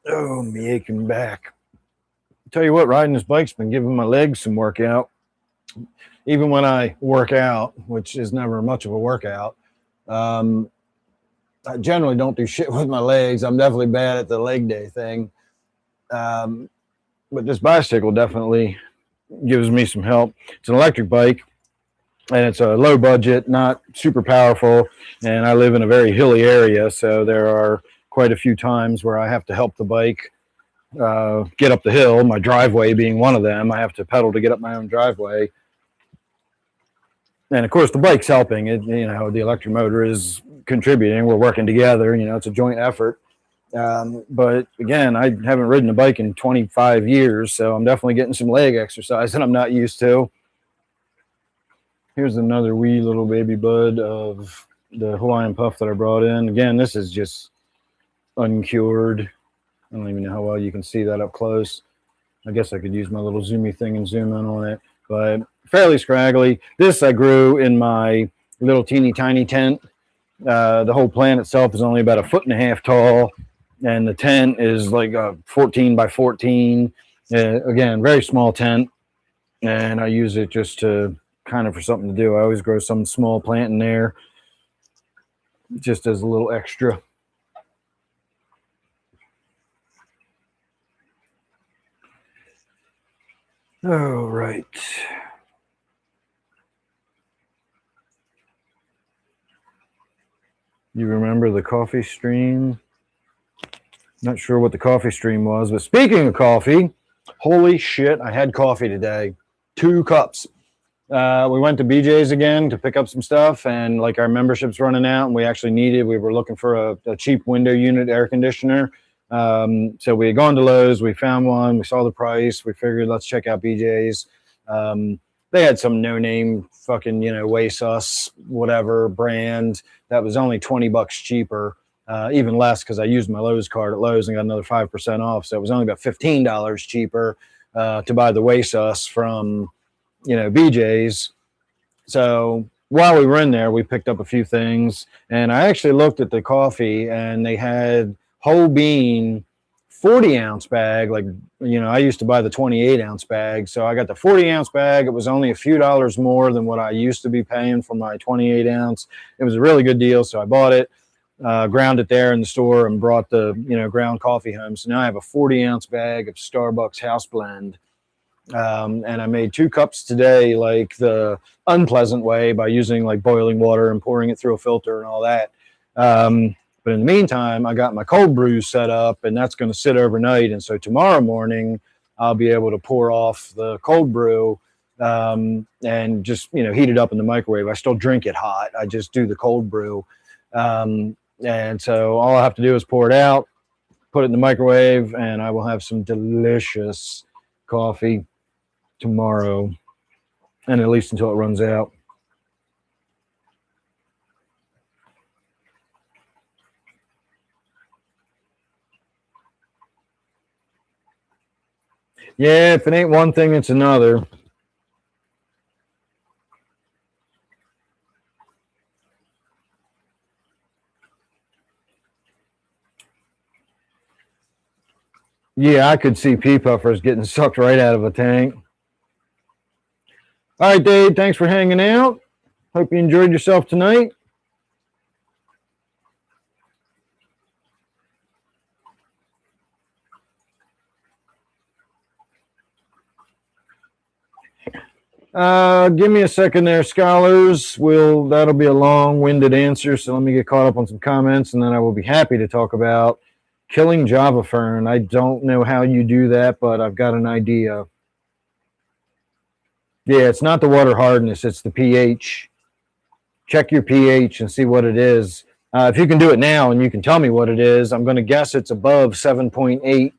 Speaker 1: Oh, me aching back. Tell you what, riding this bike's been giving my legs some workout. Even when I work out, which is never much of a workout, I generally don't do shit with my legs. I'm definitely bad at the leg day thing. But this bicycle definitely gives me some help. It's an electric bike, and it's a low budget, not super powerful. And I live in a very hilly area, so there are quite a few times where I have to help the bike get up the hill, my driveway being one of them. I have to pedal to get up my own driveway. And of course, the bike's helping. It, you know, the electric motor is contributing. We're working together. You know, it's a joint effort. But again, I haven't ridden a bike in 25 years, so I'm definitely getting some leg exercise that I'm not used to. Here's another wee little baby bud of the Hawaiian puff that I brought in. Again, this is just uncured. I don't even know how well you can see that up close. I guess I could use my little zoomy thing and zoom in on it, but fairly scraggly. This I grew in my little teeny tiny tent. The whole plant itself is only about 1.5 feet tall, and the tent is like a 14 by 14. Again, very small tent, and I use it just to kind of for something to do. I always grow some small plant in there just as a little extra. All right. You remember the coffee stream? Not sure what the coffee stream was, but speaking of coffee, holy shit, I had coffee today. 2 cups. We went to BJ's again to pick up some stuff, and like our membership's running out, and we were looking for a cheap window unit air conditioner. So we had gone to Lowe's, we found one, we saw the price, we figured let's check out BJ's. They had some no-name fucking, you know, Wasus, whatever brand that was only $20 cheaper, even less because I used my Lowe's card at Lowe's and got another 5% off. So it was only about $15 cheaper to buy the Wasus from, you know, BJ's. So while we were in there, we picked up a few things, and I actually looked at the coffee, and they had whole bean 40-ounce bag. Like, I used to buy the 28-ounce bag, so I got the 40-ounce bag. It was only a few dollars more than what I used to be paying for my 28-ounce. It was a really good deal, so I bought it, ground it there in the store, and brought the ground coffee home. So now I have a 40-ounce bag of Starbucks house blend. And I made 2 cups today, like the unpleasant way, by using like boiling water and pouring it through a filter and all that. But in the meantime, I got my cold brew set up, and that's going to sit overnight. And so tomorrow morning, I'll be able to pour off the cold brew and just heat it up in the microwave. I still drink it hot. I just do the cold brew, and so all I have to do is pour it out, put it in the microwave, and I will have some delicious coffee tomorrow, and at least until it runs out. Yeah, if it ain't one thing, it's another. Yeah, I could see pea puffers getting sucked right out of a tank. All right, Dave, thanks for hanging out. Hope you enjoyed yourself tonight. Give me a second there, scholars. That'll be a long-winded answer, so let me get caught up on some comments, and then I will be happy to talk about killing Java fern. I don't know how you do that, but I've got an idea. Yeah, it's not the water hardness, it's the pH. Check your pH and see what it is. If you can do it now and you can tell me what it is, I'm going to guess it's above 7.8.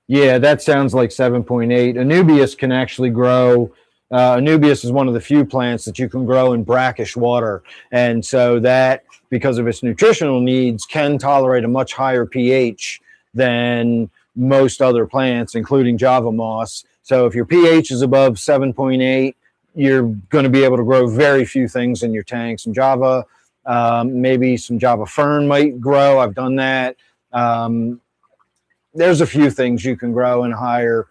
Speaker 1: Yeah, that sounds like 7.8. Anubias can actually grow. Anubias is one of the few plants that you can grow in brackish water. And so that, because of its nutritional needs, can tolerate a much higher pH than most other plants, including Java moss. So if your pH is above 7.8, you're going to be able to grow very few things in your tank. Some Java, maybe some Java fern might grow. I've done that. There's a few things you can grow in higher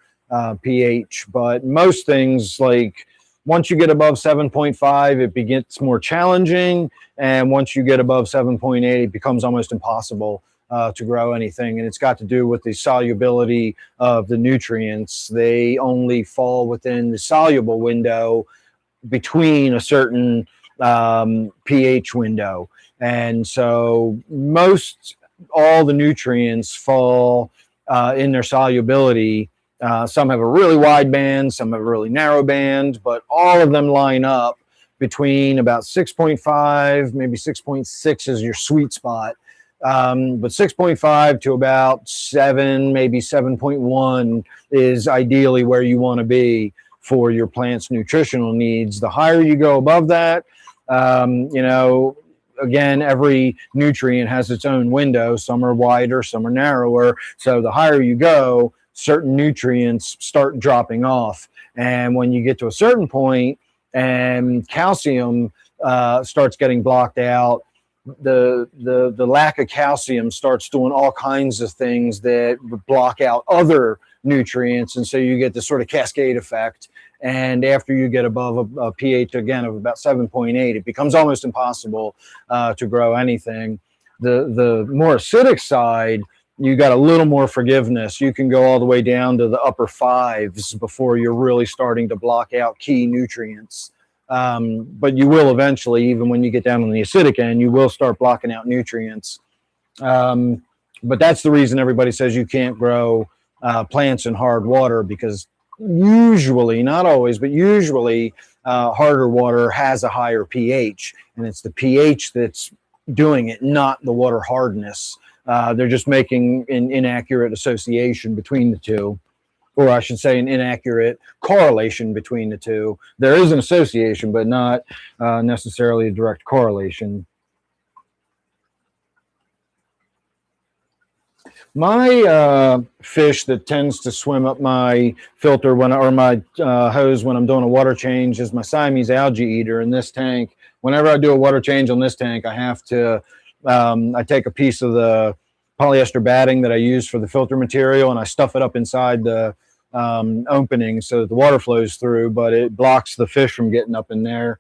Speaker 1: pH, but most things, like once you get above 7.5, it gets more challenging. And once you get above 7.8, it becomes almost impossible to grow anything. And it's got to do with the solubility of the nutrients. They only fall within the soluble window between a certain pH window. And so all the nutrients fall in their solubility. Some have a really wide band, some have a really narrow band, but all of them line up between about 6.5, maybe 6.6 is your sweet spot. But 6.5 to about 7, maybe 7.1 is ideally where you want to be for your plant's nutritional needs. The higher you go above that, again, every nutrient has its own window. Some are wider, some are narrower. So the higher you go, certain nutrients start dropping off. And when you get to a certain point and calcium starts getting blocked out, the lack of calcium starts doing all kinds of things that block out other nutrients. And so you get this sort of cascade effect. And after you get above a pH, again, of about 7.8, it becomes almost impossible to grow anything. The more acidic side, you got a little more forgiveness. You can go all the way down to the upper 5s before you're really starting to block out key nutrients. But you will eventually, even when you get down on the acidic end, you will start blocking out nutrients. But that's the reason everybody says you can't grow plants in hard water, because usually, not always, but usually harder water has a higher pH, and it's the pH that's doing it, not the water hardness. They're just making an inaccurate association between the two, or I should say an inaccurate correlation between the two. There is an association, but not necessarily a direct correlation. My fish that tends to swim up my filter or my hose when I'm doing a water change is my Siamese algae eater in this tank. Whenever I do a water change on this tank, I have to, I take a piece of the polyester batting that I use for the filter material and I stuff it up inside the opening so that the water flows through, but it blocks the fish from getting up in there.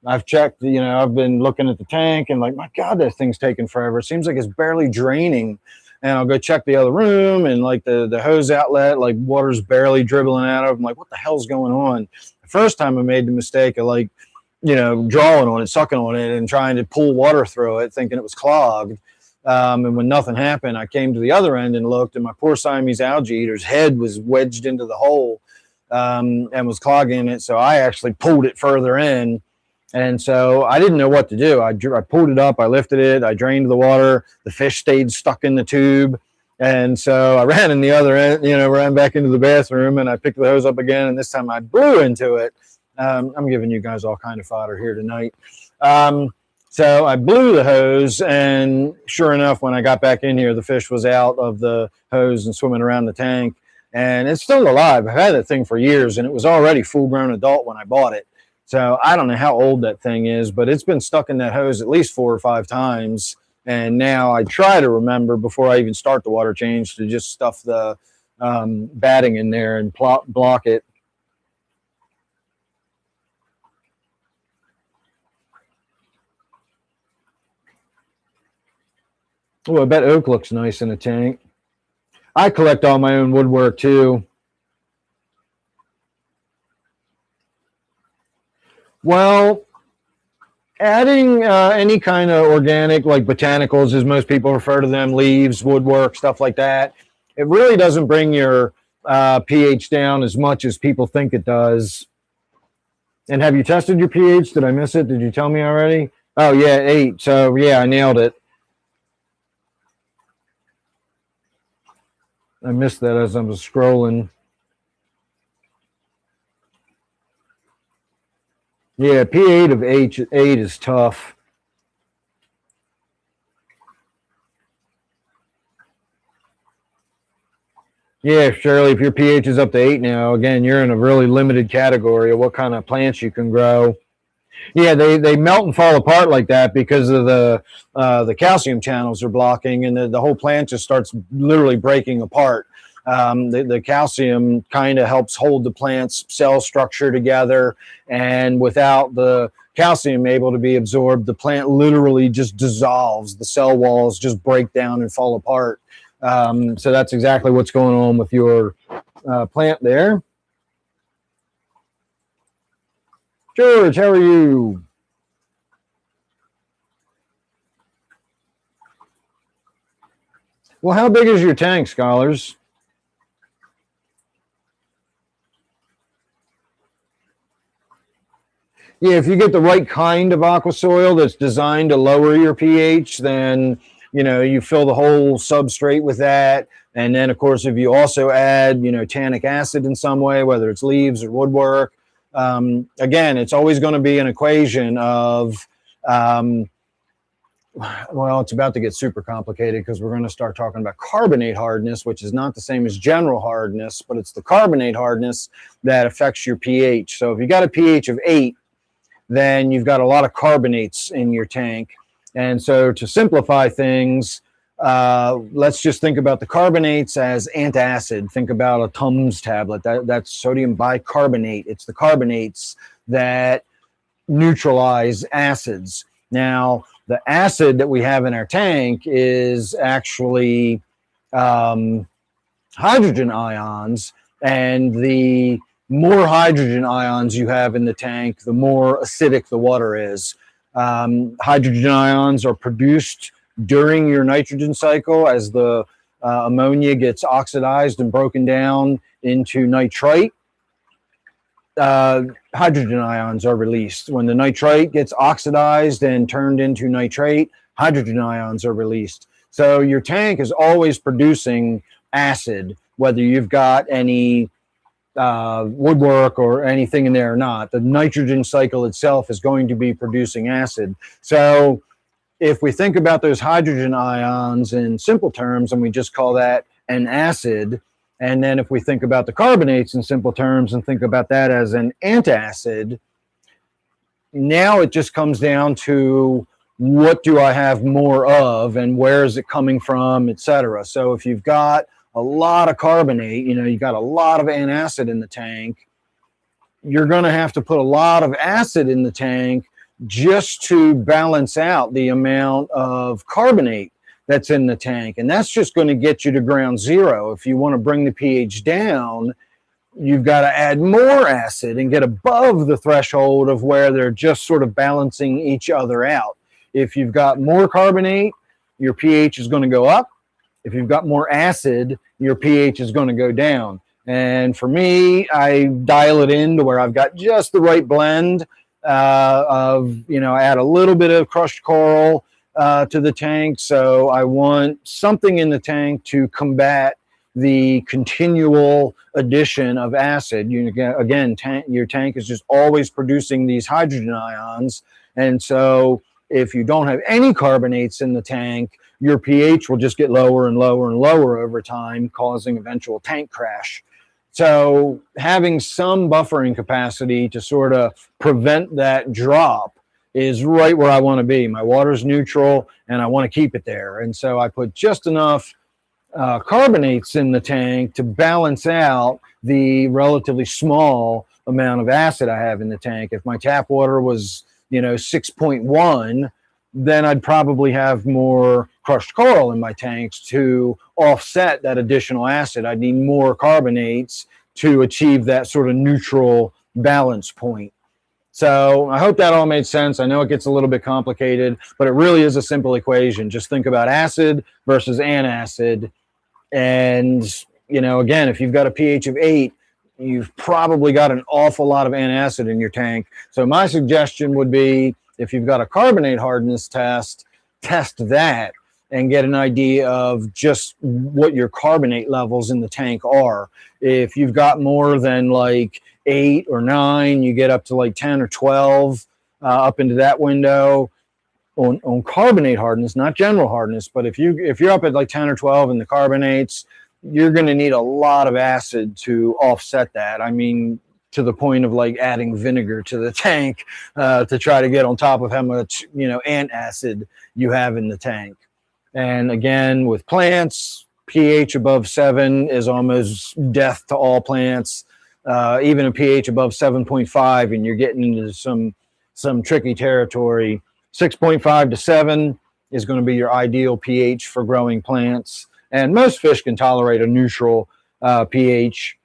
Speaker 1: I've checked, I've been looking at the tank and like, my God, that thing's taking forever. It seems like it's barely draining. And I'll go check the other room and like the hose outlet, like water's barely dribbling out of. I'm like, what the hell's going on? The first time I made the mistake of like, drawing on it, sucking on it and trying to pull water through it, thinking it was clogged. And when nothing happened, I came to the other end and looked, and my poor Siamese algae eater's head was wedged into the hole and was clogging it. So I actually pulled it further in. And so I didn't know what to do. I pulled it up, I lifted it, I drained the water. The fish stayed stuck in the tube. And so I ran in the other end, ran back into the bathroom, and I picked the hose up again. And this time I blew into it. I'm giving you guys all kind of fodder here tonight. So I blew the hose, and sure enough, when I got back in here, the fish was out of the hose and swimming around the tank. And it's still alive. I've had that thing for years, and it was already full-grown adult when I bought it. So I don't know how old that thing is, but it's been stuck in that hose at least 4 or 5 times. And now I try to remember before I even start the water change to just stuff the batting in there and block it. Oh, I bet oak looks nice in a tank. I collect all my own woodwork too. Well, adding any kind of organic, like botanicals, as most people refer to them, leaves, woodwork, stuff like that, it really doesn't bring your pH down as much as people think it does. And have you tested your pH? Did I miss it? Did you tell me already? Oh, yeah, 8. So, yeah, I nailed it. I missed that as I was scrolling. Yeah, pH of 8 is tough. Yeah, Shirley, if your pH is up to 8 now, again, you're in a really limited category of what kind of plants you can grow. Yeah, they melt and fall apart like that because of the calcium channels are blocking, and the whole plant just starts literally breaking apart. The calcium kind of helps hold the plant's cell structure together, and without the calcium able to be absorbed, the plant literally just dissolves. The cell walls just break down and fall apart. So that's exactly what's going on with your plant there. George, how are you? Well, how big is your tank, scholars? Yeah, if you get the right kind of aqua soil that's designed to lower your pH, then you fill the whole substrate with that. And then, of course, if you also add, tannic acid in some way, whether it's leaves or woodwork, again, it's always going to be an equation of, well, it's about to get super complicated because we're going to start talking about carbonate hardness, which is not the same as general hardness, but it's the carbonate hardness that affects your pH. So if you got a pH of 8, then you've got a lot of carbonates in your tank. And so to simplify things, let's just think about the carbonates as antacid. Think about a Tums tablet. That's sodium bicarbonate. It's the carbonates that neutralize acids. Now, the acid that we have in our tank is actually hydrogen ions, and the more hydrogen ions you have in the tank, the more acidic the water is. Hydrogen ions are produced during your nitrogen cycle as the ammonia gets oxidized and broken down into nitrite. Hydrogen ions are released. When the nitrite gets oxidized and turned into nitrate, hydrogen ions are released. So your tank is always producing acid, whether you've got any woodwork or anything in there or not. The nitrogen cycle itself is going to be producing acid. So if we think about those hydrogen ions in simple terms, and we just call that an acid, and then if we think about the carbonates in simple terms and think about that as an antacid, now it just comes down to what do I have more of and where is it coming from, etc. So if you've got a lot of carbonate, you've got a lot of antacid in the tank, you're going to have to put a lot of acid in the tank just to balance out the amount of carbonate that's in the tank. And that's just going to get you to ground zero. If you want to bring the pH down, you've got to add more acid and get above the threshold of where they're just sort of balancing each other out. If you've got more carbonate, your pH is going to go up. If you've got more acid, your pH is going to go down. And for me, I dial it in to where I've got just the right blend of, add a little bit of crushed coral to the tank. So I want something in the tank to combat the continual addition of acid. Again, your tank is just always producing these hydrogen ions. And so if you don't have any carbonates in the tank, your pH will just get lower and lower and lower over time, causing eventual tank crash. So having some buffering capacity to sort of prevent that drop is right where I want to be. My water's neutral and I want to keep it there. And so I put just enough carbonates in the tank to balance out the relatively small amount of acid I have in the tank. If my tap water was, 6.1, then I'd probably have more crushed coral in my tanks to offset that additional acid. I'd need more carbonates to achieve that sort of neutral balance point. So I hope that all made sense. I know it gets a little bit complicated, but it really is a simple equation. Just think about acid versus antacid. And, again, if you've got a pH of 8, you've probably got an awful lot of antacid in your tank. So my suggestion would be, if you've got a carbonate hardness test that and get an idea of just what your carbonate levels in the tank are. If you've got more than like 8 or 9, you get up to like 10 or 12 up into that window on carbonate hardness, not general hardness. But if you're up at like 10 or 12 in the carbonates, you're going to need a lot of acid to offset that. I mean, to the point of like adding vinegar to the tank to try to get on top of how much, antacid you have in the tank. And again, with plants, pH above 7 is almost death to all plants. Even a pH above 7.5, and you're getting into some tricky territory. 6.5 to 7 is going to be your ideal pH for growing plants. And most fish can tolerate a neutral pH.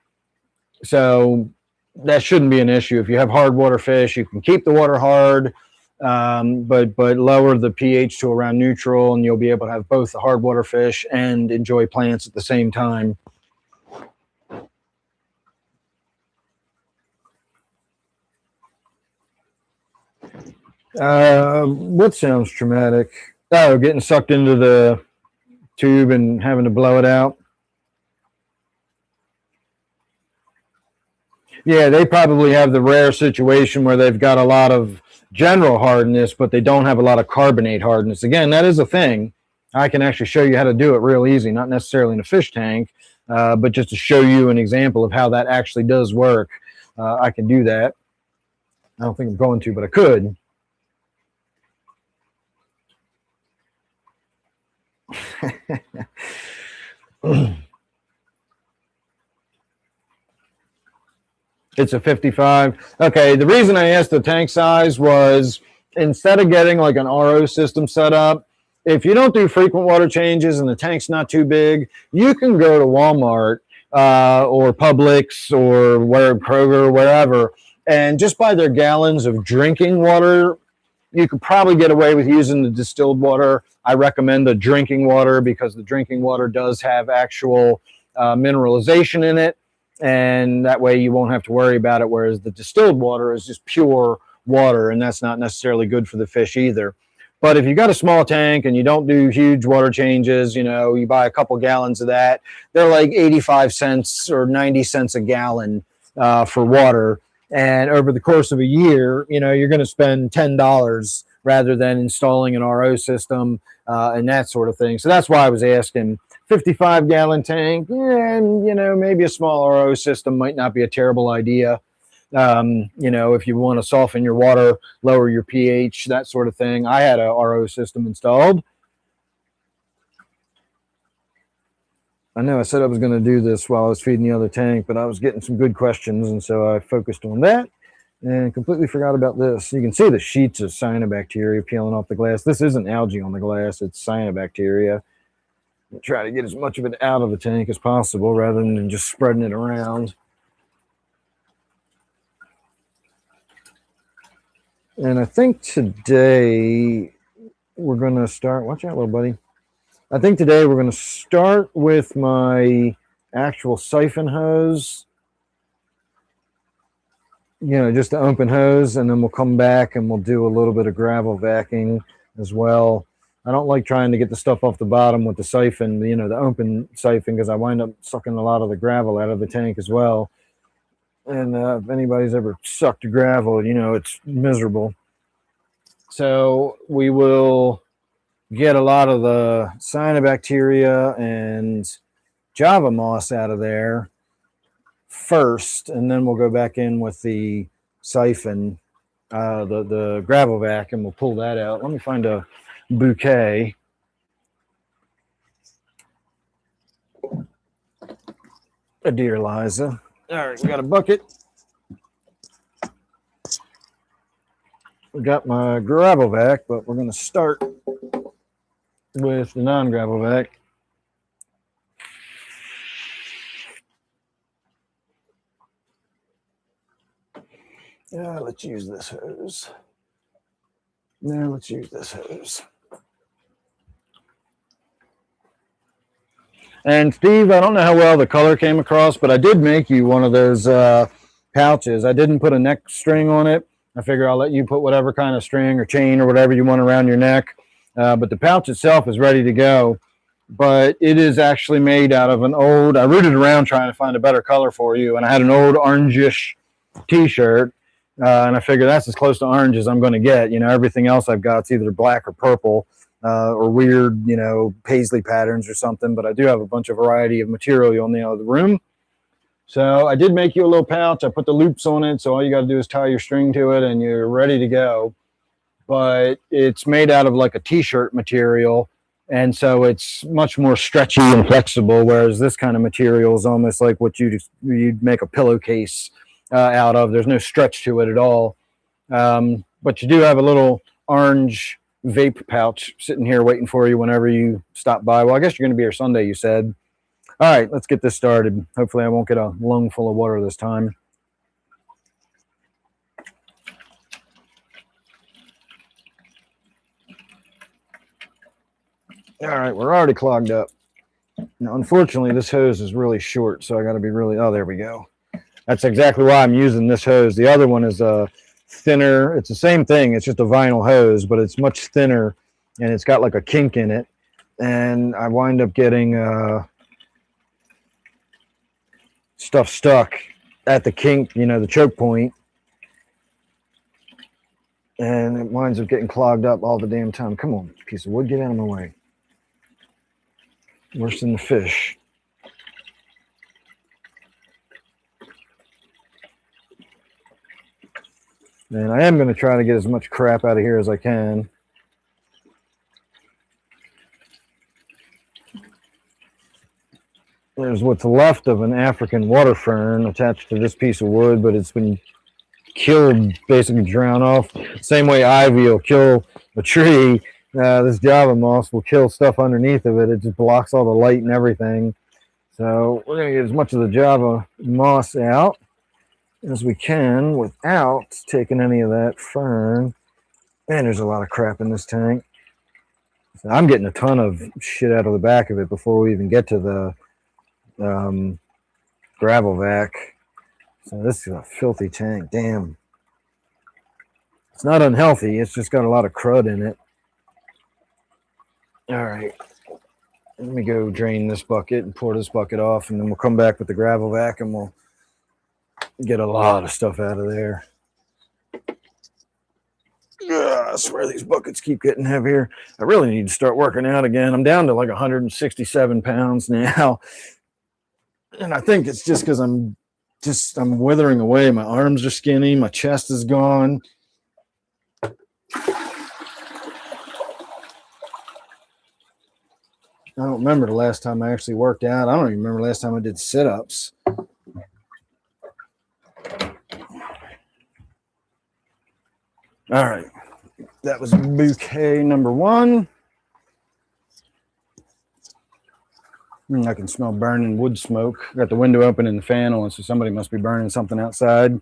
Speaker 1: So that shouldn't be an issue. If you have hard water fish, you can keep the water hard, but lower the pH to around neutral, and you'll be able to have both the hard water fish and enjoy plants at the same time. What sounds traumatic? Oh, getting sucked into the tube and having to blow it out. Yeah, they probably have the rare situation where they've got a lot of general hardness, but they don't have a lot of carbonate hardness. Again, that is a thing. I can actually show you how to do it real easy, not necessarily in a fish tank, but just to show you an example of how that actually does work. I can do that. I don't think I'm going to, but I could. It's a 55. Okay, the reason I asked the tank size was instead of getting like an RO system set up, if you don't do frequent water changes and the tank's not too big, you can go to Walmart or Publix or Kroger, wherever, and just buy their gallons of drinking water. You could probably get away with using the distilled water. I recommend the drinking water because the drinking water does have actual mineralization in it, and that way you won't have to worry about it, whereas the distilled water is just pure water, and that's not necessarily good for the fish either. But if you've got a small tank and you don't do huge water changes, you buy a couple gallons of that. They're like 85 cents or 90 cents a gallon for water. And over the course of a year, you're going to spend $10 rather than installing an RO system and that sort of thing. So that's why I was asking. 55-gallon tank, and maybe a small RO system might not be a terrible idea. If you want to soften your water, lower your pH, that sort of thing. I had a RO system installed. I know I said I was going to do this while I was feeding the other tank, but I was getting some good questions, and so I focused on that and completely forgot about this. You can see the sheets of cyanobacteria peeling off the glass. This isn't algae on the glass, it's cyanobacteria. I'll try to get as much of it out of the tank as possible rather than just spreading it around. And I think today we're going to start, watch out, little buddy. I think today we're going to start with my actual siphon hose, just the open hose, and then we'll come back and we'll do a little bit of gravel vacuuming as well. I don't like trying to get the stuff off the bottom with the siphon, the open siphon, because I wind up sucking a lot of the gravel out of the tank as well. And if anybody's ever sucked gravel, it's miserable. So we will get a lot of the cyanobacteria and Java moss out of there first, and then we'll go back in with the siphon, the gravel vac, and we'll pull that out. Let me find a bouquet. A dear Liza. All right, we got a bucket. We got my gravel vac, but we're going to start with the non-gravel vac. Let's use this hose. Now let's use this hose. And Steve, I don't know how well the color came across, but I did make you one of those pouches. I didn't put a neck string on it. I figure I'll let you put whatever kind of string or chain or whatever you want around your neck. But the pouch itself is ready to go. But it is actually made out of an old, I rooted around trying to find a better color for you, and I had an old orangish t-shirt, and I figure that's as close to orange as I'm going to get. Everything else I've got is either black or purple. Or weird, paisley patterns or something, but I do have a bunch of variety of material on the other room. So I did make you a little pouch. I put the loops on it, so all you got to do is tie your string to it and you're ready to go. But it's made out of like a t-shirt material, and so it's much more stretchy and flexible, whereas this kind of material is almost like what you'd make a pillowcase out of. There's no stretch to it at all. But you do have a little orange vape pouch sitting here waiting for you whenever you stop by. Well, I guess you're going to be here Sunday, you said. All right, let's get this started. Hopefully I won't get a lung full of water this time. All right, we're already clogged up. Now, unfortunately, this hose is really short, so I got to be really, oh, there we go. That's exactly why I'm using this hose. The other one is thinner. It's the same thing. It's just a vinyl hose, but it's much thinner, and it's got like a kink in it. And I wind up getting stuff stuck at the kink, the choke point. And it winds up getting clogged up all the damn time. Come on, piece of wood, get out of my way. Worse than the fish. And I am going to try to get as much crap out of here as I can. There's what's left of an African water fern attached to this piece of wood, but it's been killed, basically drowned off. Same way ivy will kill a tree, this Java moss will kill stuff underneath of it. It just blocks all the light and everything. So we're going to get as much of the Java moss out as we can without taking any of that fern. Man, there's a lot of crap in this tank. So I'm getting a ton of shit out of the back of it before we even get to the gravel vac. So this is a filthy tank. Damn. It's not unhealthy. It's just got a lot of crud in it. All right. Let me go drain this bucket and pour this bucket off, and then we'll come back with the gravel vac and we'll get a lot of stuff out of there. I swear these buckets keep getting heavier. I really need to start working out again. I'm down to like 167 pounds now. And I think it's just because I'm withering away. My arms are skinny. My chest is gone. I don't remember the last time I actually worked out. I don't even remember the last time I did sit-ups. All right. That was bouquet number 1. I can smell burning wood smoke. Got the window open and the fan on, so somebody must be burning something outside.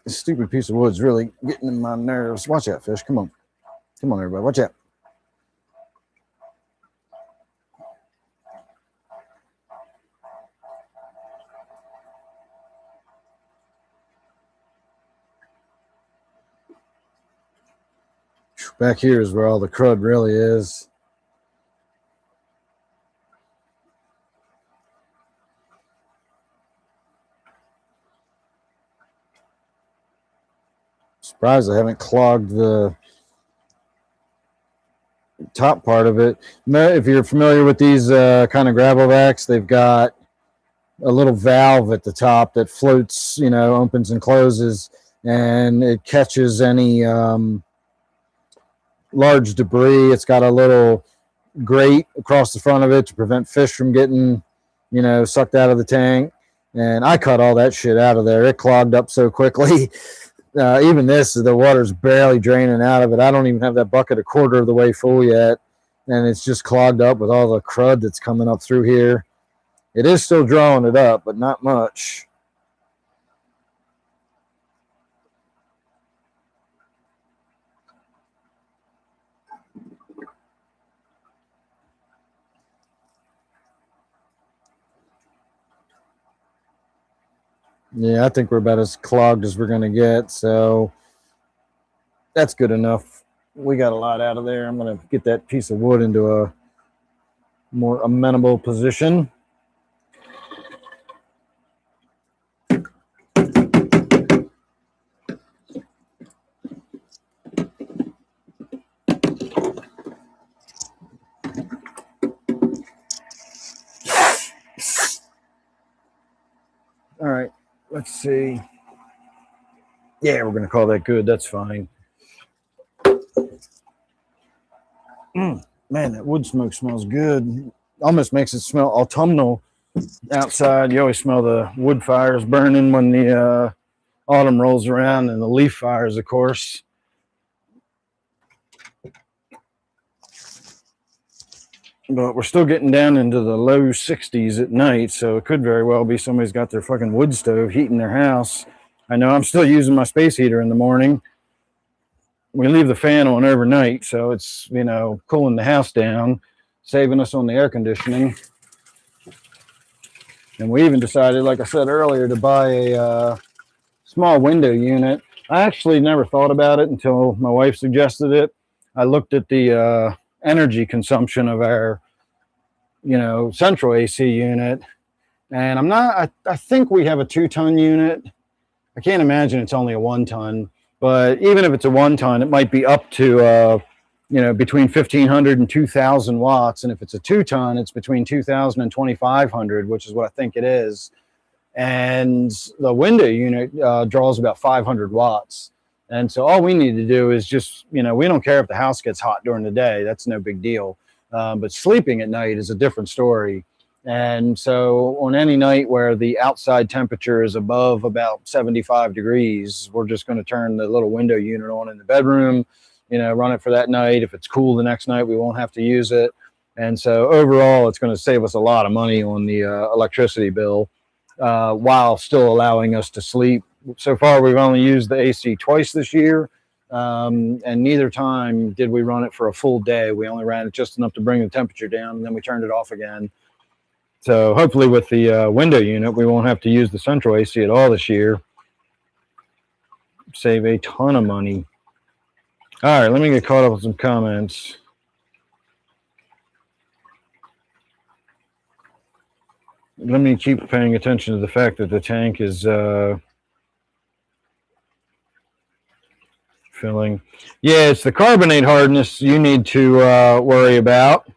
Speaker 1: This stupid piece of wood's really getting in my nerves. Watch out, fish. Come on. Come on, everybody. Watch out. Back here is where all the crud really is. Surprised I haven't clogged the top part of it. If you're familiar with these kind of gravel vacs, they've got a little valve at the top that floats, opens and closes, and it catches any large debris. It's got a little grate across the front of it to prevent fish from getting, sucked out of the tank. And I cut all that shit out of there. It clogged up so quickly. Even the water's barely draining out of it. I don't even have that bucket a quarter of the way full yet. And it's just clogged up with all the crud that's coming up through here. It is still drawing it up, but not much. Yeah, I think we're about as clogged as we're going to get, so that's good enough. We got a lot out of there. I'm going to get that piece of wood into a more amenable position. All right. Let's see. Yeah, we're going to call that good. That's fine. Man, that wood smoke smells good. Almost makes it smell autumnal outside. You always smell the wood fires burning when the autumn rolls around, and the leaf fires, of course. But we're still getting down into the low 60s at night, so it could very well be somebody's got their fucking wood stove heating their house. I know I'm still using my space heater in the morning. We leave the fan on overnight, so it's, cooling the house down, saving us on the air conditioning. And we even decided, like I said earlier, to buy a small window unit. I actually never thought about it until my wife suggested it. I looked at the energy consumption of our, central AC unit, and I think we have a 2-ton unit. I can't imagine it's only a 1-ton, but even if it's a 1-ton, it might be up to, between 1,500 and 2,000 watts. And if it's a 2-ton, it's between 2,000 and 2,500, which is what I think it is. And the window unit draws about 500 watts. And so all we need to do is just, we don't care if the house gets hot during the day. That's no big deal. But sleeping at night is a different story. And so on any night where the outside temperature is above about 75 degrees, we're just going to turn the little window unit on in the bedroom, run it for that night. If it's cool the next night, we won't have to use it. And so overall, it's going to save us a lot of money on the electricity bill while still allowing us to sleep. So far, we've only used the AC twice this year. And neither time did we run it for a full day. We only ran it just enough to bring the temperature down, and then we turned it off again. So hopefully with the window unit, we won't have to use the central AC at all this year. Save a ton of money. All right, let me get caught up with some comments. Let me keep paying attention to the fact that the tank is filling. Yeah, it's the carbonate hardness you need to worry about.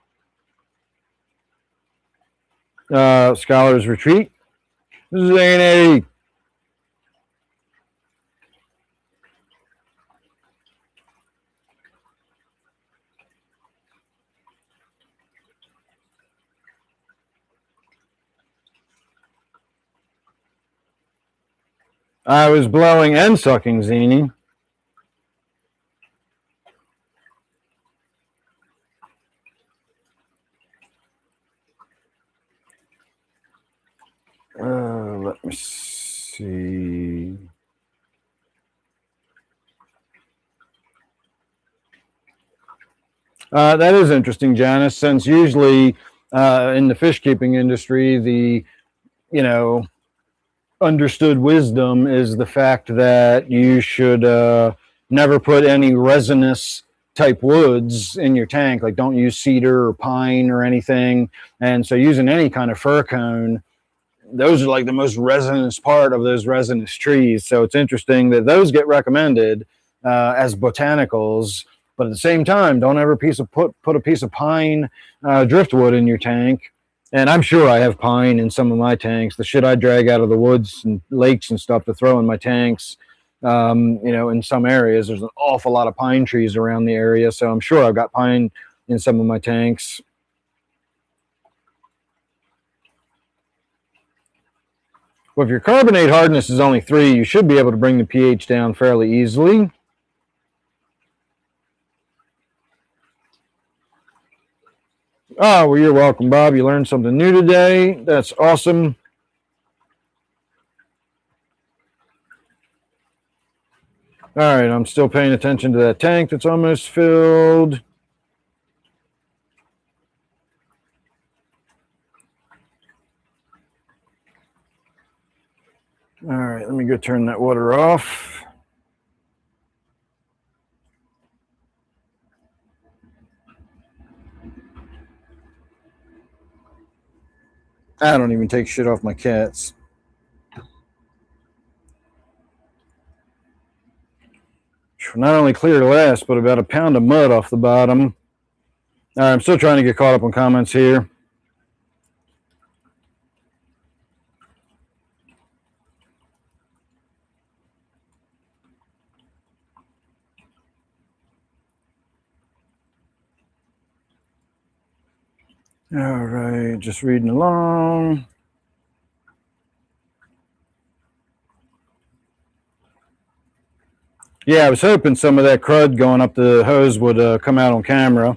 Speaker 1: Scholars Retreat. This is A&A. I was blowing and sucking, Zini. Let me see. That is interesting, Janice, since usually in the fish keeping industry, the, understood wisdom is the fact that you should never put any resinous type woods in your tank. Like, don't use cedar or pine or anything. And so using any kind of fir cone, those are like the most resinous part of those resinous trees. So it's interesting that those get recommended as botanicals. But at the same time, don't ever put a piece of pine driftwood in your tank. And I'm sure I have pine in some of my tanks. The shit I drag out of the woods and lakes and stuff to throw in my tanks. In some areas, there's an awful lot of pine trees around the area. So I'm sure I've got pine in some of my tanks. Well, if your carbonate hardness is only 3, you should be able to bring the pH down fairly easily. Oh, well, you're welcome, Bob. You learned something new today. That's awesome. All right, I'm still paying attention to that tank that's almost filled. All right, let me go turn that water off. I don't even take shit off my cats. Not only clear less, but about a pound of mud off the bottom. All right, I'm still trying to get caught up on comments here. All right, just reading along. Yeah, I was hoping some of that crud going up the hose would come out on camera.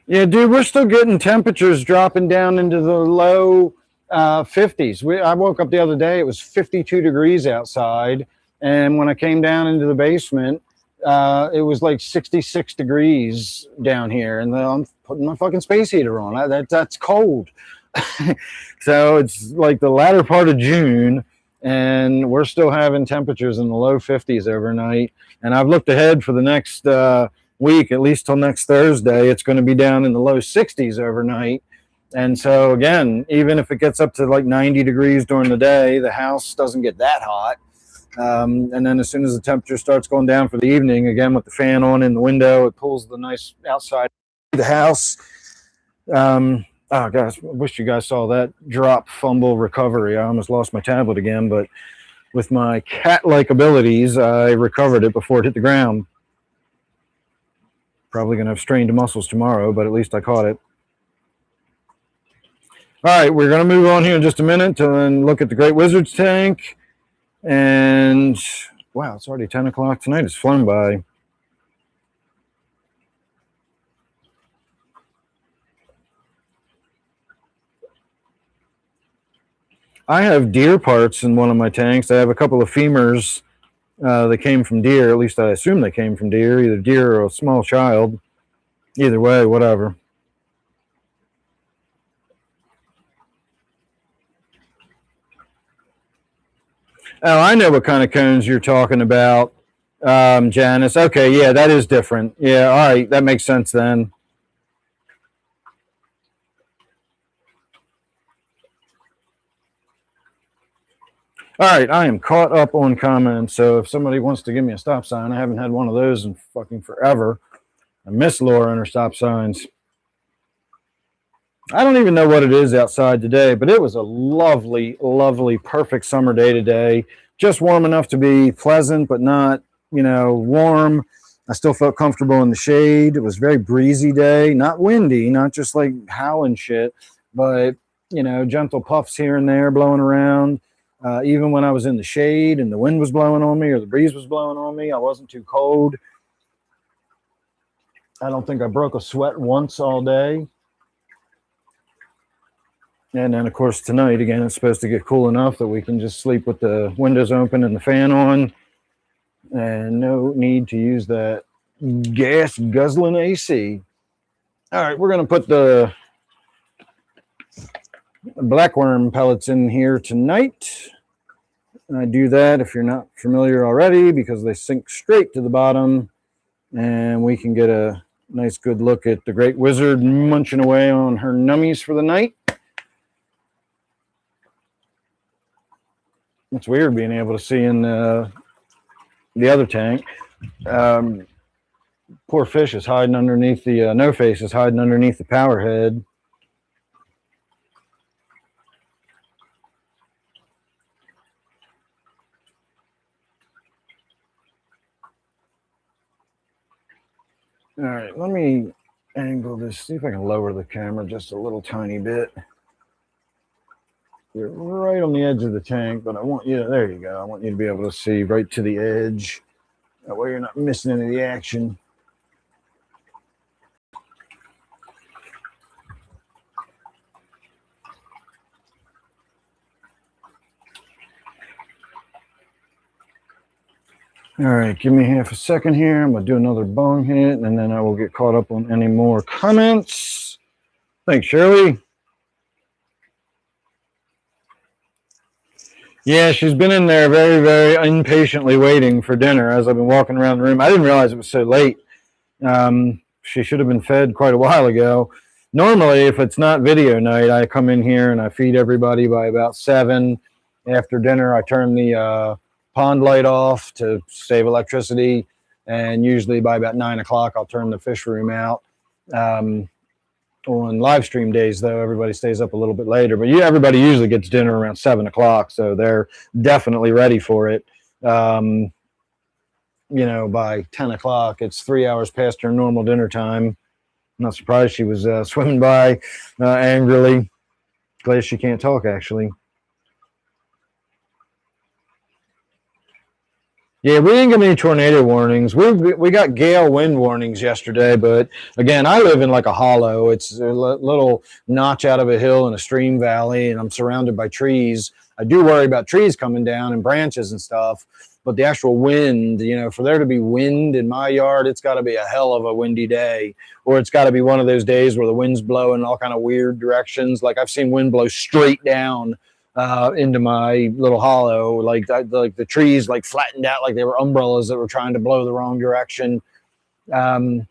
Speaker 1: Yeah, dude, we're still getting temperatures dropping down into the low 50s. I woke up the other day, it was 52 degrees outside. And when I came down into the basement, it was like 66 degrees down here. And I'm putting my fucking space heater on. That's cold. So it's like the latter part of June, and we're still having temperatures in the low 50s overnight. And I've looked ahead for the next week, at least till next Thursday. It's going to be down in the low 60s overnight. And so again, even if it gets up to like 90 degrees during the day, the house doesn't get that hot. And then as soon as the temperature starts going down for the evening, again with the fan on in the window, it pulls the nice outside of the house. Oh gosh, I wish you guys saw that drop, fumble, recovery. I almost lost my tablet again, but with my cat-like abilities, I recovered it before it hit the ground. Probably going to have strained muscles tomorrow, but at least I caught it. All right, we're going to move on here in just a minute and look at the Great Wizard's tank. And wow, it's already 10 o'clock tonight. It's flown by. I have deer parts in one of my tanks. I have a couple of femurs that came from deer. At least I assume they came from deer, either deer or a small child. Either way, whatever. Oh, I know what kind of cones you're talking about, Janice. Okay, yeah, that is different. Yeah, all right, that makes sense then. All right, I am caught up on comments, so if somebody wants to give me a stop sign, I haven't had one of those in fucking forever. I miss Laura and her stop signs. I don't even know what it is outside today, but it was a lovely, lovely, perfect summer day today. Just warm enough to be pleasant, but not, warm. I still felt comfortable in the shade. It was a very breezy day, not windy, not just like howling shit, but, gentle puffs here and there blowing around. Even when I was in the shade and the wind was blowing on me or the breeze was blowing on me, I wasn't too cold. I don't think I broke a sweat once all day. And then, of course, tonight, again, it's supposed to get cool enough that we can just sleep with the windows open and the fan on. And no need to use that gas guzzling AC. All right, we're going to put the blackworm pellets in here tonight. I do that if you're not familiar already because they sink straight to the bottom. And we can get a nice good look at the Great Wizard munching away on her nummies for the night. It's weird being able to see in the other tank. Poor fish is hiding underneath the no face is hiding underneath the power head. All right, let me angle this. See if I can lower the camera just a little tiny bit. You're right on the edge of the tank, but I want you to, there you go. I want you to be able to see right to the edge. That way you're not missing any of the action. All right, give me half a second here. I'm going to do another bong hit, and then I will get caught up on any more comments. Thanks, Shirley. Yeah, she's been in there very, very impatiently waiting for dinner as I've been walking around the room. I didn't realize it was so late. She should have been fed quite a while ago. Normally, if it's not video night, I come in here and I feed everybody by about 7. After dinner, I turn the pond light off to save electricity. And usually by about 9 o'clock, I'll turn the fish room out. On live stream days, though, everybody stays up a little bit later. But everybody usually gets dinner around 7 o'clock, so they're definitely ready for it. By 10 o'clock, it's 3 hours past her normal dinner time. I'm not surprised she was swimming by angrily. Glad she can't talk, actually. Yeah, we didn't get any tornado warnings. We got gale wind warnings yesterday, but again, I live in like a hollow. It's a little notch out of a hill in a stream valley, and I'm surrounded by trees. I do worry about trees coming down and branches and stuff, but the actual wind, for there to be wind in my yard, it's got to be a hell of a windy day, or it's got to be one of those days where the wind's blowing in all kind of weird directions. Like I've seen wind blow straight down into my little hollow, like the trees like flattened out like they were umbrellas that were trying to blow the wrong direction. I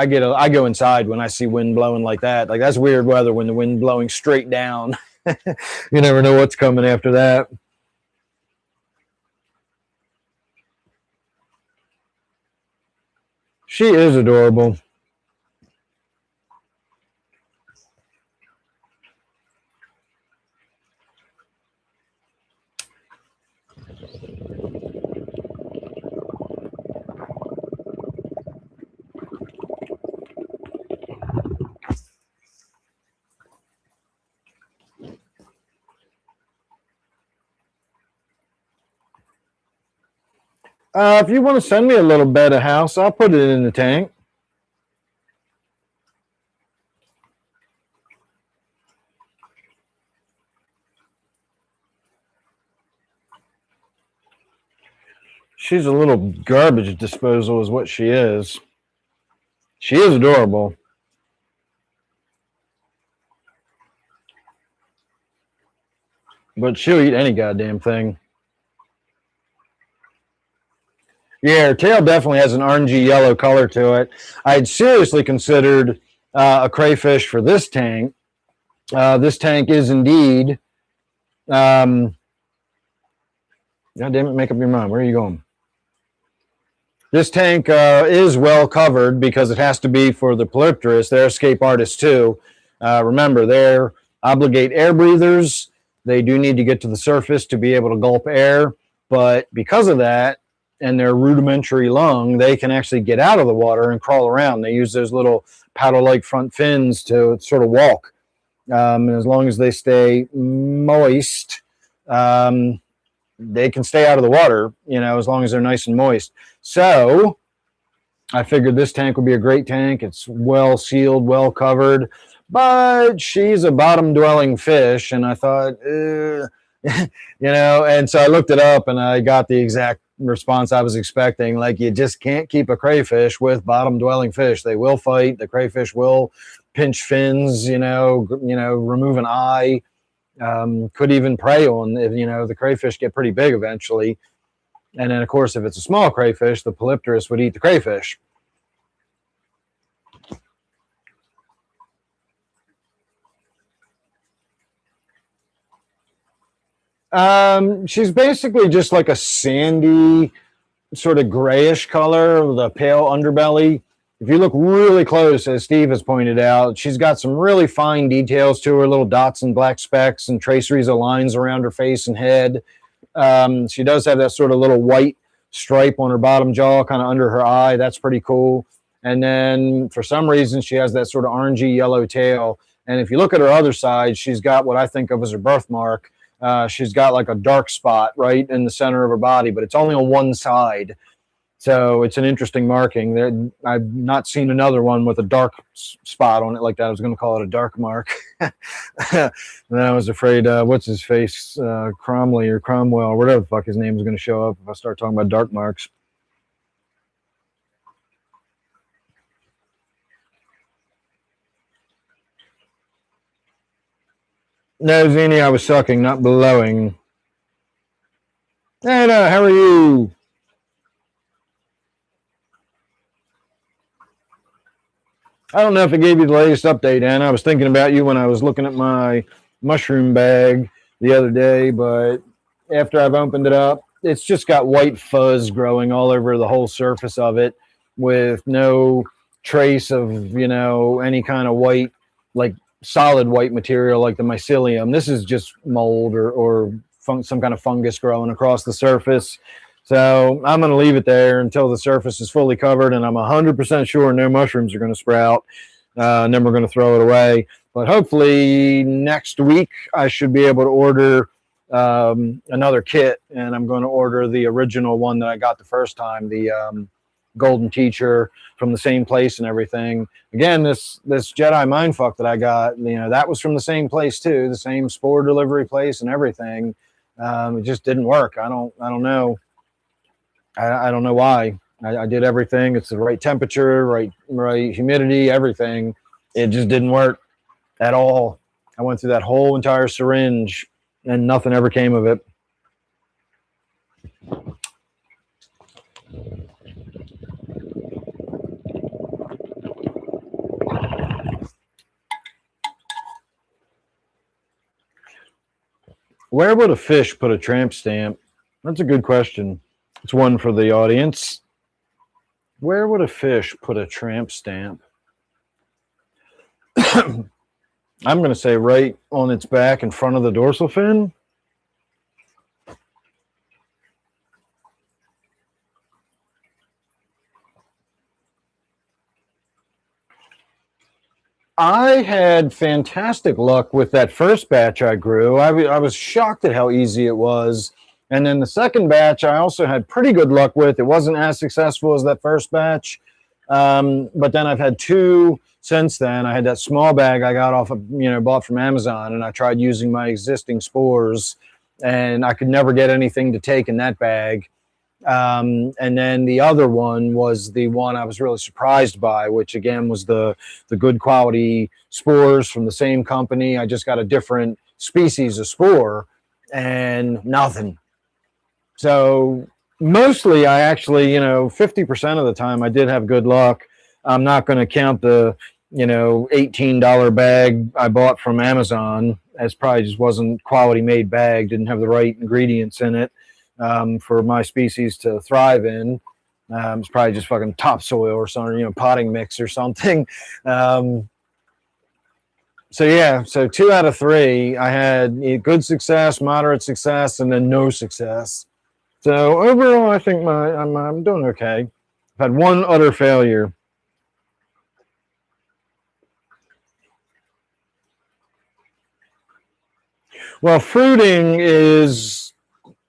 Speaker 1: go inside when I see wind blowing like that. Like that's weird weather when the wind blowing straight down. You never know what's coming after that. She is adorable. If you want to send me a little bed of house, I'll put it in the tank. She's a little garbage disposal is what she is. She is adorable. but she'll eat any goddamn thing. Yeah, her tail definitely has an orangey yellow color to it. I had seriously considered a crayfish for this tank. This tank is indeed. God damn it, make up your mind. Where are you going? This tank is well covered because it has to be for the polypterus. They're escape artists too. Remember, they're obligate air breathers. They do need to get to the surface to be able to gulp air. But because of that and their rudimentary lung, they can actually get out of the water and crawl around. They use those little paddle-like front fins to sort of walk. And as long as they stay moist, they can stay out of the water, as long as they're nice and moist. So I figured this tank would be a great tank. It's well sealed, well covered, but she's a bottom dwelling fish. And I thought, and so I looked it up and I got the exact response I was expecting. Like, you just can't keep a crayfish with bottom dwelling fish. They will fight. The crayfish will pinch fins, remove an eye. Could even prey on, the crayfish get pretty big eventually. And then, of course, if it's a small crayfish, the polypterus would eat the crayfish. She's basically just like a sandy, sort of grayish color with a pale underbelly. If you look really close, as Steve has pointed out, she's got some really fine details to her, little dots and black specks and traceries of lines around her face and head. She does have that sort of little white stripe on her bottom jaw, kind of under her eye. That's pretty cool. And then for some reason, she has that sort of orangey yellow tail. And if you look at her other side, she's got what I think of as her birthmark. She's got like a dark spot right in the center of her body, but it's only on one side. So it's an interesting marking. I've not seen another one with a dark spot on it like that. I was going to call it a dark mark. And then I was afraid, what's his face, Cromley or Cromwell, whatever the fuck his name is going to show up if I start talking about dark marks. No, Zini, I was sucking, not blowing. Anna, how are you? I don't know if I gave you the latest update, Anna. I was thinking about you when I was looking at my mushroom bag the other day, but after I've opened it up, it's just got white fuzz growing all over the whole surface of it with no trace of, any kind of white, like solid white material like the mycelium. This is just mold or some kind of fungus growing across the surface. So I'm going to leave it there until the surface is fully covered and I'm 100% sure no mushrooms are going to sprout. And then we're going to throw it away. But hopefully next week I should be able to order another kit, and I'm going to order the original one that I got the first time, the Golden Teacher, from the same place and everything. Again, this Jedi Mindfuck that I got, that was from the same place too, the same spore delivery place and everything. It just didn't work. I don't know. I don't know why. I did everything. It's the right temperature, right humidity, everything. It just didn't work at all. I went through that whole entire syringe and nothing ever came of it. Where would a fish put a tramp stamp? That's a good question. It's one for the audience. Where would a fish put a tramp stamp? I'm going to say right on its back in front of the dorsal fin. I had fantastic luck with that first batch I grew. I was shocked at how easy it was. And then the second batch I also had pretty good luck with. It wasn't as successful as that first batch. But then I've had two since then. I had that small bag I got bought from Amazon, and I tried using my existing spores, and I could never get anything to take in that bag. And then the other one was the one I was really surprised by, which again was the good quality spores from the same company. I just got a different species of spore, and nothing. So mostly I actually, 50% of the time I did have good luck. I'm not going to count the, $18 bag I bought from Amazon, as probably just wasn't quality made bag, didn't have the right ingredients in it for my species to thrive in. It's probably just fucking topsoil or something, potting mix or something. So yeah, so 2 out of 3, I had good success, moderate success, and then no success. So overall, I think I'm doing okay. I've had one utter failure. Well, fruiting is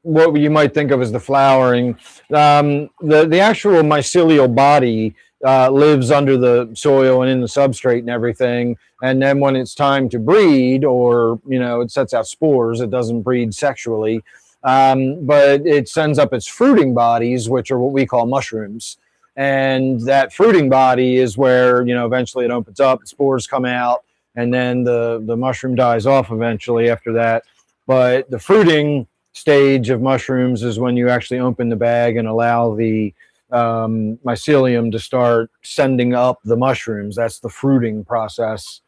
Speaker 1: what you might think of as the flowering. The actual mycelial body lives under the soil and in the substrate and everything. And then when it's time to breed, or it sets out spores, it doesn't breed sexually, but it sends up its fruiting bodies, which are what we call mushrooms. And that fruiting body is where eventually it opens up, spores come out, and then the mushroom dies off eventually after that. But the fruiting stage of mushrooms is when you actually open the bag and allow the mycelium to start sending up the mushrooms. That's the fruiting process.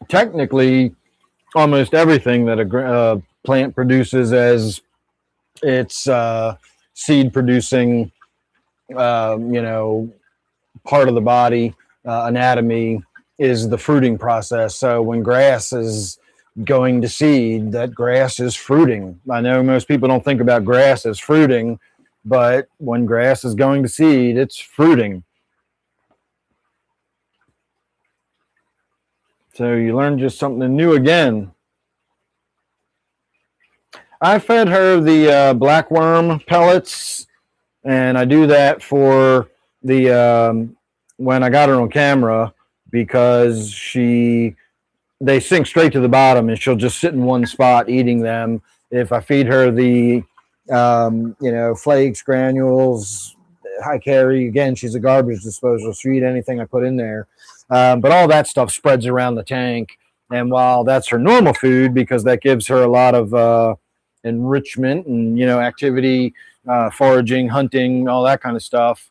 Speaker 1: Technically, almost everything that a plant produces as its seed producing, part of the body, anatomy, is the fruiting process. So when grass is going to seed, that grass is fruiting. I know most people don't think about grass as fruiting, but when grass is going to seed, it's fruiting. So you learn just something new again. I fed her the black worm pellets, and I do that for the when I got her on camera, because they sink straight to the bottom and she'll just sit in one spot eating them. If I feed her the flakes, granules, high carry, again, she's a garbage disposal. She'll eat anything I put in there. But all that stuff spreads around the tank. And while that's her normal food, because that gives her a lot of enrichment and, activity, foraging, hunting, all that kind of stuff,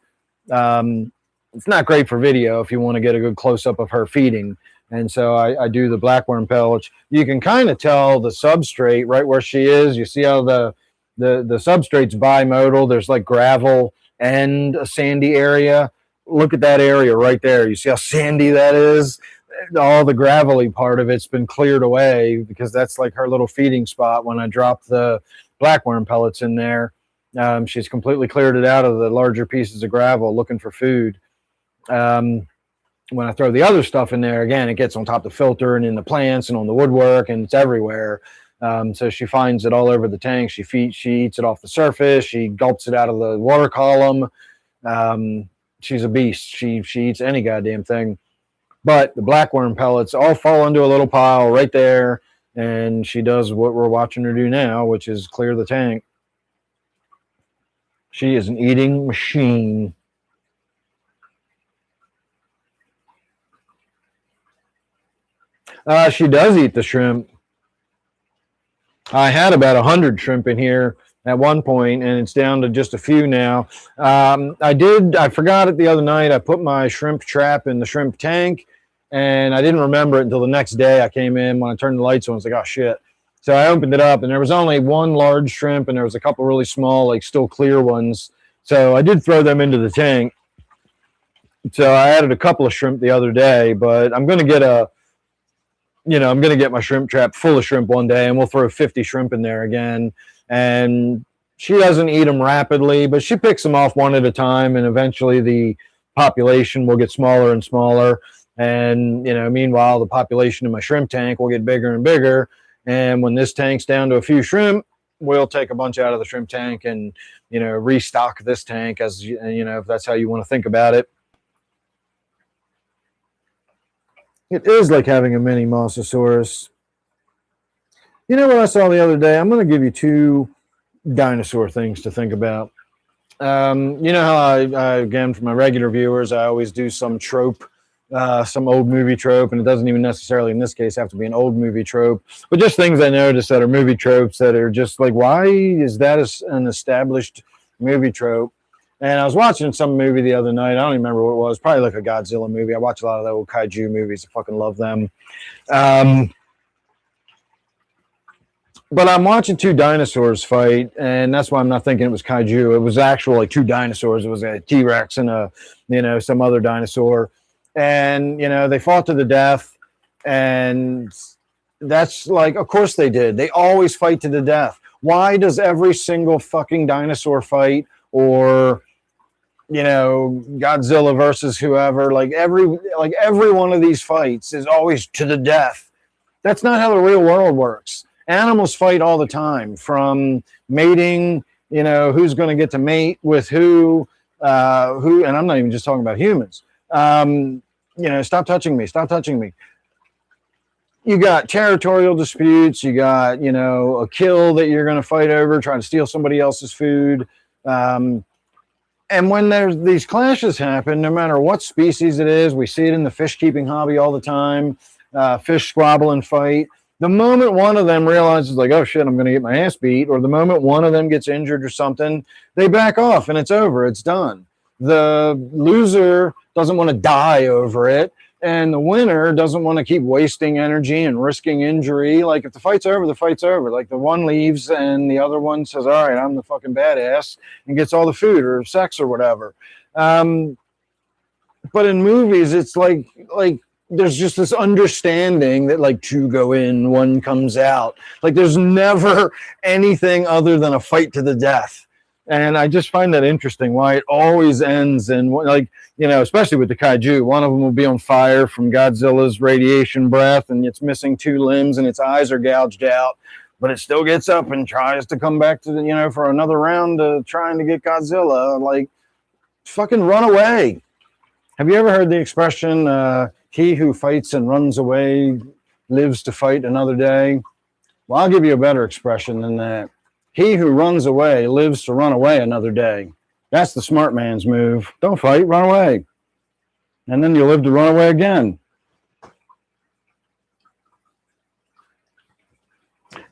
Speaker 1: it's not great for video if you want to get a good close-up of her feeding. And so I do the blackworm pellets. You can kind of tell the substrate right where she is. You see how the substrate's bimodal. There's like gravel and a sandy area. Look at that area right there. You see how sandy that is? All the gravelly part of it's been cleared away, because that's like her little feeding spot. When I drop the blackworm pellets in there, she's completely cleared it out of the larger pieces of gravel looking for food. When I throw the other stuff in there, again, it gets on top of the filter and in the plants and on the woodwork, and it's everywhere. So she finds it all over the tank. She eats it off the surface. She gulps it out of the water column. She's a beast. She eats any goddamn thing. But the blackworm pellets all fall into a little pile right there, and she does what we're watching her do now, which is clear the tank. She is an eating machine. She does eat the shrimp. I had about 100 shrimp in here at one point, and it's down to just a few now. I forgot it the other night. I put my shrimp trap in the shrimp tank, and I didn't remember it until the next day. I came in when I turned the lights on. I was like, oh shit. So I opened it up, and there was only one large shrimp, and there was a couple really small, like still clear ones. So I did throw them into the tank. So I added a couple of shrimp the other day, but I'm going to get I'm going to get my shrimp trap full of shrimp one day, and we'll throw 50 shrimp in there again. And she doesn't eat them rapidly, but she picks them off one at a time, and eventually the population will get smaller and smaller. And, meanwhile, the population in my shrimp tank will get bigger and bigger. And when this tank's down to a few shrimp, we'll take a bunch out of the shrimp tank and, restock this tank, as, if that's how you want to think about it. It is like having a mini Mosasaurus. You know what I saw the other day? I'm going to give you two dinosaur things to think about. You know how again, for my regular viewers, I always do some trope, some old movie trope, and it doesn't even necessarily, in this case, have to be an old movie trope, but just things I notice that are movie tropes that are just like, why is that an established movie trope? And I was watching some movie the other night. I don't even remember what it was. Probably like a Godzilla movie. I watch a lot of the old kaiju movies. I fucking love them. But I'm watching two dinosaurs fight, and that's why I'm not thinking it was kaiju. It was actual like two dinosaurs. It was a T-Rex and some other dinosaur, and they fought to the death, and that's like, of course they did. They always fight to the death. Why does every single fucking dinosaur fight, or Godzilla versus whoever, like every one of these fights is always to the death? That's not how the real world works. Animals fight all the time, from mating, who's going to get to mate with who, and I'm not even just talking about humans. Stop touching me, stop touching me. You got territorial disputes, you got, a kill that you're going to fight over, trying to steal somebody else's food. And when there's these clashes happen, no matter what species it is, we see it in the fish keeping hobby all the time, fish squabble and fight. The moment one of them realizes, like, oh shit, I'm going to get my ass beat, or the moment one of them gets injured or something, they back off and it's over. It's done. The loser doesn't want to die over it, and the winner doesn't want to keep wasting energy and risking injury. Like, if the fight's over, the fight's over. Like, the one leaves and the other one says, all right, I'm the fucking badass, and gets all the food or sex or whatever. But in movies, it's like there's just this understanding that, like, two go in, one comes out. Like, there's never anything other than a fight to the death. And I just find that interesting, why it always ends in, like, especially with the kaiju, one of them will be on fire from Godzilla's radiation breath, and it's missing two limbs and its eyes are gouged out, but it still gets up and tries to come back to for another round trying to get Godzilla. Like, fucking run away. Have you ever heard the expression, he who fights and runs away lives to fight another day? Well, I'll give you a better expression than that. He who runs away lives to run away another day. That's the smart man's move. Don't fight, run away. And then you'll live to run away again.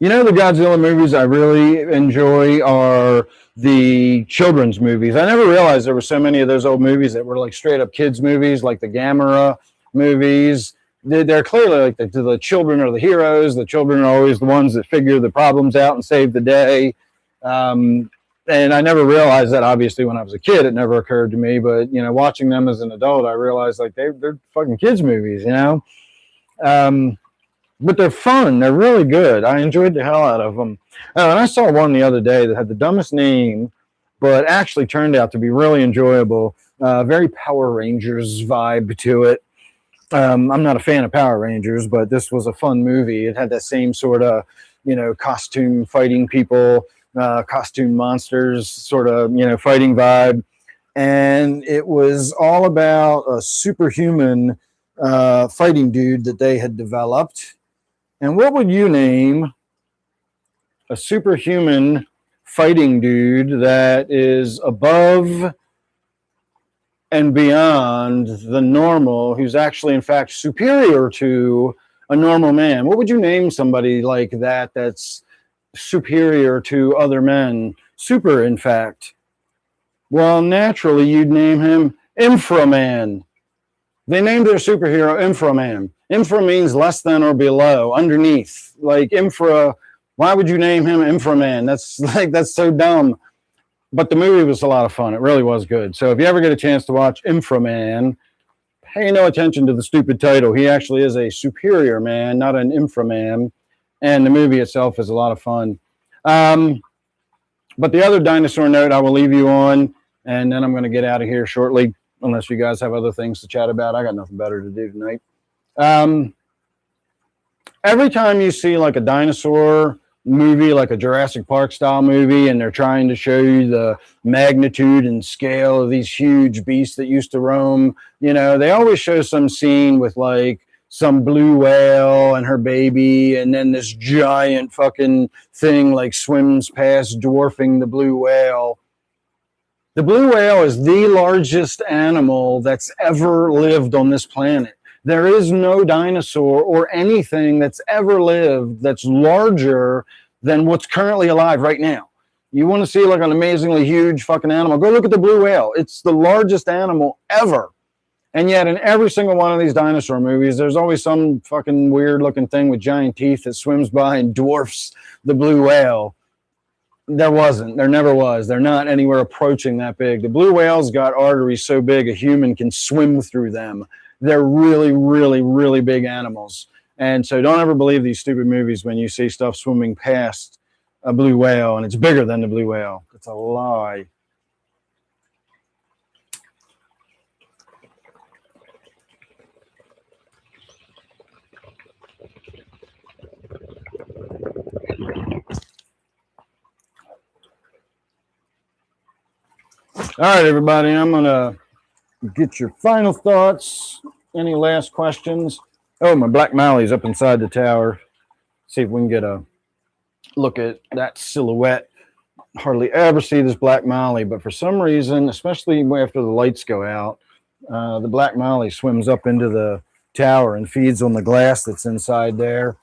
Speaker 1: The Godzilla movies I really enjoy are the children's movies. I never realized there were so many of those old movies that were like straight up kids movies, like the Gamera movies. They're clearly like the children are the heroes. The children are always the ones that figure the problems out and save the day. And I never realized that, obviously, when I was a kid. It never occurred to me. But, watching them as an adult, I realized, like, they're fucking kids movies, But they're fun. They're really good. I enjoyed the hell out of them. And I saw one the other day that had the dumbest name, but actually turned out to be really enjoyable. Very Power Rangers vibe to it. I'm not a fan of Power Rangers, but this was a fun movie. It had that same sort of, costume fighting people, costume monsters sort of, fighting vibe. And it was all about a superhuman fighting dude that they had developed. And what would you name a superhuman fighting dude that is above and beyond the normal, who's actually, in fact, superior to a normal man? What would you name somebody like that that's superior to other men? Super, in fact. Well, naturally, you'd name him Inframan. They named their superhero Inframan. Infra means less than or below, underneath. Like, infra, why would you name him Inframan? That's so dumb. But the movie was a lot of fun. It really was good. So if you ever get a chance to watch Inframan, pay no attention to the stupid title. He actually is a superior man, not an inframan. And the movie itself is a lot of fun. But the other dinosaur note I will leave you on, and then I'm going to get out of here shortly, unless you guys have other things to chat about. I got nothing better to do tonight. Every time you see like a dinosaur movie, like a Jurassic Park style movie, and they're trying to show you the magnitude and scale of these huge beasts that used to roam, they always show some scene with like some blue whale and her baby, and then this giant fucking thing like swims past, dwarfing the blue whale. The blue whale is the largest animal that's ever lived on this planet. There is no dinosaur or anything that's ever lived that's larger than what's currently alive right now. You want to see like an amazingly huge fucking animal, go look at the blue whale. It's the largest animal ever. And yet in every single one of these dinosaur movies, there's always some fucking weird looking thing with giant teeth that swims by and dwarfs the blue whale. There wasn't. There never was. They're not anywhere approaching that big. The blue whale's got arteries so big a human can swim through them. They're really, really, really big animals. And so don't ever believe these stupid movies when you see stuff swimming past a blue whale and it's bigger than the blue whale. It's a lie. All right, everybody, I'm going to get your final thoughts. Any last questions? Oh, my black mallee's up inside the tower. See if we can get a look at that silhouette. Hardly ever see this black mallee, but for some reason, especially after the lights go out, the black mallee swims up into the tower and feeds on the glass that's inside there.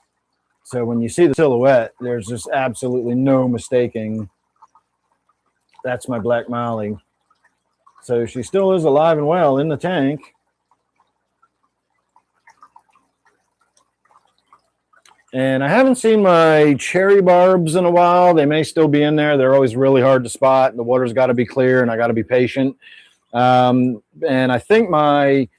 Speaker 1: So when you see the silhouette, there's just absolutely no mistaking. That's my black mallee. So she still is alive and well in the tank. And I haven't seen my cherry barbs in a while. They may still be in there. They're always really hard to spot. The water's got to be clear, and I got to be patient. And I think my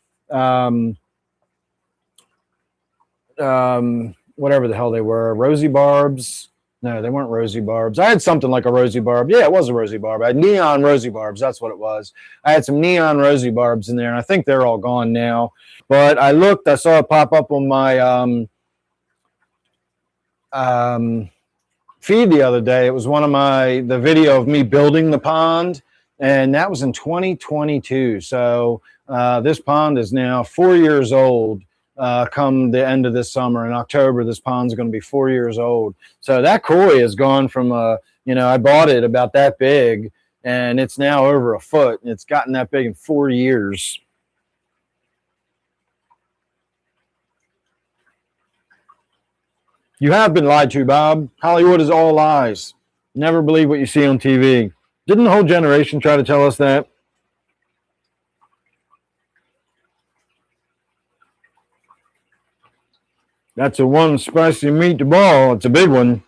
Speaker 1: whatever the hell they were, rosy barbs. No, they weren't rosy barbs. I had something like a rosy barb. Yeah, it was a rosy barb. I had neon rosy barbs. That's what it was. I had some neon rosy barbs in there, and I think they're all gone now. But I looked. I saw it pop up on my feed the other day. It was one of the video of me building the pond, and that was in 2022. So this pond is now 4 years old. Come the end of this summer in October, this pond's going to be 4 years old. So that koi has gone from I bought it about that big, and it's now over a foot. It's gotten that big in 4 years. You have been lied to, Bob. Hollywood is all lies. Never believe what you see on TV. Didn't the whole generation try to tell us that? That's a one spicy meatball. It's a big one.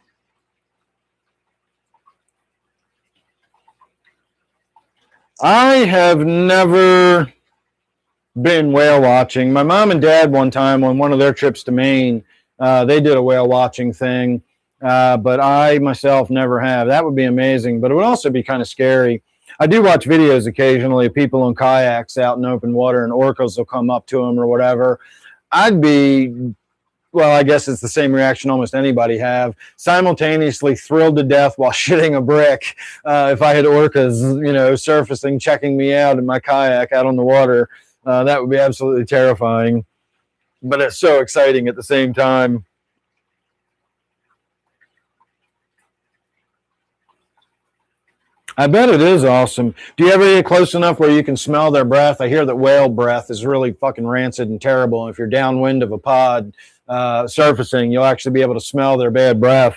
Speaker 1: I have never been whale watching. My mom and dad one time on one of their trips to Maine, they did a whale watching thing, but I myself never have. That would be amazing, but it would also be kind of scary. I do watch videos occasionally of people on kayaks out in open water, and orcas will come up to them or whatever. I'd be, well, I guess it's the same reaction almost anybody have, simultaneously thrilled to death while shitting a brick if I had orcas, surfacing, checking me out in my kayak out on the water. That would be absolutely terrifying, but it's so exciting at the same time. I bet it is awesome. Do you ever get close enough where you can smell their breath? I hear that whale breath is really fucking rancid and terrible. And if you're downwind of a pod surfacing, you'll actually be able to smell their bad breath.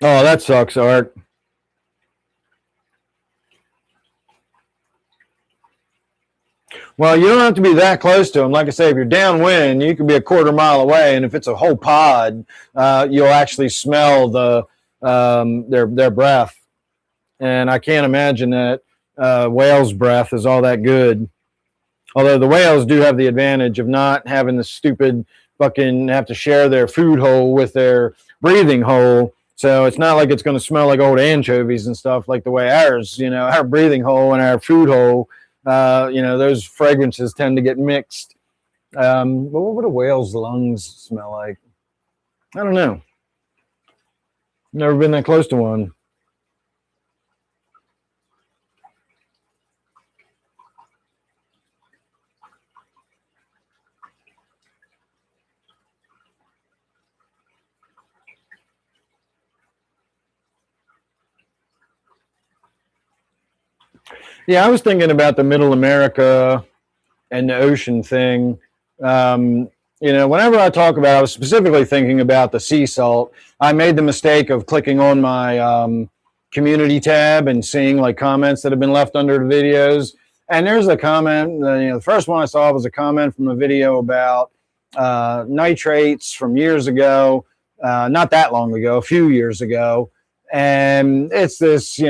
Speaker 1: Oh, that sucks, Art. Well, you don't have to be that close to them. Like I say, if you're downwind, you can be a quarter mile away, and if it's a whole pod, you'll actually smell their breath. And I can't imagine that whale's breath is all that good. Although the whales do have the advantage of not having the stupid fucking have to share their food hole with their breathing hole. So it's not like it's going to smell like old anchovies and stuff like the way ours, our breathing hole and our food hole. Those fragrances tend to get mixed. But what would a whale's lungs smell like? I don't know. Never been that close to one. Yeah, I was thinking about the Middle America and the ocean thing. Whenever I talk about, I was specifically thinking about the sea salt. I made the mistake of clicking on my community tab and seeing like comments that have been left under the videos. And there's a comment. The first one I saw was a comment from a video about nitrates from years ago, not that long ago, a few years ago. And it's this,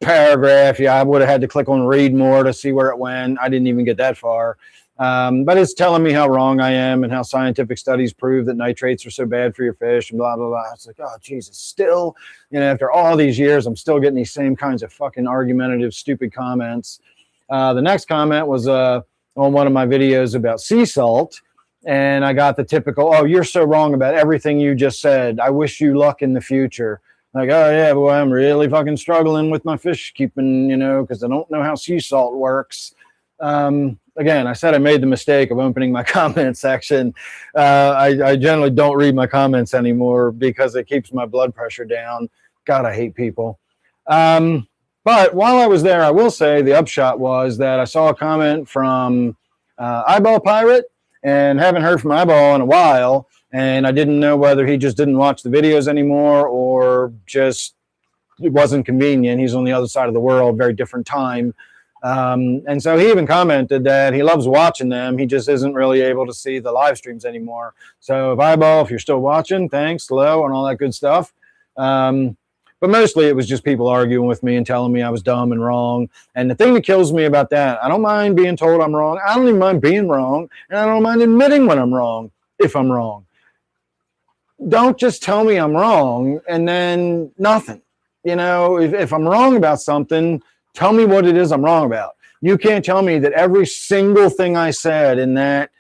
Speaker 1: paragraph. Yeah, I would have had to click on read more to see where it went. I didn't even get that far. But it's telling me how wrong I am and how scientific studies prove that nitrates are so bad for your fish and blah, blah, blah. It's like, oh, Jesus, still, after all these years, I'm still getting these same kinds of fucking argumentative, stupid comments. The next comment was on one of my videos about sea salt. And I got the typical, oh, you're so wrong about everything you just said. I wish you luck in the future. Like, oh, yeah, boy, I'm really fucking struggling with my fish keeping, because I don't know how sea salt works. Again, I said I made the mistake of opening my comment section. I generally don't read my comments anymore because it keeps my blood pressure down. God, I hate people. But while I was there, I will say the upshot was that I saw a comment from Eyeball Pirate and haven't heard from Eyeball in a while. And I didn't know whether he just didn't watch the videos anymore or just it wasn't convenient. He's on the other side of the world, very different time. And so he even commented that he loves watching them. He just isn't really able to see the live streams anymore. So if you're still watching, thanks, hello, and all that good stuff. But mostly it was just people arguing with me and telling me I was dumb and wrong. And the thing that kills me about that, I don't mind being told I'm wrong. I don't even mind being wrong. And I don't mind admitting when I'm wrong, if I'm wrong. Don't just tell me I'm wrong and then nothing. If I'm wrong about something, tell me what it is I'm wrong about. You can't tell me that every single thing I said in that,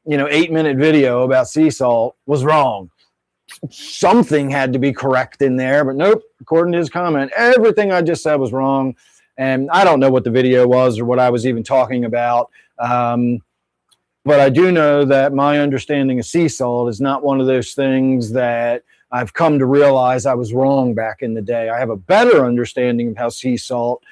Speaker 1: 8-minute video about sea salt was wrong. Something had to be correct in there, but nope. According to his comment, everything I just said was wrong. And I don't know what the video was or what I was even talking about. But I do know that my understanding of sea salt is not one of those things that I've come to realize I was wrong back in the day. I have a better understanding of how sea salt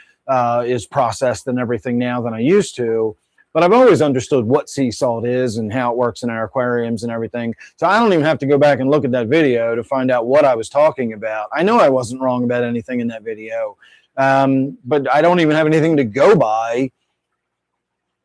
Speaker 1: is processed and everything now than I used to. But I've always understood what sea salt is and how it works in our aquariums and everything. So I don't even have to go back and look at that video to find out what I was talking about. I know I wasn't wrong about anything in that video, but I don't even have anything to go by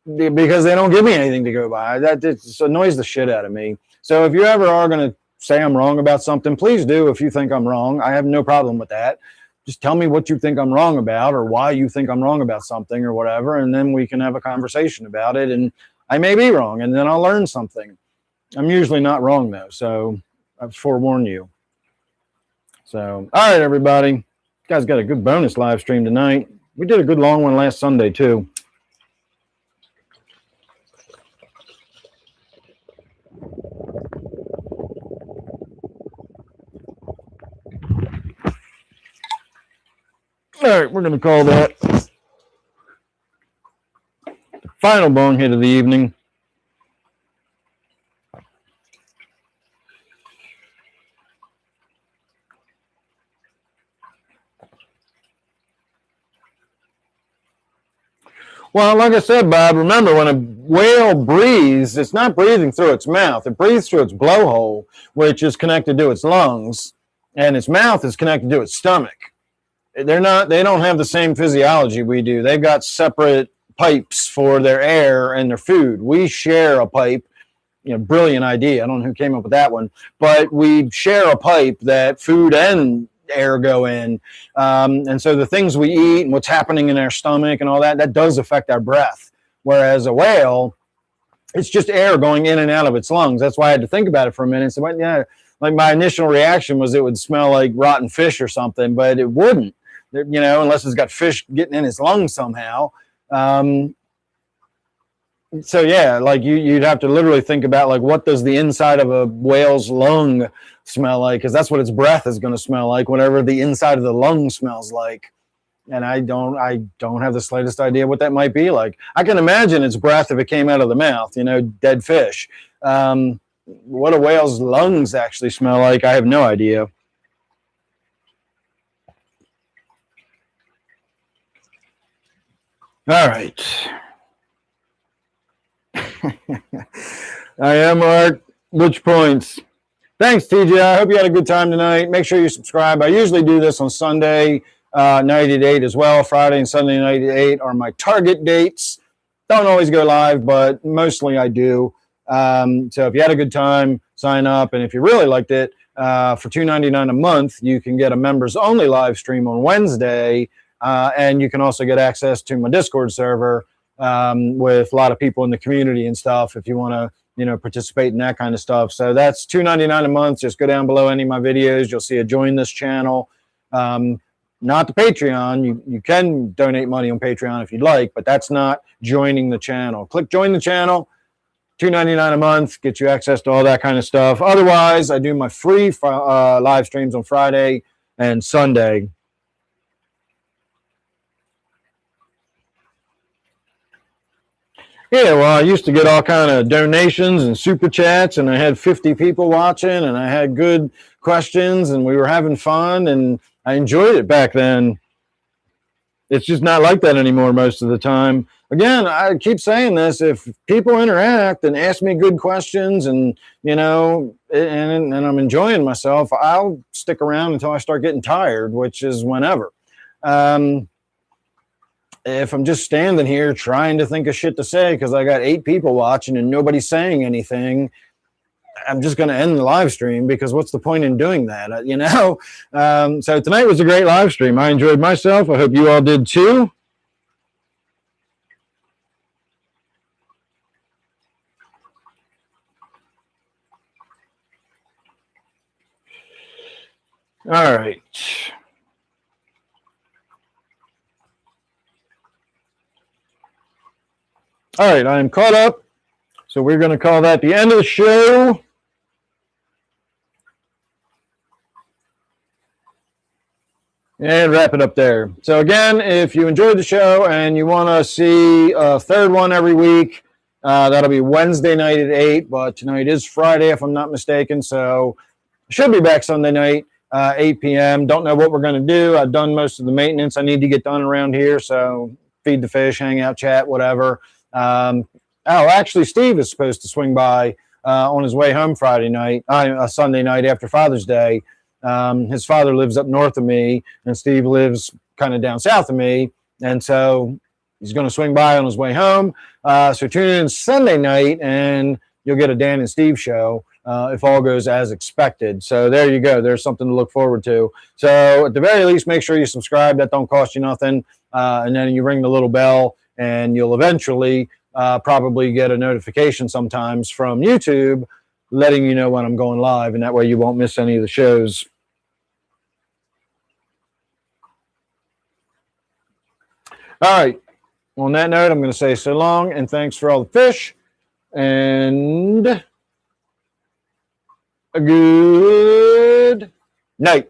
Speaker 1: because they don't give me anything to go by. That just annoys the shit out of me. So if you ever are going to say I'm wrong about something, please do if you think I'm wrong. I have no problem with that. Just tell me what you think I'm wrong about or why you think I'm wrong about something or whatever, and then we can have a conversation about it. And I may be wrong, and then I'll learn something. I'm usually not wrong, though, so I've forewarned you. So, all right, everybody. You guys got a good bonus live stream tonight. We did a good long one last Sunday, too. All right, we're going to call that the final bong hit of the evening. Well, like I said, Bob, remember when a whale breathes, it's not breathing through its mouth. It breathes through its blowhole, which is connected to its lungs, and its mouth is connected to its stomach. They don't have the same physiology we do. They've got separate pipes for their air and their food. We share a pipe, brilliant idea. I don't know who came up with that one, but we share a pipe that food and air go in. And so the things we eat and what's happening in our stomach and all that does affect our breath. Whereas a whale, it's just air going in and out of its lungs. That's why I had to think about it for a minute. So, like my initial reaction was it would smell like rotten fish or something, but it wouldn't. Unless it's got fish getting in its lungs somehow. So yeah, like you'd have to literally think about like what does the inside of a whale's lung smell like? Because that's what its breath is going to smell like, whatever the inside of the lung smells like. And I don't have the slightest idea what that might be like. I can imagine its breath if it came out of the mouth, dead fish. What a whale's lungs actually smell like, I have no idea. All right. I am Art. Which points? Thanks, TJ. I hope you had a good time tonight. Make sure you subscribe. I usually do this on Sunday night at 8 as well. Friday and Sunday night at 8 are my target dates. Don't always go live, but mostly I do. So if you had a good time, sign up. And if you really liked it, for $2.99 a month, you can get a members only live stream on Wednesday. And you can also get access to my Discord server with a lot of people in the community and stuff if you want to, participate in that kind of stuff. So that's $2.99 a month. Just go down below any of my videos. You'll see a join this channel. Not the Patreon. You can donate money on Patreon if you'd like, but that's not joining the channel. Click join the channel. $2.99 a month, get you access to all that kind of stuff. Otherwise, I do my free live streams on Friday and Sunday. Yeah, well, I used to get all kind of donations and super chats, and I had 50 people watching, and I had good questions, and we were having fun, and I enjoyed it back then. It's just not like that anymore most of the time. Again, I keep saying this, if people interact and ask me good questions and, and I'm enjoying myself, I'll stick around until I start getting tired, which is whenever. If I'm just standing here trying to think of shit to say because I got 8 people watching and nobody's saying anything, I'm just going to end the live stream because what's the point in doing that, So tonight was a great live stream. I enjoyed myself. I hope you all did too. All right. All right, I am caught up. So we're going to call that the end of the show. And wrap it up there. So again, if you enjoyed the show and you want to see a third one every week, that'll be Wednesday night at 8. But tonight is Friday, if I'm not mistaken. So I should be back Sunday night, 8 p.m. Don't know what we're going to do. I've done most of the maintenance I need to get done around here. So feed the fish, hang out, chat, whatever. Actually, Steve is supposed to swing by on his way home Sunday night after Father's Day. His father lives up north of me, and Steve lives kind of down south of me, and so he's going to swing by on his way home. So tune in Sunday night, and you'll get a Dan and Steve show if all goes as expected. So there you go. There's something to look forward to. So at the very least, make sure you subscribe. That don't cost you nothing, and then you ring the little bell, and you'll eventually probably get a notification sometimes from YouTube letting you know when I'm going live, and that way you won't miss any of the shows. All right. On that note, I'm going to say so long and thanks for all the fish and a good night.